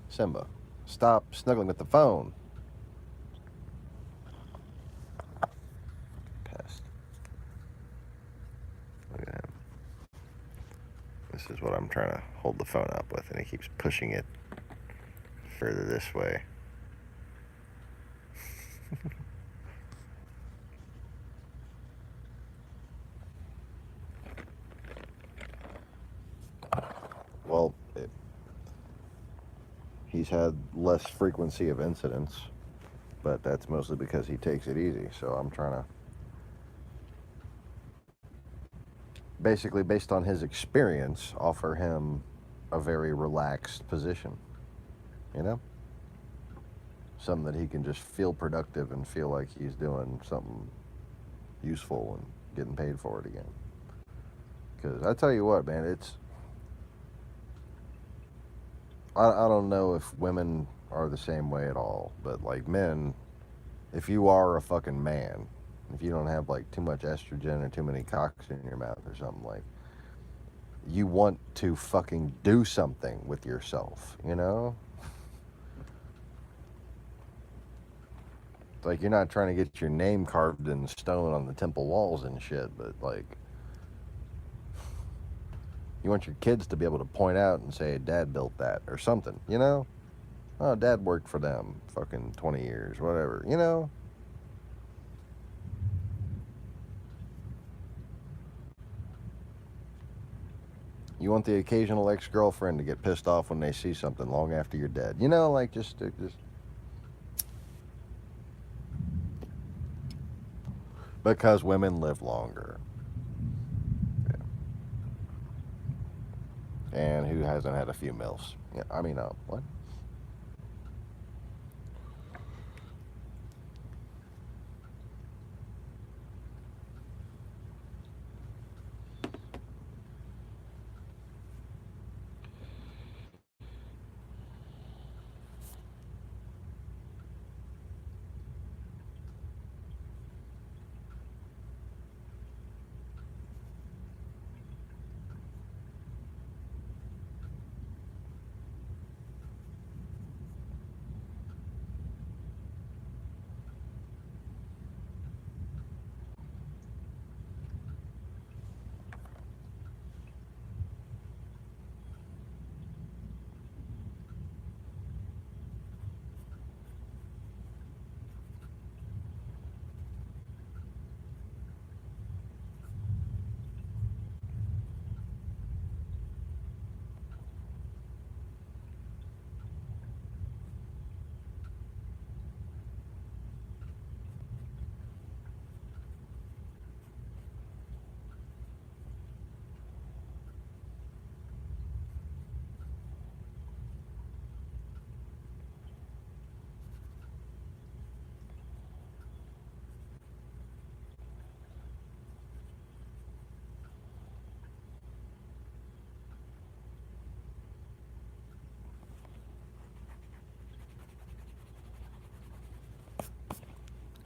Simba, stop snuggling with the phone. Pest. Look at him. This is what I'm trying to hold the phone up with, and he keeps pushing it further this way. Well, he's had less frequency of incidents, but that's mostly because he takes it easy. So I'm trying to, basically based on his experience, offer him a very relaxed position, you know? Something that he can just feel productive and feel like he's doing something useful and getting paid for it again. Because I tell you what, man, I don't know if women are the same way at all, but like men, if you are a fucking man, if you don't have like too much estrogen or too many cocks in your mouth or something, like, you want to fucking do something with yourself, you know? Like, you're not trying to get your name carved in stone on the temple walls and shit, but like, you want your kids to be able to point out and say, Dad built that, or something, you know? Oh, Dad worked for them fucking 20 years, whatever, you know? You want the occasional ex-girlfriend to get pissed off when they see something long after you're dead. You know, like, just... Because women live longer. Yeah. And who hasn't had a few milfs? Yeah, I mean, what?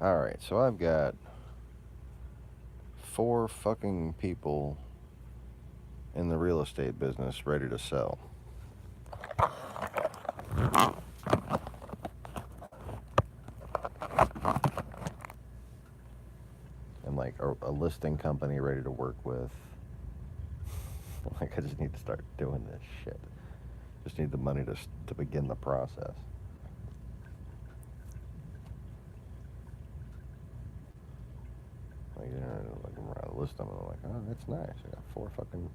Alright, so I've got 4 fucking people in the real estate business ready to sell. And like a listing company ready to work with. Like, I just need to start doing this shit. Just need the money to begin the process. Like, you know, like I'm around to list them and I'm like, oh, that's nice. I got 4 fucking.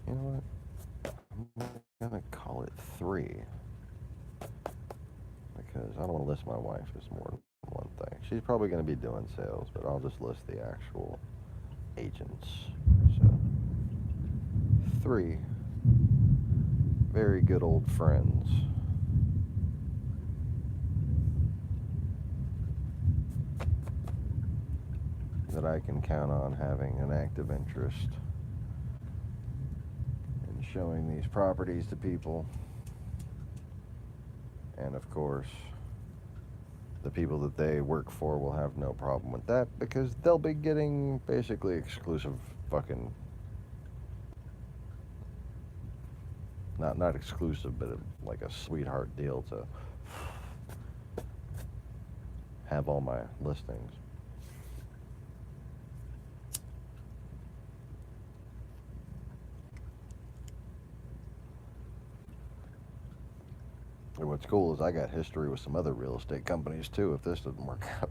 You know what? I'm gonna call it 3. Because I don't want to list my wife as more than one thing. She's probably going to be doing sales, but I'll just list the actual agents. So, 3 very good old friends. That I can count on having an active interest in showing these properties to people. And of course, the people that they work for will have no problem with that because they'll be getting basically exclusive fucking, not exclusive, but like a sweetheart deal to have all my listings. And what's cool is I got history with some other real estate companies too if this doesn't work out.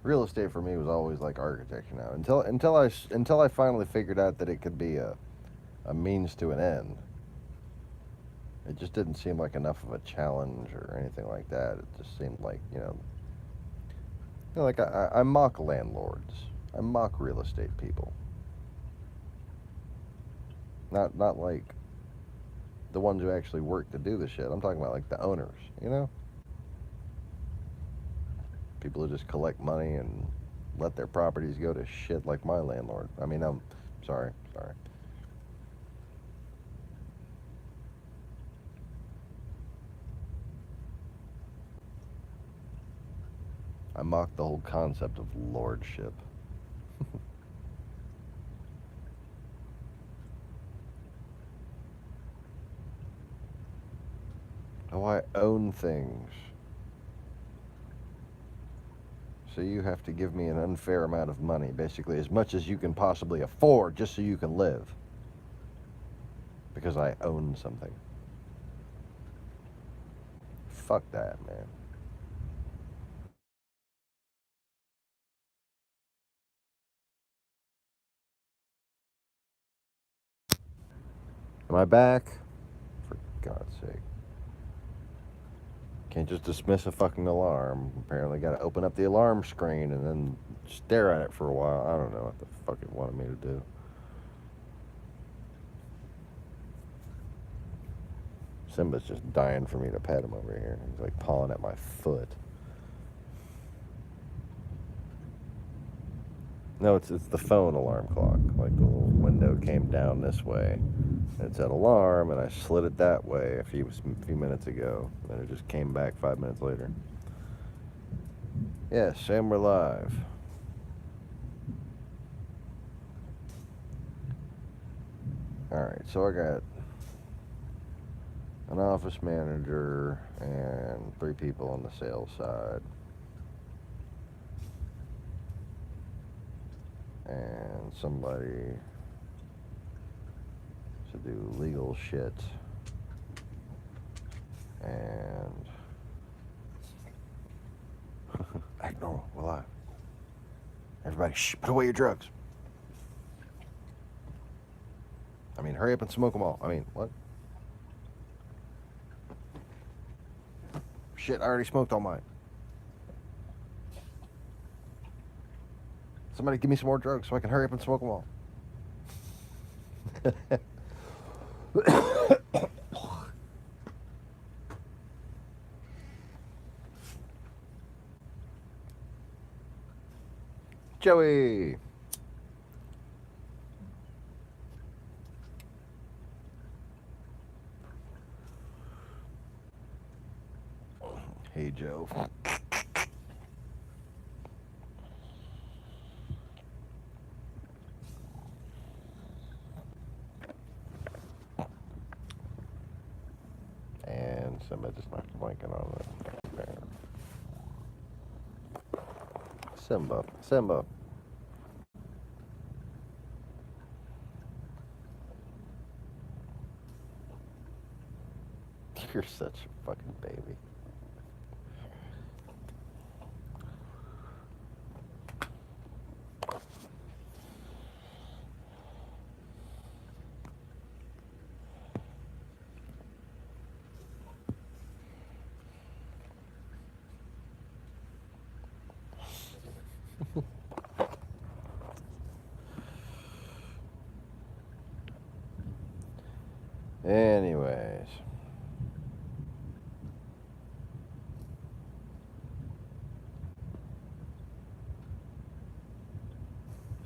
Real estate for me was always like architecture now. Until I finally figured out that it could be a means to an end. It just didn't seem like enough of a challenge or anything like that. It just seemed like, like I mock landlords. I mock real estate people. Not like the ones who actually work to do the shit. I'm talking about like the owners, People who just collect money and let their properties go to shit like my landlord. I mean, I'm sorry. I mock the whole concept of lordship. Oh, I own things. So you have to give me an unfair amount of money, basically as much as you can possibly afford just so you can live. Because I own something. Fuck that, man. Am I back? For God's sake. Can't just dismiss a fucking alarm. Apparently gotta open up the alarm screen and then stare at it for a while. I don't know what the fuck it wanted me to do. Simba's just dying for me to pet him over here. He's like pawing at my foot. No, it's the phone alarm clock. Like the little window came down this way. It said alarm, and I slid it that way a few minutes ago. Then it just came back 5 minutes later. Yes, and we're live. Alright, so I got an office manager and 3 people on the sales side. And somebody to do legal shit. And act normal, we're live. Everybody, shh, put away your drugs. I mean, hurry up and smoke them all. I mean, what? Shit, I already smoked all mine. Somebody give me some more drugs so I can hurry up and smoke them all. Joey. Hey, Joe. And somebody just knocked a blanket on the bear. Simba. Simba. You're such a fucking baby. Anyways.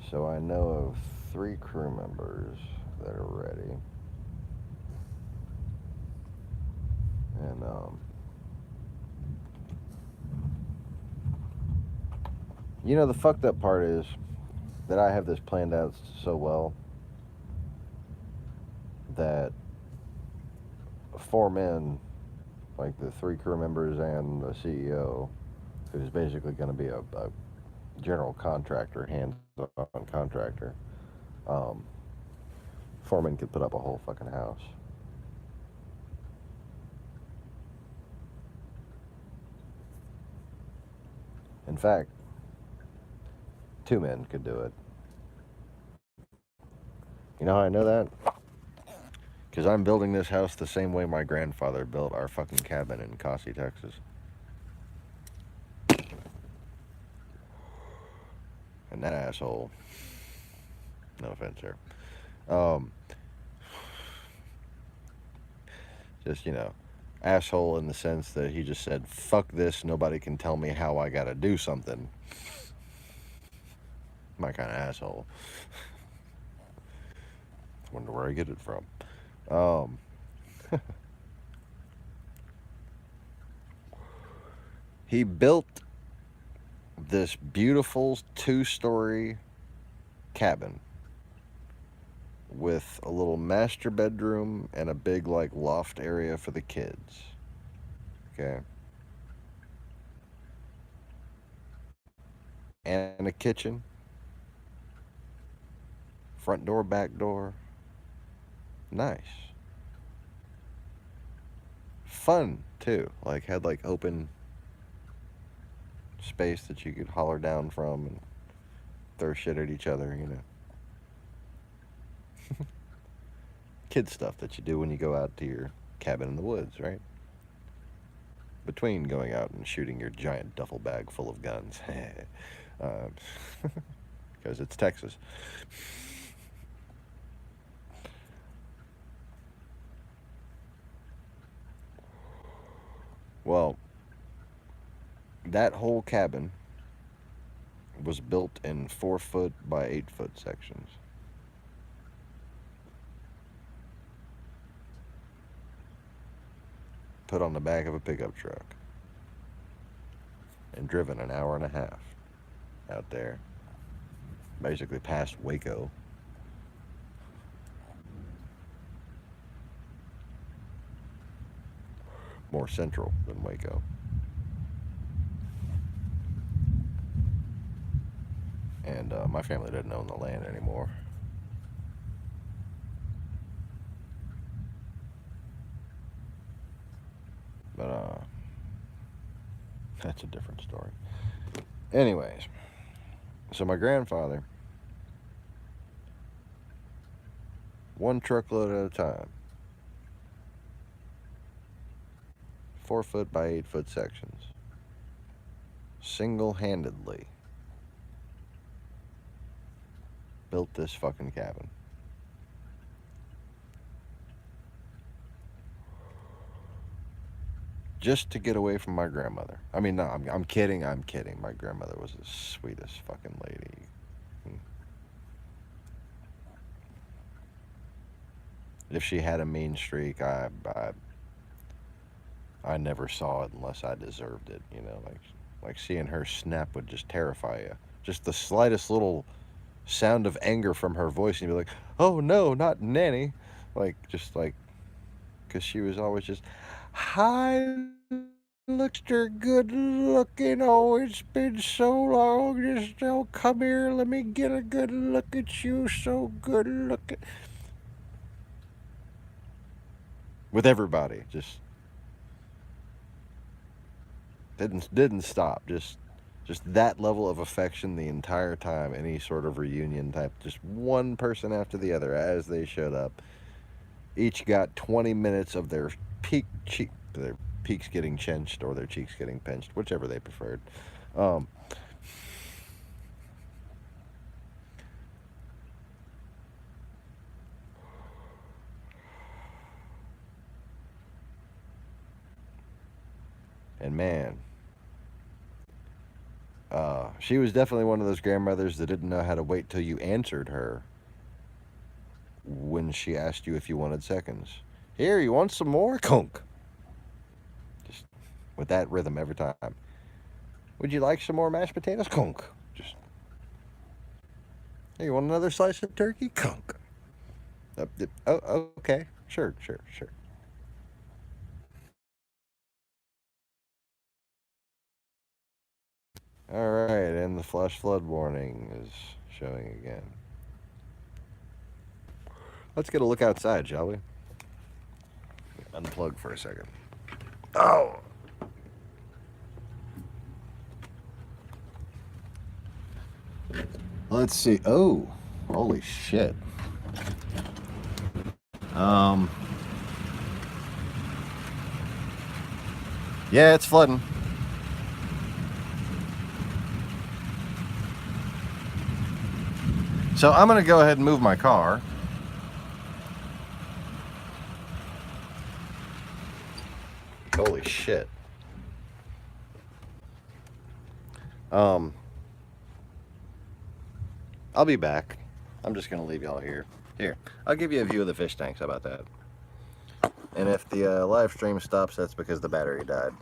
So I know of 3 crew members that are ready. And, you know, the fucked up part is that I have this planned out so well that 4 men, like the 3 crew members and the CEO, who's basically going to be a general contractor, hands-on contractor, 4 men could put up a whole fucking house. In fact, 2 men could do it. You know how I know that? Because I'm building this house the same way my grandfather built our fucking cabin in Cossie, Texas. And that asshole, no offense here, just, you know, asshole in the sense that he just said, fuck this, nobody can tell me how I gotta do something. My kind of asshole. Wonder where I get it from. He built this beautiful 2-story cabin with a little master bedroom and a big, like, loft area for the kids. Okay. And a kitchen. Front door, back door. Nice. Fun, too. Like, had, like, open space that you could holler down from and throw shit at each other, you know. Kid stuff that you do when you go out to your cabin in the woods, right? Between going out and shooting your giant duffel bag full of guns. Because it's Texas. Well, that whole cabin was built in 4-foot by 8-foot sections. Put on the back of a pickup truck. And driven an hour and a half out there. Basically past Waco. More central than Waco. And my family doesn't own the land anymore. But that's a different story. Anyways, so my grandfather, 1 truckload at a time, 4-foot by 8-foot sections, single-handedly built this fucking cabin. just to get away from my grandmother. I mean, no, I'm kidding. I'm kidding. My grandmother was the sweetest fucking lady. If she had a mean streak, I never saw it unless I deserved it. You know, like seeing her snap would just terrify you. Just the slightest little sound of anger from her voice, and you'd be like, "Oh no, not Nanny!" Just like, because she was always just, "Hi, Mr. Good Looking. Oh, it's been so long. Just come here. Let me get a good look at you. So good looking." With everybody, just didn't stop. Just that level of affection the entire time. Any sort of reunion type, just one person after the other as they showed up. Each got 20 minutes of their their peaks getting chinched or their cheeks getting pinched, whichever they preferred. Um, and man, she was definitely one of those grandmothers that didn't know how to wait till you answered her when she asked you if you wanted seconds. Here, you want some more? Conk. Just with that rhythm every time. Would you like some more mashed potatoes? Conk. Just, hey, you want another slice of turkey? Conk. Oh, okay. Sure. All right, and the flash flood warning is showing again. Let's get a look outside, shall we? Unplug for a second. Oh! Let's see. Oh, holy shit. Yeah, it's flooding. So I'm going to go ahead and move my car. Holy shit. I'll be back. I'm just going to leave y'all here. Here, I'll give you a view of the fish tanks. How about that? And if the live stream stops, that's because the battery died.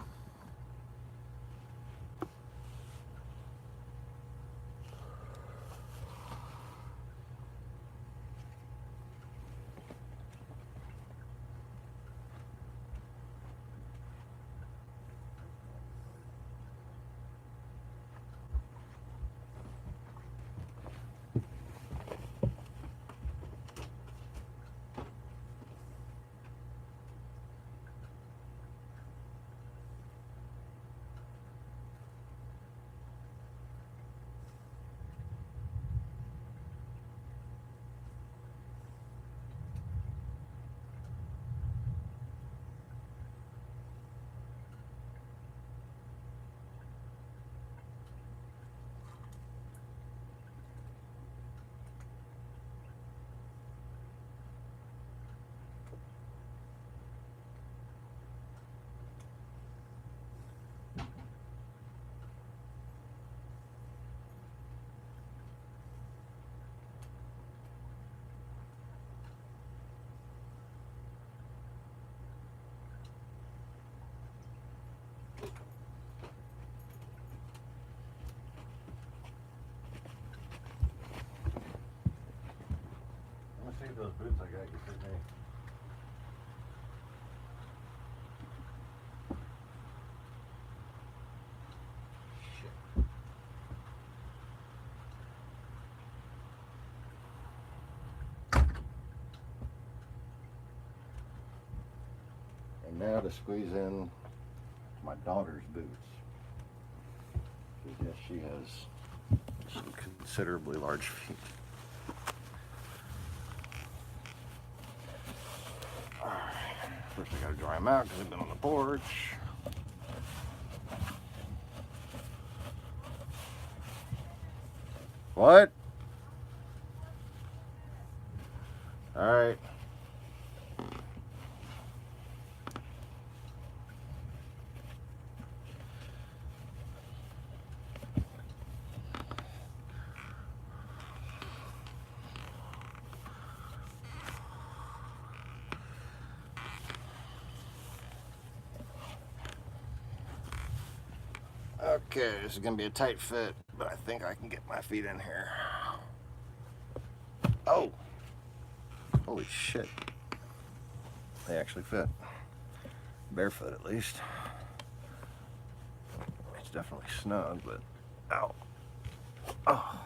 Let's see if those boots I got can fit me. And now to squeeze in my daughter's boots. Because yes, she has some considerably large feet. Alright, first I gotta dry them out because they've been on the porch. What? Alright. Okay, this is gonna be a tight fit, but I think I can get my feet in here. Oh! Holy shit. They actually fit. Barefoot at least. It's definitely snug, but ow. Oh,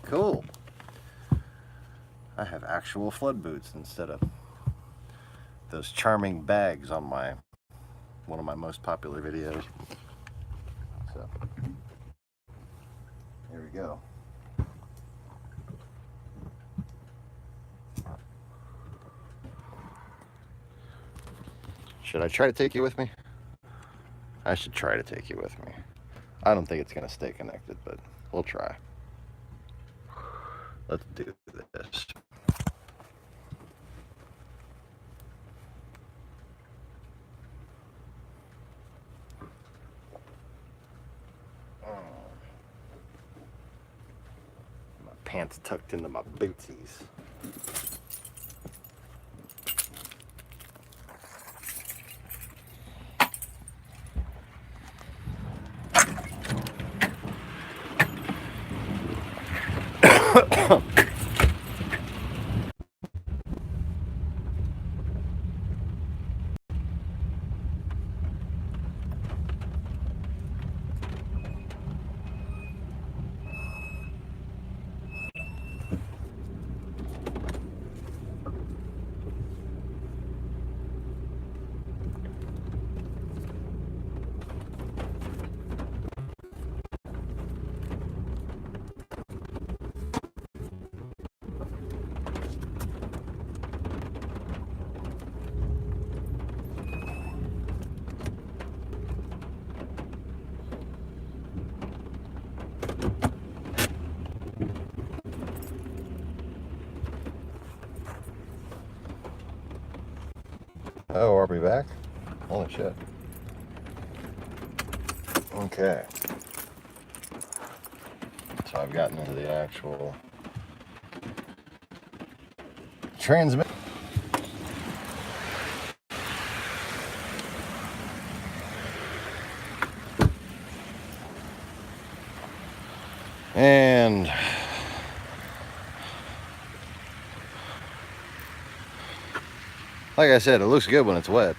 cool. I have actual flood boots instead of those charming bags on one of my most popular videos. So, here we go. Should I try to take you with me? I should try to take you with me. I don't think it's gonna stay connected, but we'll try. Let's do this. My pants tucked into my bootsies. Oh, are we back? Holy shit. Okay. So I've gotten into the actual transmit. And like I said, it looks good when it's wet.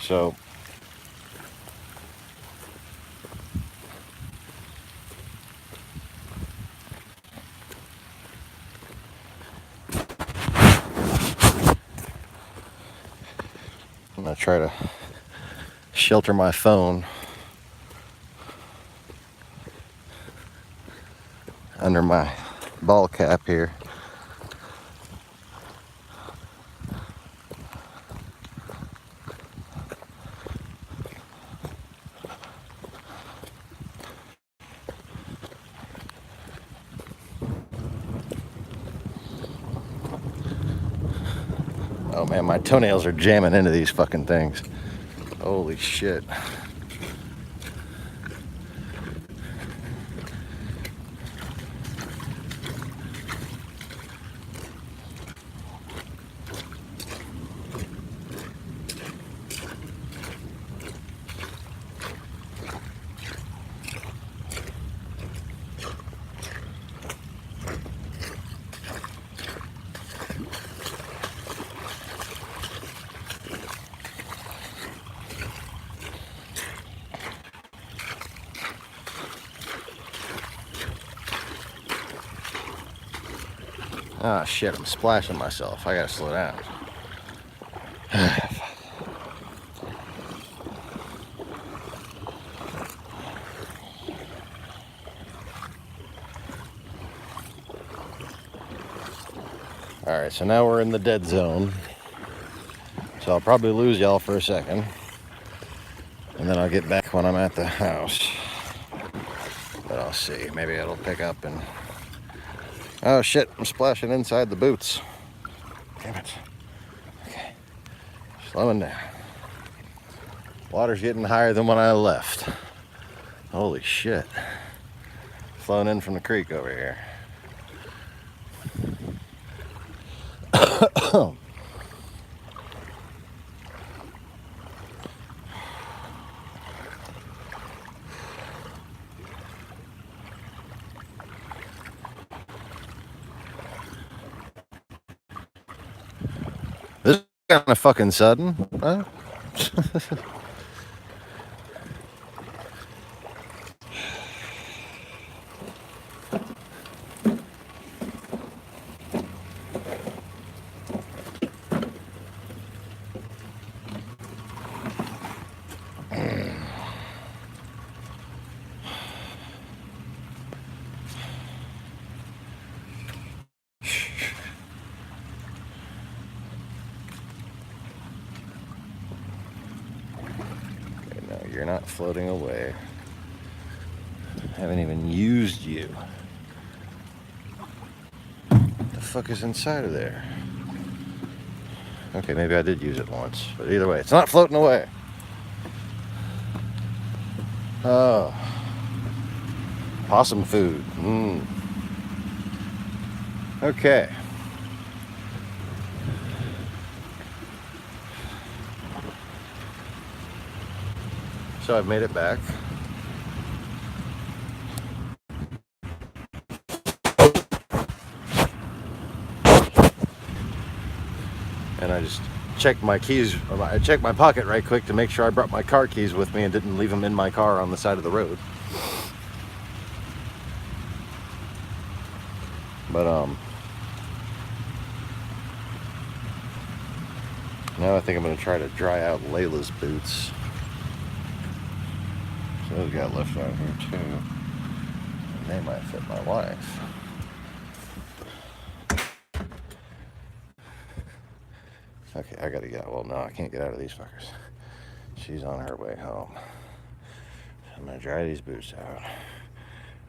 So I'm gonna try to shelter my phone under my ball cap here. Oh man, my toenails are jamming into these fucking things. Holy shit. Ah, shit, I'm splashing myself. I gotta slow down. Alright, so now we're in the dead zone. So I'll probably lose y'all for a second. And then I'll get back when I'm at the house. But I'll see. Maybe it'll pick up and... Oh shit, I'm splashing inside the boots. Damn it. Okay. Slowing down. Water's getting higher than when I left. Holy shit. Flowing in from the creek over here. This is kind of fucking sudden, huh? No, you're not floating away. I haven't even used you. What the fuck is inside of there? Okay, maybe I did use it once, but either way, it's not floating away. Oh, possum food. Okay. So I've made it back. And I just checked my keys. I checked my pocket right quick to make sure I brought my car keys with me and didn't leave them in my car on the side of the road. But now I think I'm going to try to dry out Layla's boots. So those got left out here too. And they might fit my wife. Okay, I gotta get. Well, no, I can't get out of these fuckers. She's on her way home. I'm gonna dry these boots out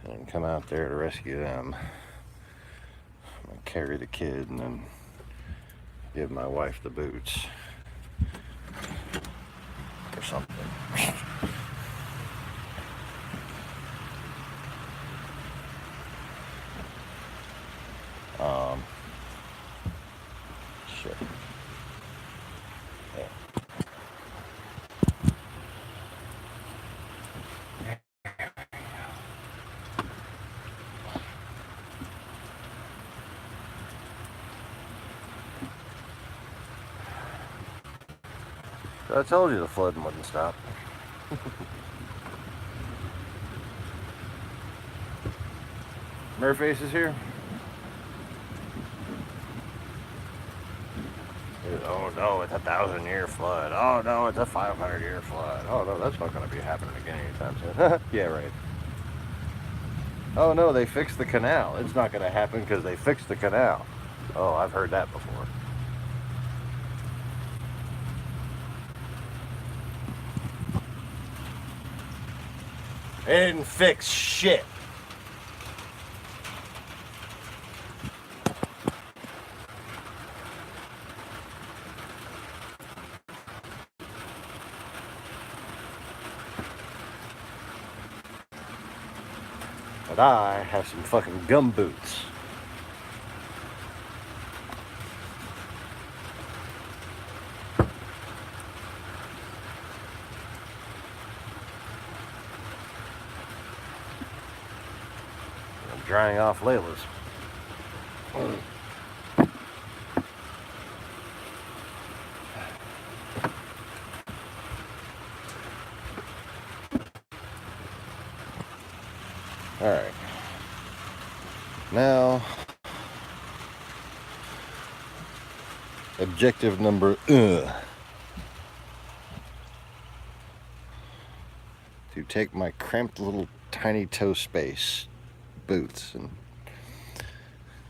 and then come out there to rescue them. I'm gonna carry the kid and then give my wife the boots or something. Shit. Yeah. I told you the flooding wouldn't stop. Murphyface is here. Oh no, it's a 1,000-year flood. Oh no, it's a 500-year flood. Oh no, that's not going to be happening again anytime soon. Yeah, right. Oh no, they fixed the canal. It's not going to happen because they fixed the canal. Oh, I've heard that before. They didn't fix shit. But I have some fucking gum boots. I'm drying off Layla's. All right. Now, objective number to take my cramped little tiny toe space boots and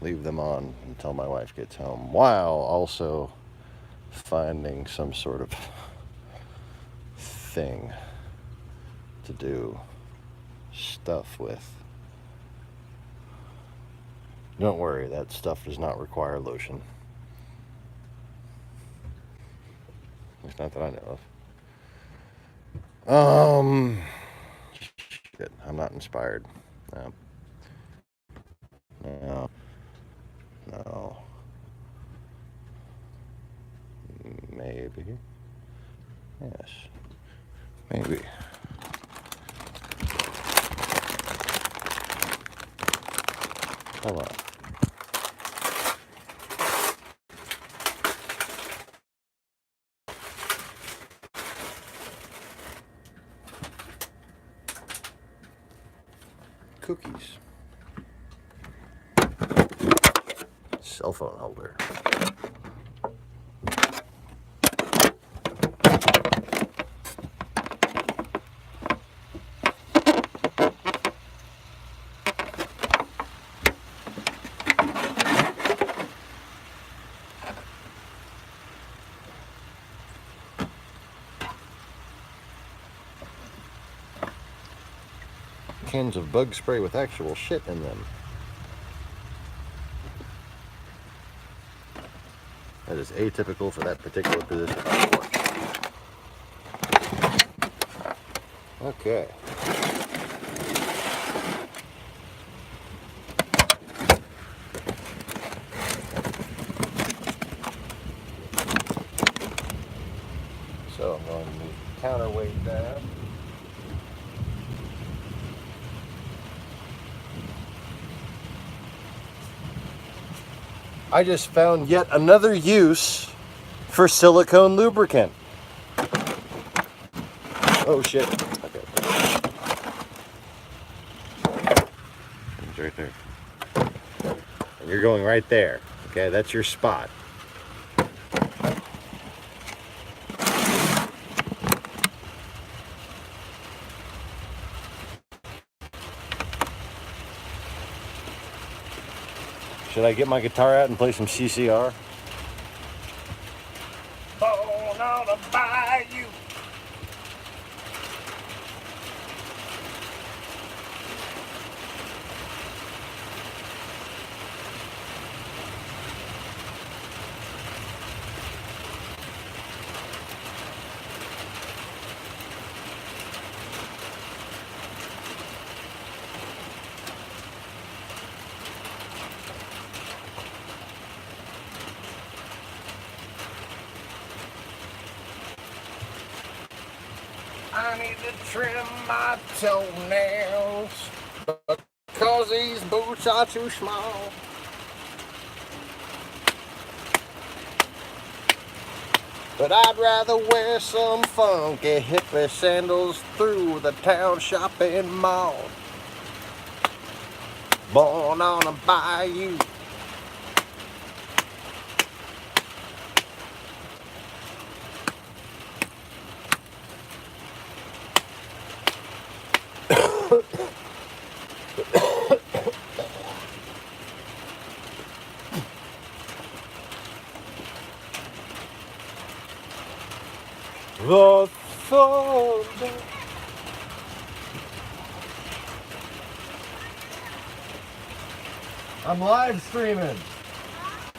leave them on until my wife gets home, while also finding some sort of thing to do stuff with. Don't worry, that stuff does not require lotion. At least not that I know of. Shit, I'm not inspired. No. No. No. be here? Yes. Maybe. Hold on. Cookies. Cell phone holder. Cans of bug spray with actual shit in them. That is atypical for that particular position. Okay. So I'm going to move the counterweight down. I just found yet another use for silicone lubricant. Oh shit. Okay. It's right there. And you're going right there. Okay, that's your spot. Should I get my guitar out and play some CCR? Born on a bayou. I need to trim my toenails because these boots are too small. But I'd rather wear some funky hippie sandals through the town shopping mall. Born on a bayou. The thunder. I'm live streaming.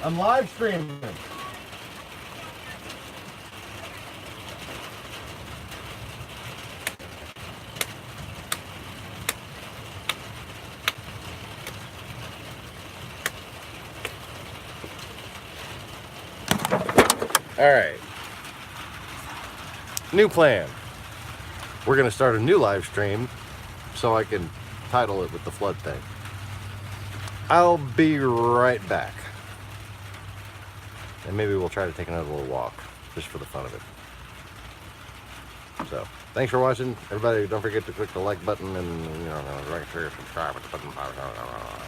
I'm live streaming. All right. New plan. We're going to start a new live stream so I can title it with the flood thing. I'll be right back. And maybe we'll try to take another little walk just for the fun of it. So, thanks for watching. Everybody, don't forget to click the like button and, subscribe with the button.